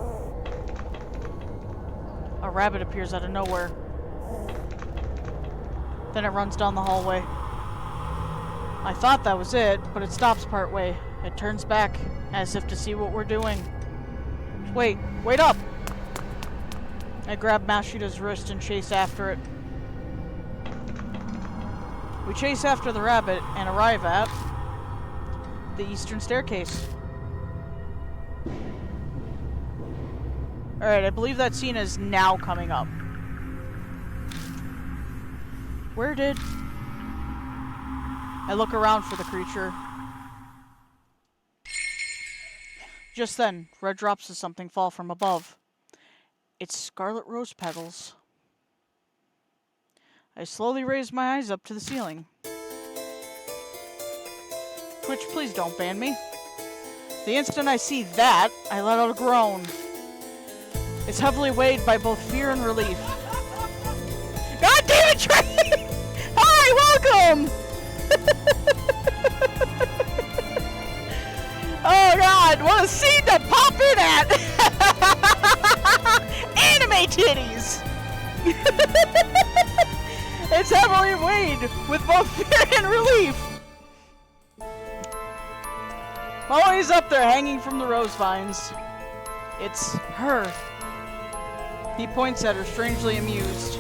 [SPEAKER 1] A rabbit appears out of nowhere. Then it runs down the hallway. I thought that was it, but it stops partway. It turns back, as if to see what we're doing. Wait up! I grab Mashida's wrist and chase after it. We chase after the rabbit and arrive at the eastern staircase. Alright, I believe that scene is now coming up. Where did... I look around for the creature. Just then, red drops of something fall from above. It's scarlet rose petals. I slowly raise my eyes up to the ceiling. Twitch, please don't ban me. The instant I see that, I let out a groan. It's heavily weighed by both fear and relief. God damn it, Trey! Hi, welcome! Oh god, what a scene to pop in at! Anime titties! It's heavily weighed with both fear and relief. Always up there hanging from the rose vines. It's her. He points at her, strangely amused.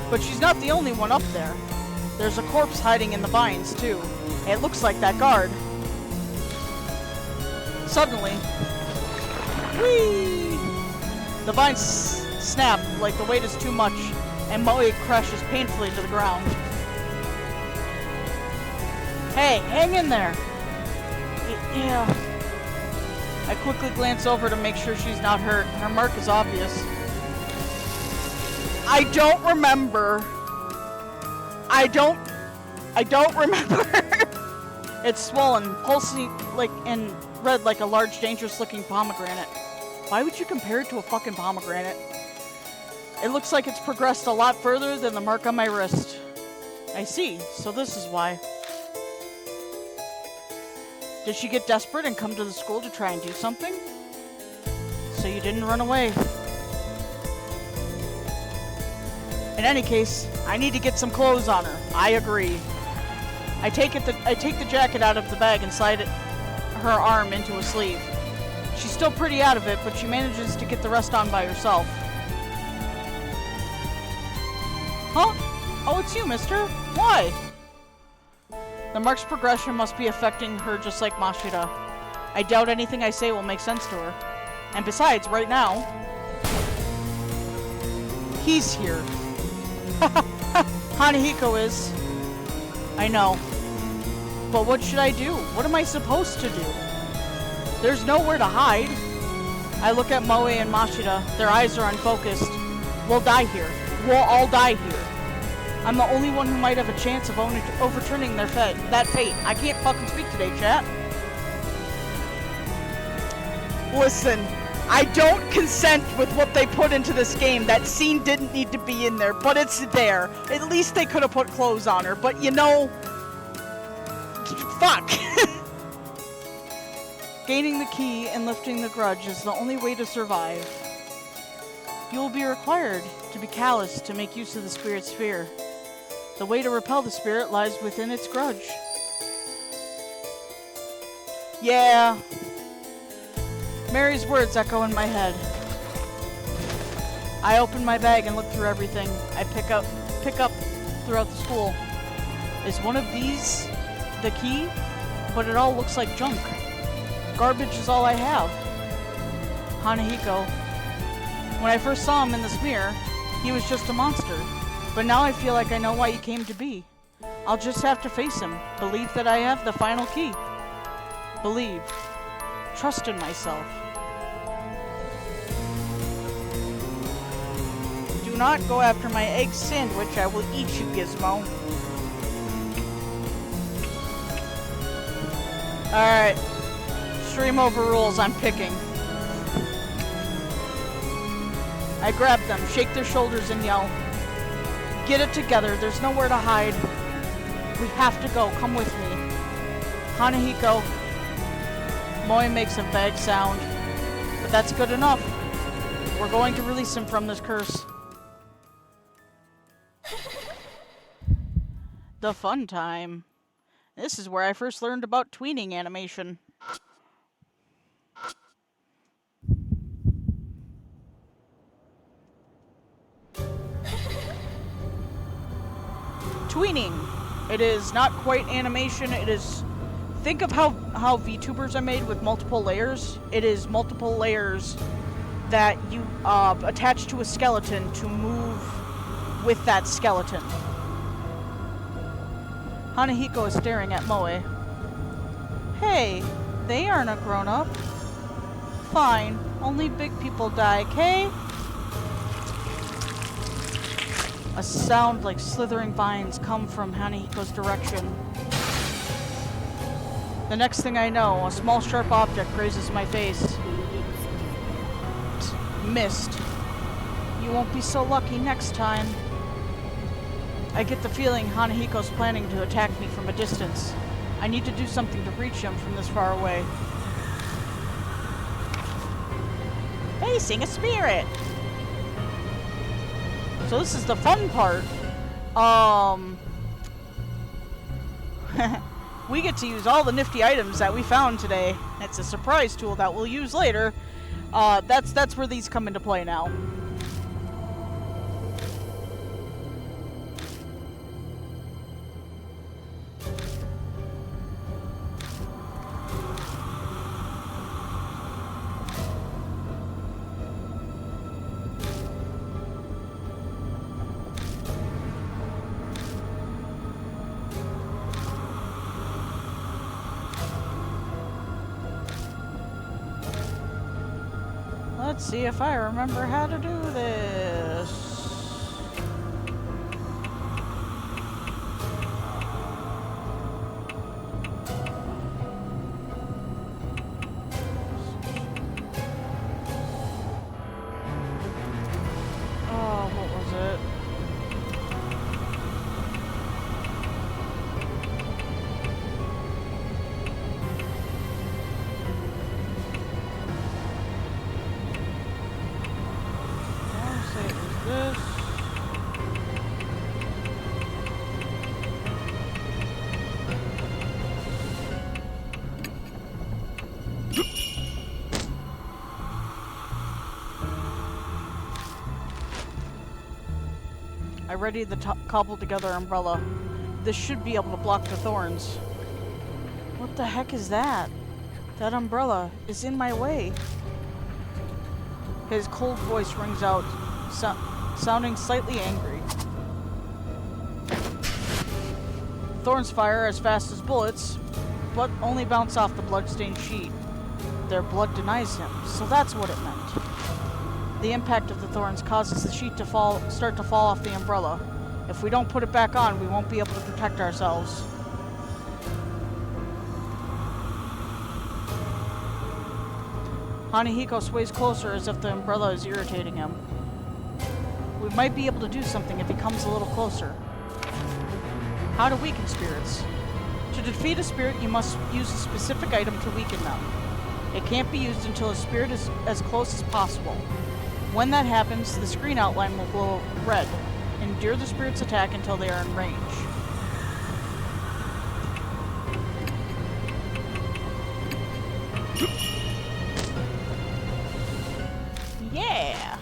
[SPEAKER 1] But she's not the only one up there. There's a corpse hiding in the vines, too. It looks like that guard. Suddenly, whee! The vines snap like the weight is too much, and Moe crashes painfully to the ground. Hey, hang in there! Yeah. I quickly glance over to make sure she's not hurt. Her mark is obvious. I don't remember. I don't remember. It's swollen, pulsing like and red like a large, dangerous-looking pomegranate. Why would you compare it to a fucking pomegranate? It looks like it's progressed a lot further than the mark on my wrist. I see. So this is why. Did she get desperate and come to the school to try and do something? So you didn't run away. In any case, I need to get some clothes on her. I agree. I take the jacket out of the bag and slide her arm into a sleeve. She's still pretty out of it, but she manages to get the rest on by herself. Huh? Oh, it's you, mister. Why? The mark's progression must be affecting her just like Mashida. I doubt anything I say will make sense to her. And besides, right now, he's here. Hanahiko is. I know. But what should I do? What am I supposed to do? There's nowhere to hide. I look at Moe and Mashida. Their eyes are unfocused. We'll die here. We'll all die here. I'm the only one who might have a chance of overturning that fate. I can't fucking speak today, chat. Listen, I don't consent with what they put into this game. That scene didn't need to be in there, but it's there. At least they could have put clothes on her, but you know... Fuck! Gaining the key and lifting the grudge is the only way to survive. You will be required to be callous to make use of the spirit's fear. The way to repel the spirit lies within its grudge. Yeah. Mary's words echo in my head. I open my bag and look through everything I pick up throughout the school. Is one of these the key? But it all looks like junk. Garbage is all I have. Hanahiko. When I first saw him in this mirror, he was just a monster. But now I feel like I know why he came to be. I'll just have to face him. Believe that I have the final key. Believe. Trust in myself. Do not go after my egg sandwich. I will eat you, Gizmo. Alright. Stream overrules. I'm picking. I grab them, shake their shoulders, and yell, "Get it together. There's nowhere to hide. We have to go. Come with me." Hanahiko. Moe makes a vague sound. But that's good enough. We're going to release him from this curse. The fun time. This is where I first learned about tweening animation. Tweening. It is not quite animation, it is... Think of how VTubers are made with multiple layers. It is multiple layers that you attach to a skeleton to move with that skeleton. Hanahiko is staring at Moe. Hey, they aren't a grown-up. Fine, only big people die, okay? A sound like slithering vines come from Hanahiko's direction. The next thing I know, a small sharp object grazes my face. Missed. You won't be so lucky next time. I get the feeling Hanahiko's planning to attack me from a distance. I need to do something to reach him from this far away. Facing a spirit! So this is the fun part. We get to use all the nifty items that we found today. It's a surprise tool that we'll use later. That's where these come into play now. Let's see if I remember how to do this. Oh, what was it? This. I readied the cobbled together umbrella. This should be able to block the thorns. What the heck is that? That umbrella is in my way. His cold voice rings out, sounding slightly angry. Thorns fire as fast as bullets, but only bounce off the bloodstained sheet. Their blood denies him, so that's what it meant. The impact of the thorns causes the sheet to start to fall off the umbrella. If we don't put it back on, we won't be able to protect ourselves. Hanahiko sways closer as if the umbrella is irritating him. We might be able to do something if he comes a little closer. How to weaken spirits. To defeat a spirit, you must use a specific item to weaken them. It can't be used until a spirit is as close as possible. When that happens, the screen outline will glow red. Endure the spirit's attack until they are in range. Yeah!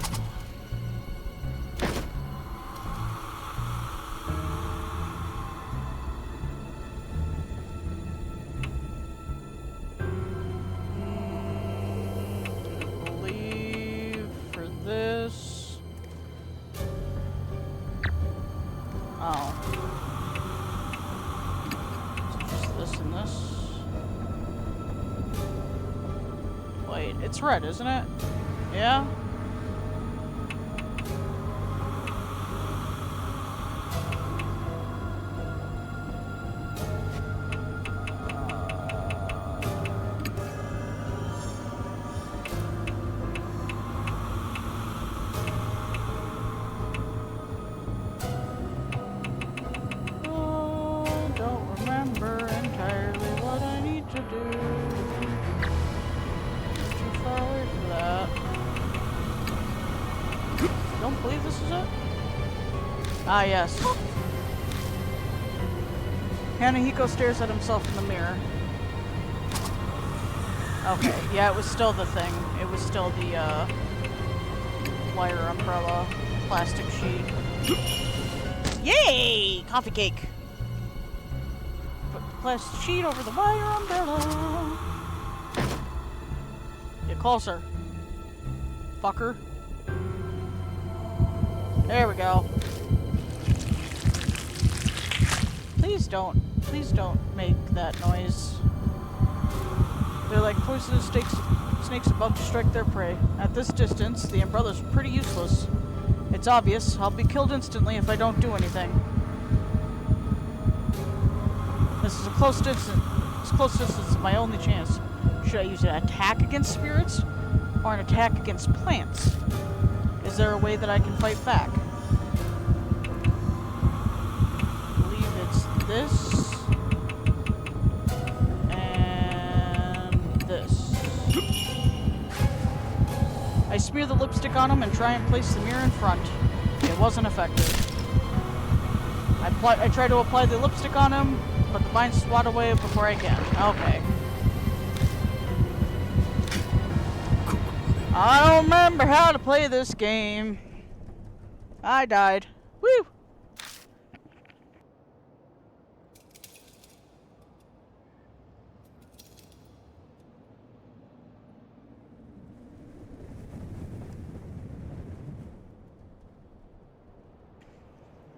[SPEAKER 1] this and this. Wait, it's red, isn't it? Yeah? Don't believe this is it? Ah, yes. Hanahiko stares at himself in the mirror. Okay, yeah, it was still the thing. It was still the, wire umbrella plastic sheet. Yay! Coffee cake! Put the plastic sheet over the wire umbrella. Get closer. Fucker. There we go. Please don't make that noise. They're like poisonous snakes about to strike their prey. At this distance, the umbrella's pretty useless. It's obvious. I'll be killed instantly if I don't do anything. This is a close distance. This close distance is my only chance. Should I use an attack against spirits or an attack against plants? Is there a way that I can fight back? I believe it's this and this. I smear the lipstick on him and try and place the mirror in front. It wasn't effective. I try to apply the lipstick on him, but the vines swat away before I can. Okay. I don't remember how to play this game. I died. Woo!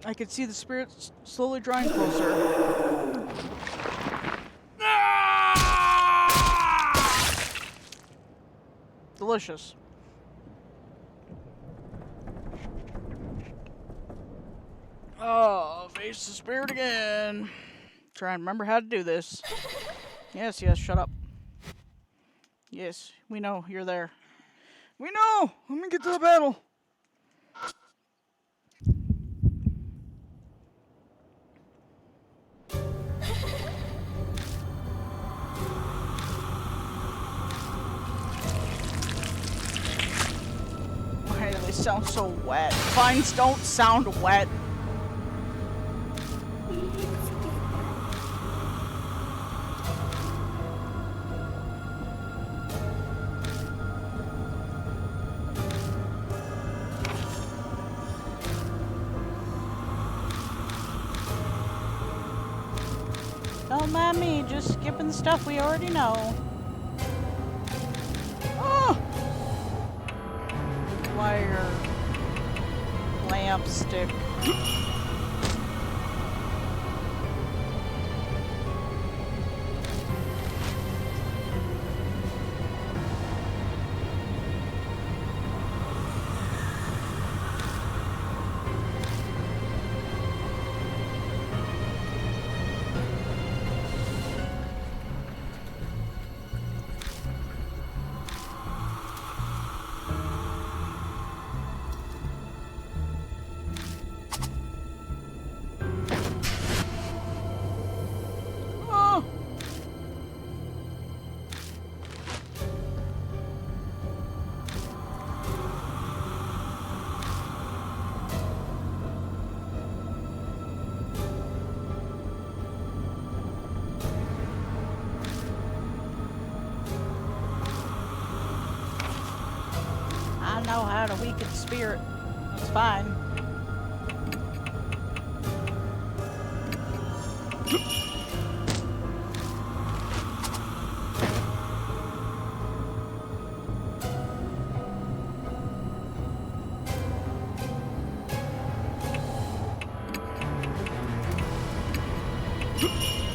[SPEAKER 1] I could see the spirits slowly drawing closer. Delicious. Oh, face the spirit again. Try and remember how to do this. Yes, shut up. Yes, we know, you're there. We know! Let me get to the battle. Why do they sound so wet? Vines don't sound wet. Don't mind me, just skipping the stuff we already know. Oh! Wire. Lamp stick. I know how to weaken the spirit. That's fine.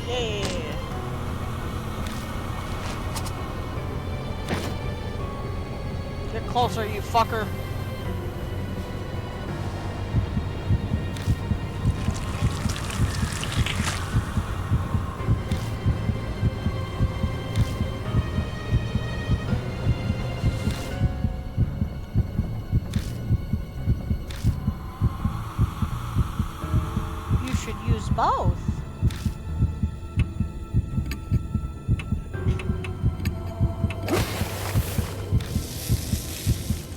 [SPEAKER 1] Yeah. closer, you fucker. You should use both.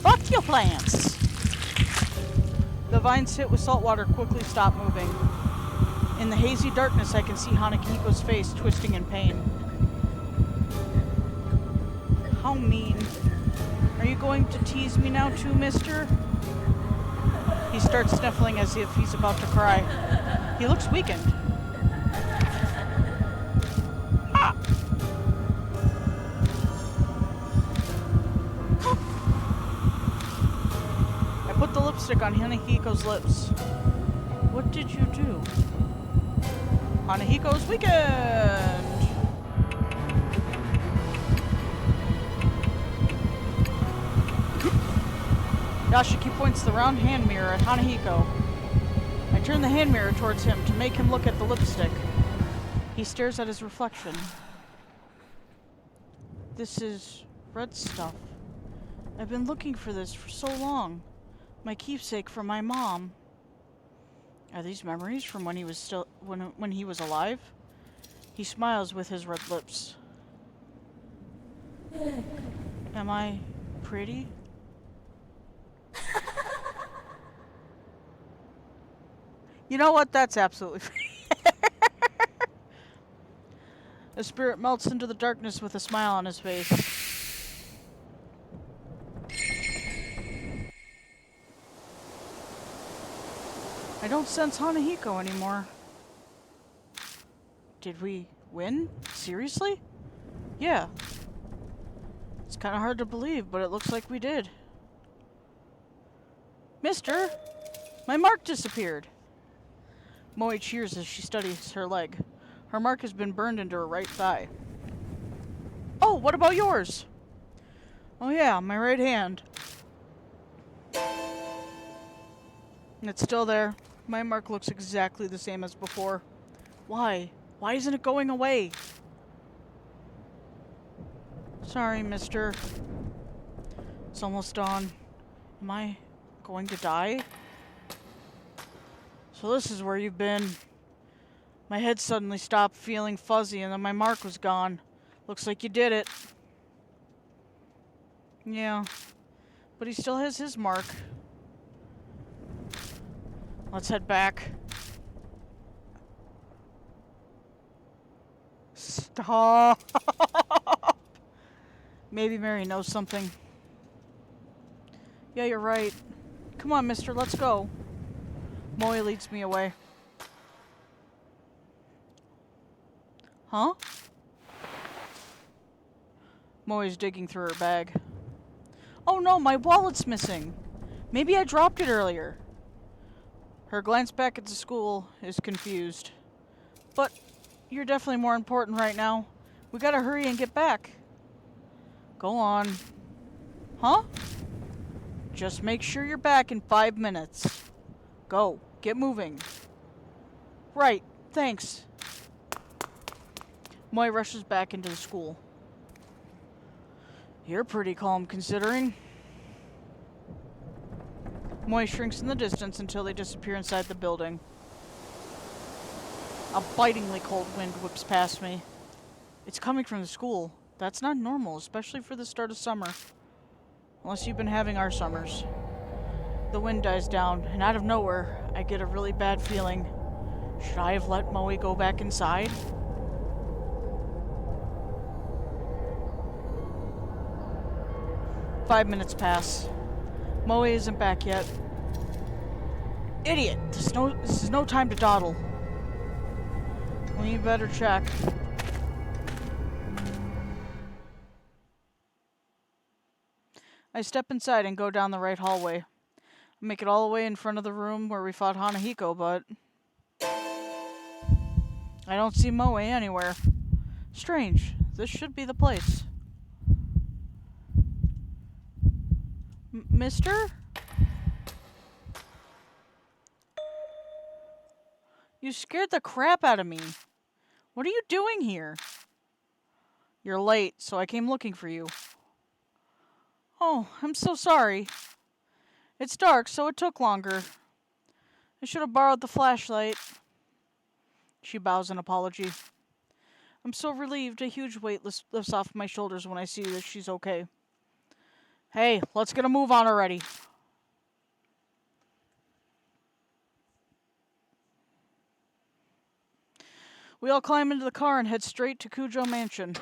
[SPEAKER 1] Fuck your plants! The vines hit with salt water quickly stop moving. In the hazy darkness, I can see Hanahiko's face twisting in pain. How mean. Are you going to tease me now too, mister? He starts sniffling as if he's about to cry. He looks weakened. Ah! I put the lipstick on Hanahiko's lips. What did you do? Hanahiko's weakened! Yashiki points the round hand mirror at Hanahiko. I turn the hand mirror towards him to make him look at the lipstick. He stares at his reflection. This is red stuff. I've been looking for this for so long. My keepsake from my mom. Are these memories from when he was still when he was alive? He smiles with his red lips. Am I pretty? You know what? That's absolutely fair. The spirit melts into the darkness with a smile on his face. I don't sense Hanahiko anymore. Did we win? Seriously? Yeah. It's kind of hard to believe, but it looks like we did. Mister, my mark disappeared. Moe cheers as she studies her leg. Her mark has been burned into her right thigh. Oh, what about yours? Oh yeah, my right hand. It's still there. My mark looks exactly the same as before. Why? Why isn't it going away? Sorry, mister. It's almost dawn. Am I going to die? So this is where you've been. My head suddenly stopped feeling fuzzy and then my mark was gone. Looks like you did it. Yeah. But he still has his mark. Let's head back. Stop! Maybe Mary knows something. Yeah, you're right. Come on, mister, let's go. Moe leads me away. Huh? Moe's digging through her bag. Oh no, my wallet's missing. Maybe I dropped it earlier. Her glance back at the school is confused. But you're definitely more important right now. We gotta hurry and get back. Go on. Huh? Just make sure you're back in 5 minutes. Go. Get moving. Right. Thanks. Moe rushes back into the school. You're pretty calm considering. Moe shrinks in the distance until they disappear inside the building. A bitingly cold wind whips past me. It's coming from the school. That's not normal, especially for the start of summer. Unless you've been having our summers. The wind dies down, and out of nowhere, I get a really bad feeling. Should I have let Moe go back inside? Five minutes pass. Moe isn't back yet. Idiot! This is no time to dawdle. We better check. I step inside and go down the right hallway. I make it all the way in front of the room where we fought Hanahiko, but I don't see Moe anywhere. Strange. This should be the place. mister? You scared the crap out of me. What are you doing here? You're late, so I came looking for you. Oh, I'm so sorry. It's dark, so it took longer. I should have borrowed the flashlight. She bows in apology. I'm so relieved. A huge weight lifts off my shoulders when I see that she's okay. Hey, let's get a move on already. We all climb into the car and head straight to Cujo Mansion.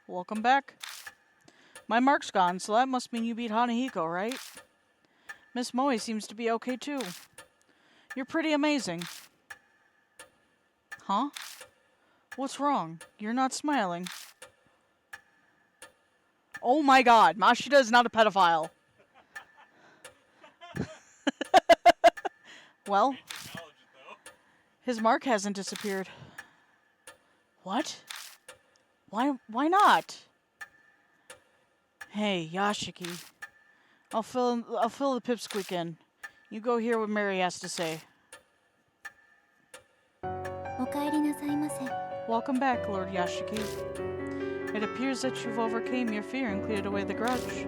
[SPEAKER 1] Welcome back. My mark's gone, so that must mean you beat Hanahiko, right? Miss Moe seems to be okay too. You're pretty amazing. Huh? What's wrong? You're not smiling. Oh my god, Mashida is not a pedophile. Well, his mark hasn't disappeared. What? Why not? Hey, Yashiki. I'll fill the pipsqueak in. You go hear what Mary has to say.
[SPEAKER 2] おかえりなさいませ。
[SPEAKER 1] Welcome back, Lord Yashiki. It appears that you've overcame your fear and cleared away the grudge.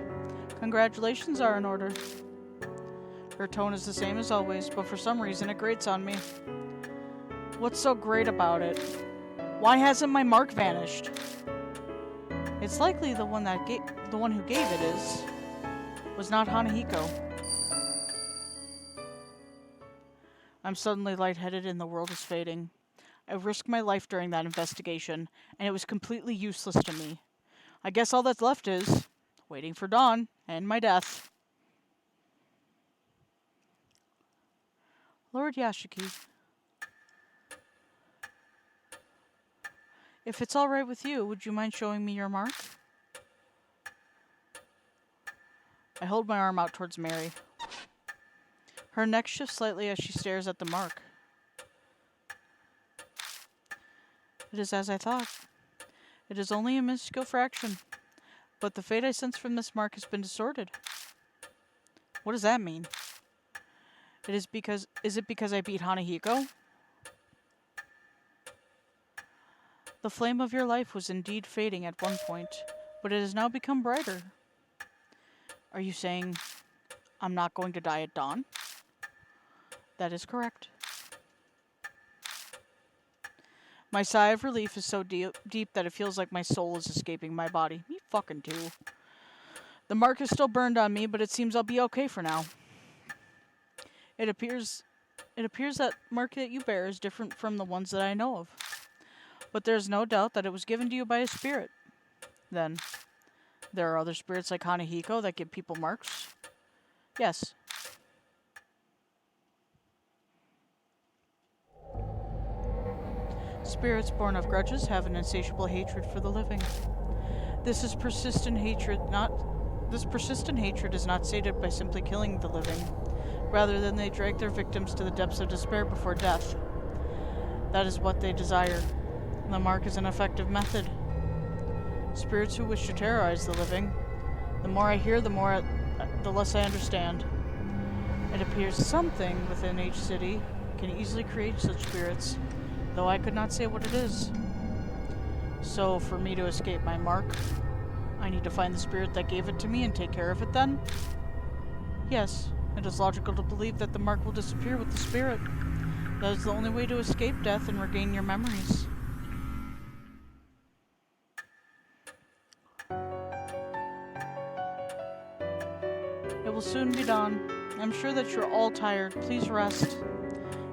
[SPEAKER 1] Congratulations are in order. Her tone is the same as always, but for some reason it grates on me. What's so great about it? Why hasn't my mark vanished? It's likely the one who gave it was not Hanahiko. I'm suddenly lightheaded and the world is fading. I risked my life during that investigation, and it was completely useless to me. I guess all that's left is waiting for dawn and my death. Lord Yashiki, if it's all right with you, would you mind showing me your mark? I hold my arm out towards Mary. Her neck shifts slightly as she stares at the mark. It is as I thought. It is only a minuscule fraction, but the fate I sense from this mark has been distorted. What does that mean? Is it because I beat Hanahiko? The flame of your life was indeed fading at one point, but it has now become brighter. Are you saying I'm not going to die at dawn? That is correct. My sigh of relief is so deep that it feels like my soul is escaping my body. Me fucking too. The mark is still burned on me, but it seems I'll be okay for now. It appears that mark that you bear is different from the ones that I know of. But there's no doubt that it was given to you by a spirit. Then, there are other spirits like Hanahiko that give people marks? Yes. Spirits born of grudges have an insatiable hatred for the living. This persistent hatred is not sated by simply killing the living. Rather than they drag their victims to the depths of despair before death. That is what they desire. The mark is an effective method. Spirits who wish to terrorize the living. The more I hear, the less I understand. It appears something within each city can easily create such spirits, though I could not say what it is. So, for me to escape my mark, I need to find the spirit that gave it to me and take care of it then? Yes, it is logical to believe that the mark will disappear with the spirit. That is the only way to escape death and regain your memories. It will soon be dawn. I'm sure that you're all tired. Please rest.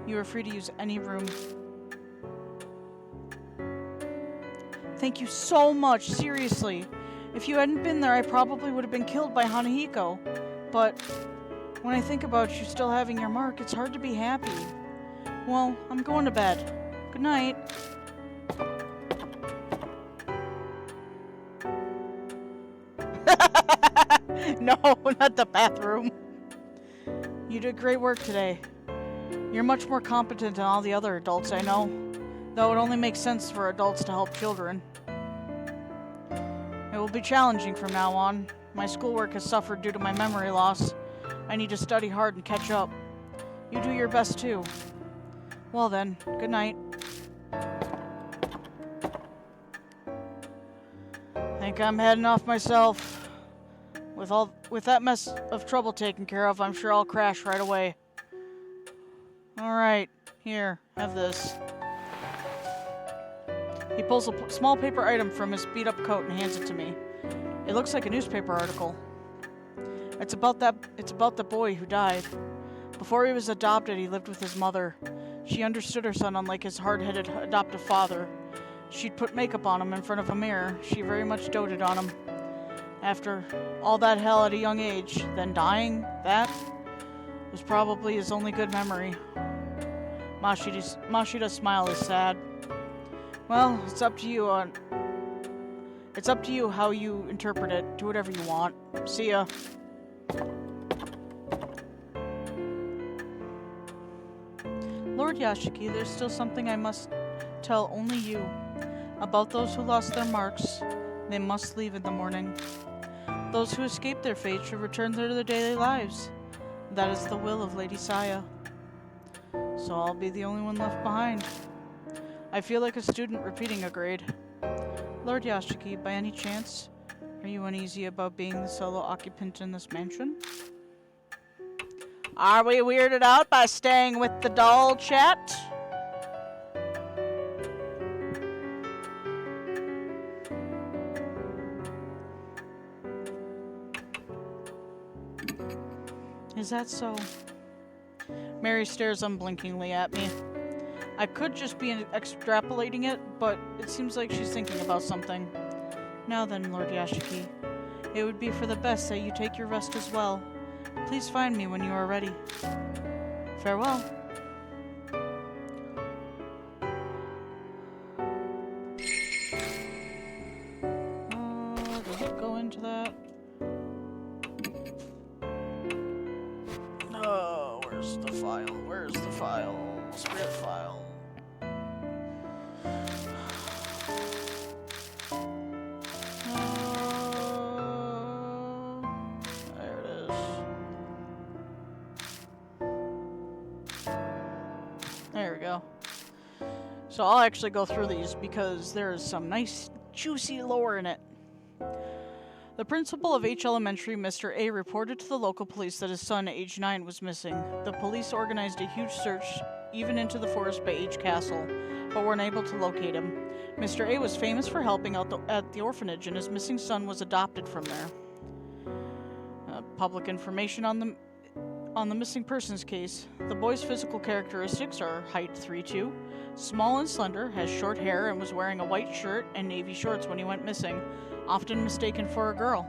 [SPEAKER 1] You are free to use any room. Thank you so much, seriously. If you hadn't been there, I probably would have been killed by Hanahiko. But when I think about you still having your mark, it's hard to be happy. Well, I'm going to bed. Good night. No, not the bathroom. You did great work today. You're much more competent than all the other adults I know, though it only makes sense for adults to help children. It will be challenging from now on. My schoolwork has suffered due to my memory loss. I need to study hard and catch up. You do your best too. Well then, good night. Think I'm heading off myself. With that mess of trouble taken care of, I'm sure I'll crash right away. Alright, here, have this. He pulls a small paper item from his beat-up coat and hands it to me. It looks like a newspaper article. It's about the boy who died. Before he was adopted, he lived with his mother. She understood her son unlike his hard-headed adoptive father. She'd put makeup on him in front of a mirror. She very much doted on him. After all that hell at a young age, then dying, that was probably his only good memory. Mashida's smile is sad. Well, it's up to you how you interpret it. Do whatever you want. See ya. Lord Yashiki, there's still something I must tell only you. About those who lost their marks, they must leave in the morning. Those who escape their fate should return to their daily lives. That is the will of Lady Saya. So I'll be the only one left behind. I feel like a student repeating a grade. Lord Yashiki, by any chance, are you uneasy about being the solo occupant in this mansion? Are we weirded out by staying with the doll, chat? Is that so? Mary stares unblinkingly at me. I could just be extrapolating it, but it seems like she's thinking about something. Now then, Lord Yashiki, it would be for the best that you take your rest as well. Please find me when you are ready. Farewell. Does it go into that? Oh, where's the file? Where's the file? Spirit file. There it is. There we go. So I'll actually go through these because there's some nice juicy lore in it. The principal of H Elementary, Mr. A, reported to the local police that his son, age 9, was missing. The police organized a huge search, even into the forest by H Castle, but were unable to locate him. Mr. A was famous for helping out at the orphanage, and his missing son was adopted from there. Public information on the missing persons case. The boy's physical characteristics are height 3'2", small and slender, has short hair, and was wearing a white shirt and navy shorts when he went missing. Often mistaken for a girl.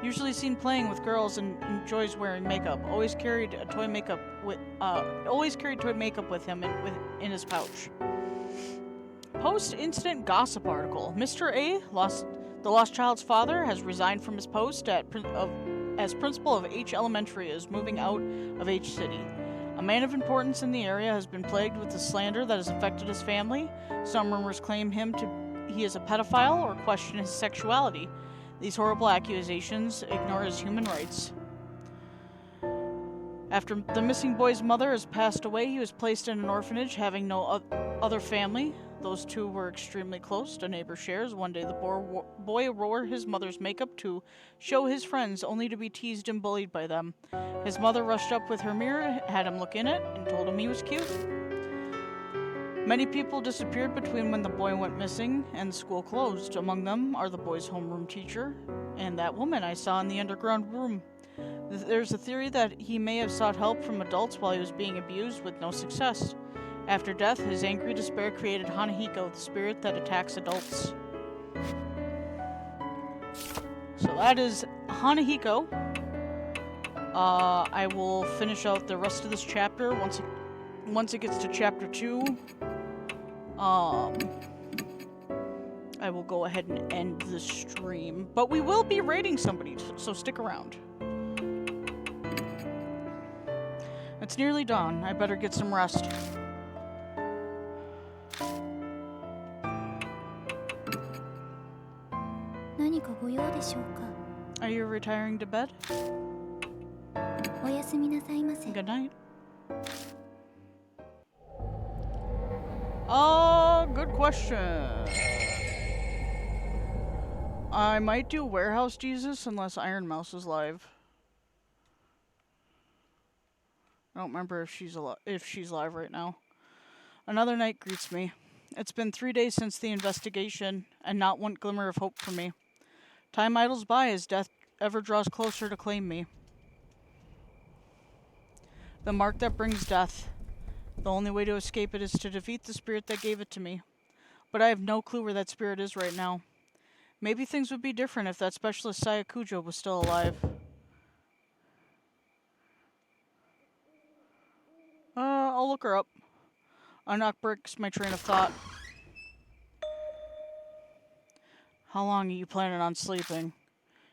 [SPEAKER 1] Usually seen playing with girls and enjoys wearing makeup. Always carried toy makeup with him in his pouch. Post-incident gossip article. Mr. A, the lost child's father, has resigned from his post as principal of H Elementary, is moving out of H City. A man of importance in the area has been plagued with the slander that has affected his family. Some rumors claim he is a pedophile or question his sexuality. These horrible accusations ignore his human rights. After the missing boy's mother has passed away, he was placed in an orphanage, having no other family. Those two were extremely close. A neighbor shares. One day the boy wore his mother's makeup to show his friends, only to be teased and bullied by them. His mother rushed up with her mirror, had him look in it, and told him he was cute. Many people disappeared between when the boy went missing and the school closed. Among them are the boy's homeroom teacher and that woman I saw in the underground room. There's a theory that he may have sought help from adults while he was being abused with no success. After death, his angry despair created Hanahiko, the spirit that attacks adults. So that is Hanahiko. I will finish out the rest of this chapter once it gets to chapter 2. I will go ahead and end the stream, but we will be raiding somebody, so stick around. It's nearly dawn. I better get some rest. Are you retiring to bed? Good night. Good question. I might do Warehouse Jesus unless Iron Mouse is live. I don't remember if she's live right now. Another night greets me. It's been 3 days since the investigation, and not one glimmer of hope for me. Time idles by as death ever draws closer to claim me. The mark that brings death. The only way to escape it is to defeat the spirit that gave it to me. But I have no clue where that spirit is right now. Maybe things would be different if that specialist Sayakujo was still alive. I'll look her up. A knock breaks my train of thought. How long are you planning on sleeping?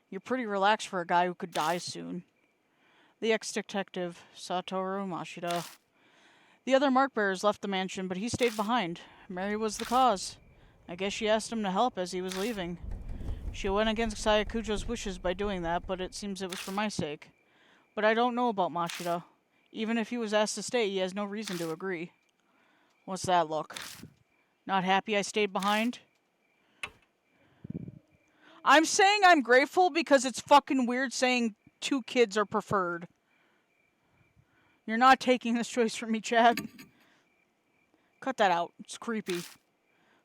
[SPEAKER 1] You're pretty relaxed for a guy who could die soon. The ex-detective, Satoru Mashida. The other mark bearers left the mansion, but he stayed behind. Mary was the cause. I guess she asked him to help as he was leaving. She went against Sayakujo's wishes by doing that, but it seems it was for my sake. But I don't know about Mashida. Even if he was asked to stay, he has no reason to agree. What's that look? Not happy I stayed behind? I'm saying I'm grateful because it's fucking weird saying 2 kids are preferred. You're not taking this choice from me, Chad. Cut that out. It's creepy.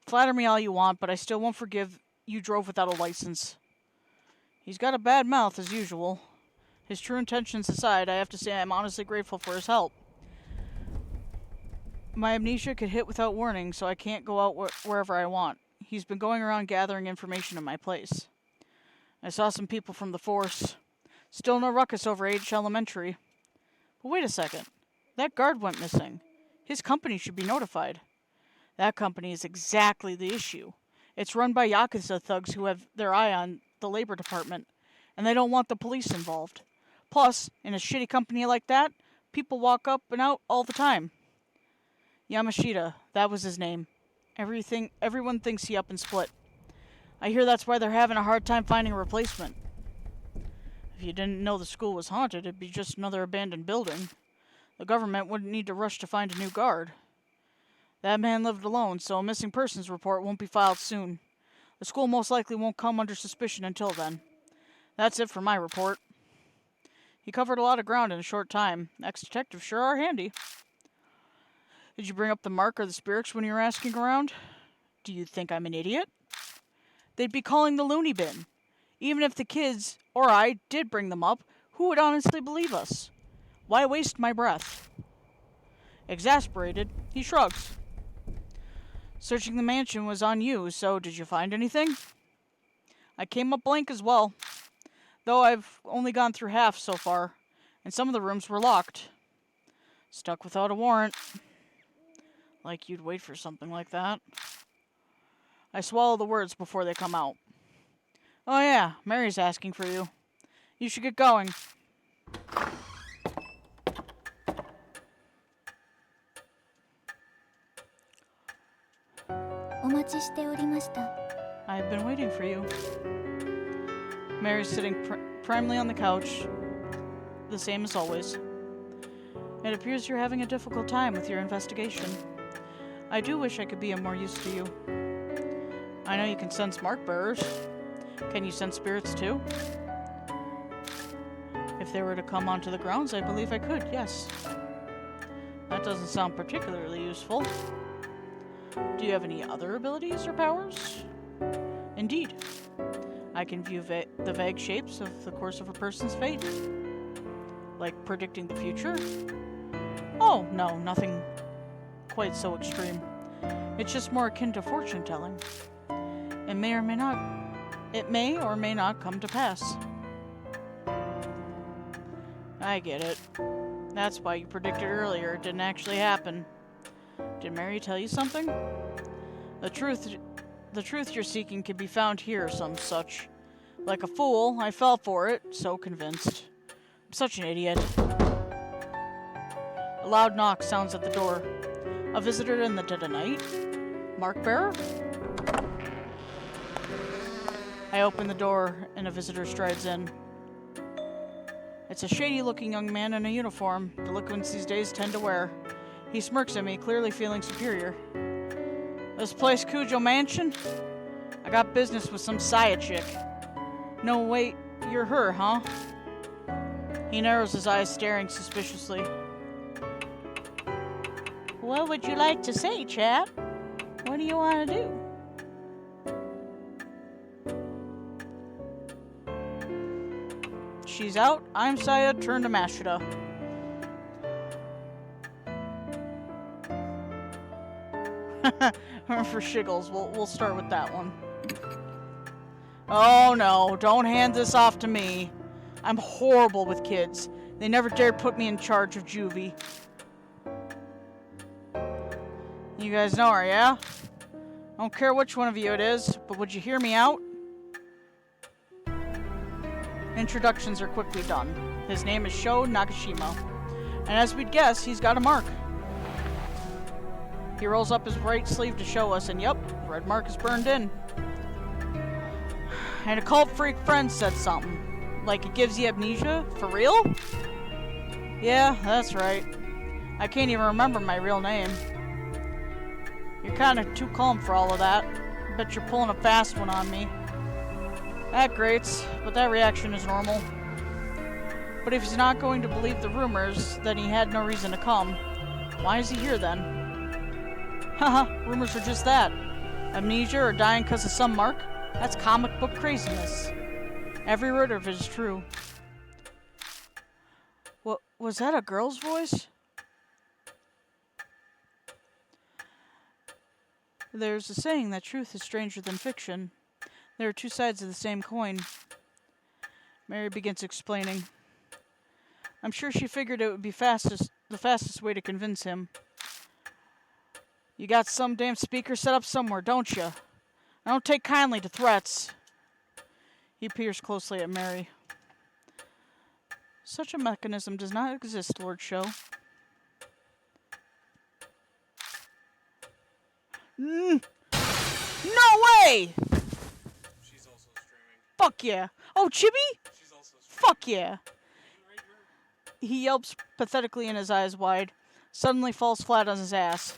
[SPEAKER 1] Flatter me all you want, but I still won't forgive you drove without a license. He's got a bad mouth, as usual. His true intentions aside, I have to say I'm honestly grateful for his help. My amnesia could hit without warning, so I can't go out wherever I want. He's been going around gathering information in my place. I saw some people from the force. Still no ruckus over H Elementary. But wait a second. That guard went missing. His company should be notified. That company is exactly the issue. It's run by Yakuza thugs who have their eye on the labor department, and they don't want the police involved. Plus, in a shitty company like that, people walk up and out all the time. Yamashita, that was his name. Everyone thinks he up and split. I hear that's why they're having a hard time finding a replacement. If you didn't know the school was haunted, it'd be just another abandoned building. The government wouldn't need to rush to find a new guard. That man lived alone, so a missing persons report won't be filed soon. The school most likely won't come under suspicion until then. That's it for my report. He covered a lot of ground in a short time. Ex-detectives sure are handy. Did you bring up the mark or the spirits when you were asking around? Do you think I'm an idiot? They'd be calling the loony bin. Even if the kids, or I, did bring them up, who would honestly believe us? Why waste my breath? Exasperated, he shrugs. Searching the mansion was on you, so did you find anything? I came up blank as well. Though I've only gone through half so far, and some of the rooms were locked. Stuck without a warrant. Like you'd wait for something like that. I swallow the words before they come out. Oh yeah, Mary's asking for you. You should get going. I've been waiting for you. Mary's sitting primly on the couch, the same as always. It appears you're having a difficult time with your investigation. I do wish I could be of more use to you. I know you can sense mark bearers. Can you sense spirits too? If they were to come onto the grounds, I believe I could, yes. That doesn't sound particularly useful. Do you have any other abilities or powers? Indeed. I can view the vague shapes of the course of a person's fate. Like predicting the future? Oh, no, nothing quite so extreme. It's just more akin to fortune telling. It may or may not come to pass. I get it. That's why you predicted earlier it didn't actually happen. Did Mary tell you something? The truth you're seeking can be found here or some such. Like a fool, I fell for it, so convinced. I'm such an idiot. A loud knock sounds at the door. A visitor in the dead of night? Mark Bearer? I open the door, and a visitor strides in. It's a shady-looking young man in a uniform delinquents these days tend to wear. He smirks at me, clearly feeling superior. This place Cujo Mansion? I got business with some Saya chick. No, wait, you're her, huh? He narrows his eyes, staring suspiciously. What would you like to say, chap? What do you want to do? She's out. I'm Saya, turn to Mashida. For shiggles, we'll start with that one. Oh no, don't hand this off to me. I'm horrible with kids. They never dared put me in charge of juvie. You guys know her, yeah? I don't care which one of you it is, but would you hear me out? Introductions are quickly done. His name is Sho Nagashima. And as we'd guess, he's got a mark. He rolls up his right sleeve to show us, and yep, the red mark is burned in. And a cult freak friend said something. Like it gives you amnesia? For real? Yeah, that's right. I can't even remember my real name. You're kind of too calm for all of that. Bet you're pulling a fast one on me. That grates, but that reaction is normal. But if he's not going to believe the rumors, then he had no reason to come. Why is he here then? Haha, rumors are just that. Amnesia or dying because of some mark? That's comic book craziness. Every word of it is true. What, was that a girl's voice? There's a saying that truth is stranger than fiction. There are two sides of the same coin. Mary begins explaining. I'm sure she figured it would be the fastest way to convince him. You got some damn speaker set up somewhere, don't you? I don't take kindly to threats. He peers closely at Mary. Such a mechanism does not exist, Lord Sho. No way!
[SPEAKER 3] She's also streaming.
[SPEAKER 1] Fuck yeah. Oh, Chibi?
[SPEAKER 3] She's also streaming.
[SPEAKER 1] Fuck yeah. He yelps pathetically and his eyes wide, suddenly falls flat on his ass.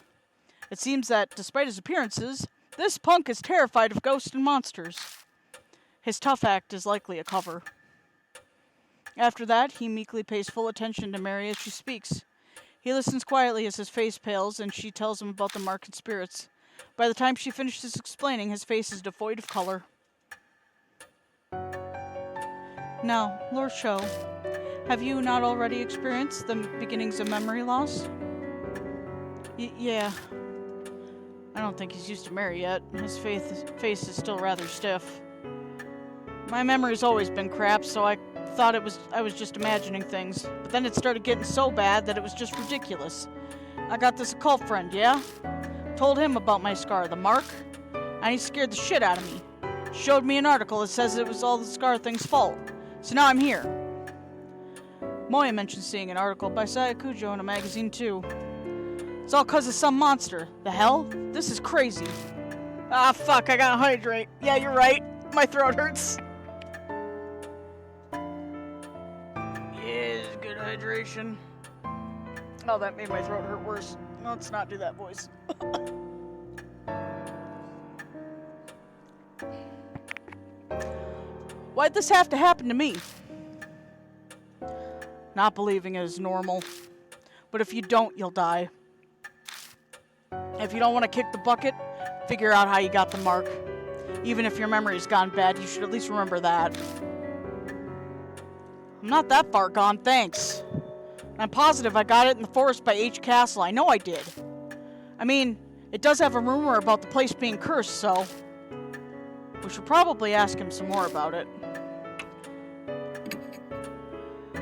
[SPEAKER 1] It seems that, despite his appearances, this punk is terrified of ghosts and monsters. His tough act is likely a cover. After that, he meekly pays full attention to Mary as she speaks. He listens quietly as his face pales and she tells him about the mark and spirits. By the time she finishes explaining, his face is devoid of color. Now, Lord Sho, have you not already experienced the beginnings of memory loss? Yeah. I don't think he's used to Mary yet. His face is still rather stiff. My memory's always been crap, so I thought I was just imagining things. But then it started getting so bad that it was just ridiculous. I got this occult friend, yeah? Told him about my scar, the mark, and he scared the shit out of me. Showed me an article that says it was all the scar thing's fault. So now I'm here. Moya mentioned seeing an article by Saya Cujo in a magazine too. It's all cause of some monster. The hell? This is crazy. Ah, fuck, I gotta hydrate. Yeah, you're right. My throat hurts. Yeah, good hydration. Oh, that made my throat hurt worse. Let's not do that voice. Why'd this have to happen to me? Not believing it is normal. But if you don't, you'll die. If you don't want to kick the bucket, figure out how you got the mark. Even if your memory's gone bad, you should at least remember that. I'm not that far gone, thanks. I'm positive I got it in the forest by H Castle. I know I did. I mean, it does have a rumor about the place being cursed, so we should probably ask him some more about it.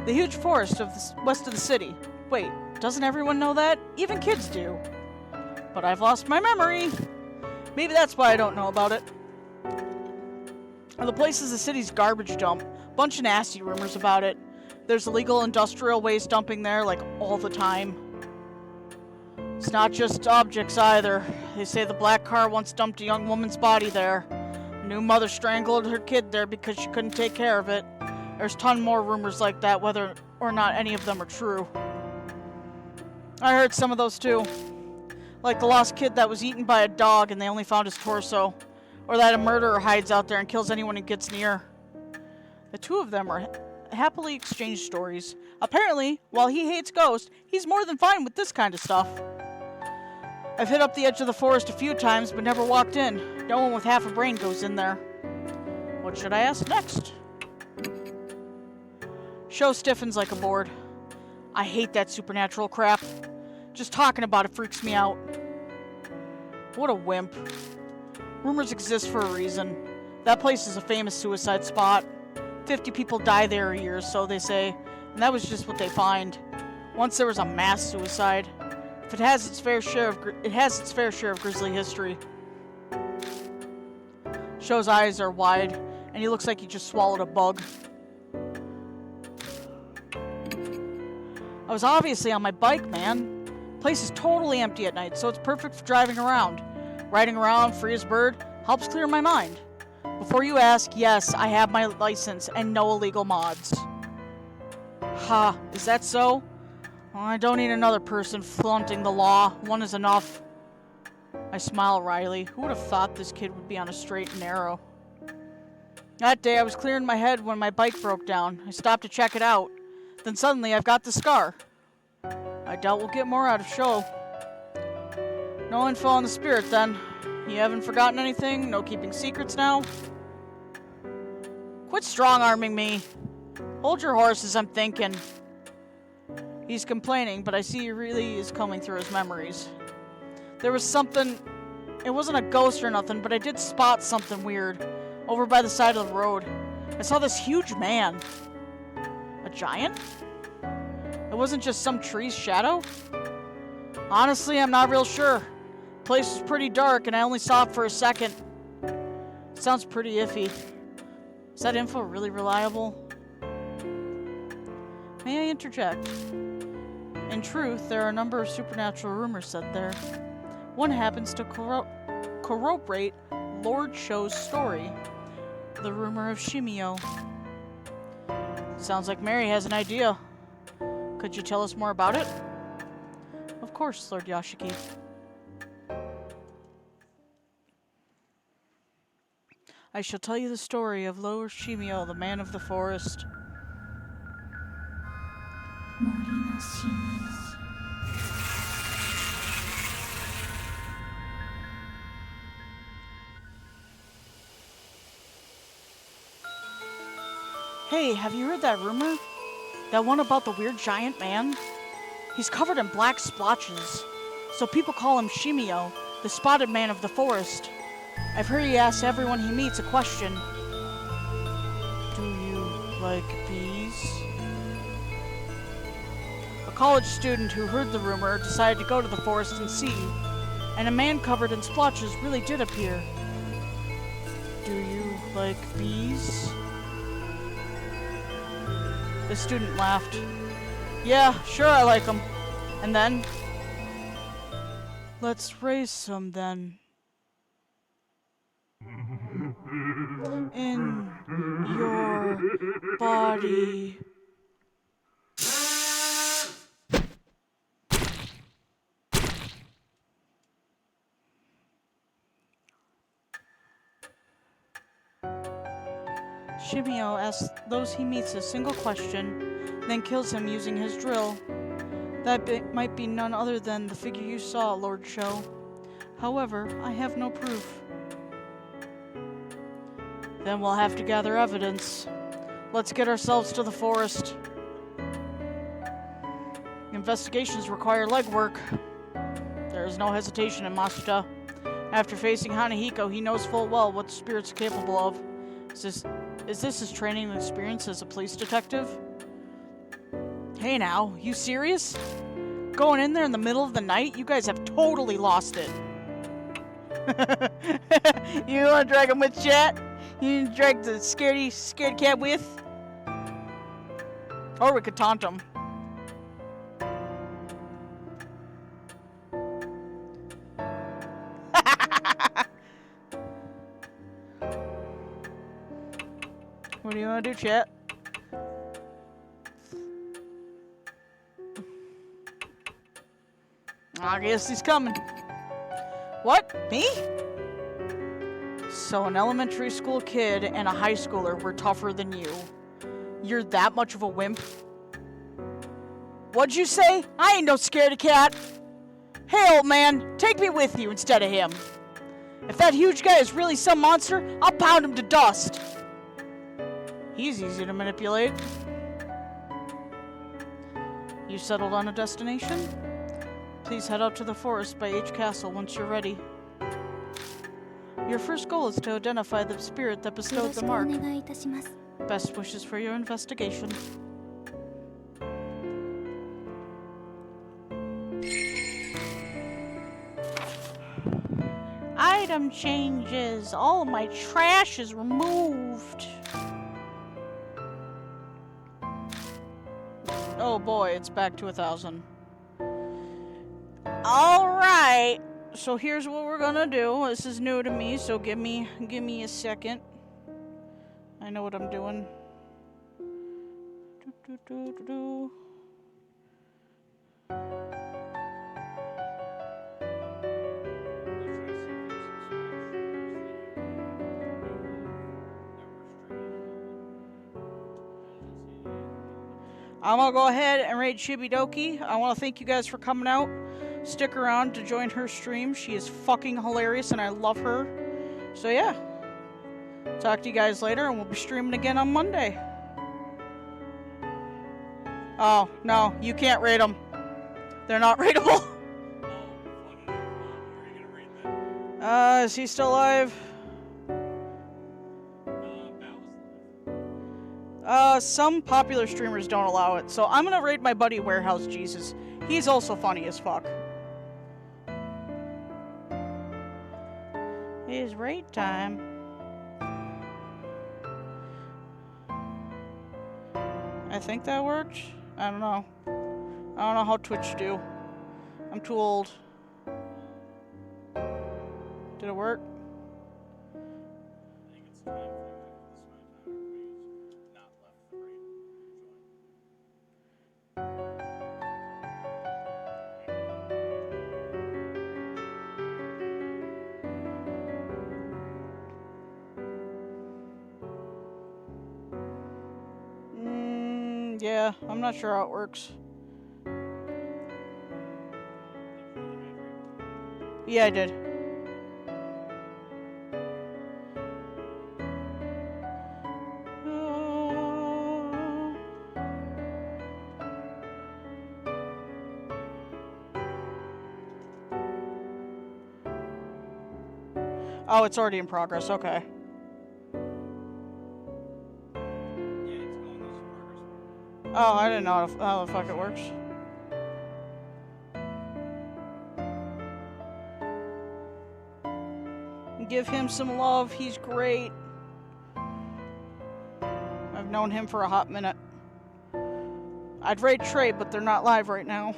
[SPEAKER 1] The huge forest of the west of the city. Wait, doesn't everyone know that? Even kids do. But I've lost my memory. Maybe that's why I don't know about it. The place is the city's garbage dump. Bunch of nasty rumors about it. There's illegal industrial waste dumping there, like, all the time. It's not just objects either. They say the black car once dumped a young woman's body there. A new mother strangled her kid there because she couldn't take care of it. There's a ton more rumors like that, whether or not any of them are true. I heard some of those too. Like the lost kid that was eaten by a dog and they only found his torso. Or that a murderer hides out there and kills anyone who gets near. The two of them are happily exchanged stories. Apparently, while he hates ghosts, he's more than fine with this kind of stuff. I've hit up the edge of the forest a few times, but never walked in. No one with half a brain goes in there. What should I ask next? Show stiffens like a board. I hate that supernatural crap. Just talking about it freaks me out. What a wimp. Rumors exist for a reason. That place is a famous suicide spot. 50 people die there a year, so they say, and that was just what they find. Once there was a mass suicide. If it has its fair share of grisly history. Show's eyes are wide, and he looks like he just swallowed a bug. I was obviously on my bike, man. The place is totally empty at night, so it's perfect for driving around. Riding around, free as bird, helps clear my mind. Before you ask, yes, I have my license and no illegal mods. Ha, is that so? Well, I don't need another person flaunting the law. One is enough. I smile wryly. Who would have thought this kid would be on a straight and narrow? That day I was clearing my head when my bike broke down. I stopped to check it out. Then suddenly I've got the scar. I doubt we'll get more out of Show. No info on the spirit then. You haven't forgotten anything? No keeping secrets now? Quit strong-arming me. Hold your horses, I'm thinking. He's complaining, but I see he really is combing through his memories. There was something... It wasn't a ghost or nothing, but I did spot something weird. Over by the side of the road. I saw this huge man. A giant? It wasn't just some tree's shadow? Honestly, I'm not real sure. The place was pretty dark, and I only saw it for a second. Sounds pretty iffy. Is that info really reliable? May I interject? In truth, there are a number of supernatural rumors said there. One happens to corroborate Lord Show's story. The rumor of Shimio. Sounds like Mary has an idea. Could you tell us more about it? Of course, Lord Yashiki. I shall tell you the story of Lord Shimio, the man of the forest. Hey, have you heard that rumor? That one about the weird giant man? He's covered in black splotches, so people call him Shimio, the spotted man of the forest. I've heard he asks everyone he meets a question. Do you like bees? A college student who heard the rumor decided to go to the forest and see, and a man covered in splotches really did appear. Do you like bees? The student laughed. Yeah, sure I like them. And then? Let's raise some then. In your body. Shimio asks those he meets a single question, then kills him using his drill. That might be none other than the figure you saw, Lord Show. However, I have no proof. Then we'll have to gather evidence. Let's get ourselves to the forest. Investigations require legwork. There is no hesitation in Masuta. After facing Hanahiko, he knows full well what the spirit's capable of. Is this his training and experience as a police detective? Hey now, you serious? Going in there in the middle of the night? You guys have totally lost it. You wanna drag him with chat? You wanna drag the scared cat with? Or we could taunt him. What do you want to do, chat? I guess he's coming. What? Me? So an elementary school kid and a high schooler were tougher than you. You're that much of a wimp? What'd you say? I ain't no scaredy cat. Hey, old man, take me with you instead of him. If that huge guy is really some monster, I'll pound him to dust. He's easy to manipulate. You settled on a destination? Please head out to the forest by H Castle once you're ready. Your first goal is to identify the spirit that
[SPEAKER 2] よろ
[SPEAKER 1] bestowed
[SPEAKER 2] し
[SPEAKER 1] the
[SPEAKER 2] くお
[SPEAKER 1] mark.
[SPEAKER 2] 願いいたします。
[SPEAKER 1] Best wishes for your investigation. Item changes. All of my trash is removed. Oh boy, it's back to 1,000. Alright. So here's what we're gonna do. This is new to me, so give me a second. I know what I'm doing. Do. I'm gonna go ahead and raid Shibidoki. I want to thank you guys for coming out. Stick around to join her stream. She is fucking hilarious and I love her. So yeah. Talk to you guys later and we'll be streaming again on Monday. Oh, no. You can't raid them. They're not raidable. Is he still alive? Some popular streamers don't allow it, so I'm gonna raid my buddy Warehouse Jesus. He's also funny as fuck. It is raid time. I think that worked. I don't know. I don't know how Twitch do. I'm too old. Did it work?
[SPEAKER 3] I think it's time for this my time everybody's not left the raid
[SPEAKER 1] Yeah, I'm not sure how it works. Yeah, I did. Oh, it's already in progress. Okay. Oh, I didn't know how the fuck it works. Give him some love. He's great. I've known him for a hot minute. I'd raid Trey, but they're not live right now.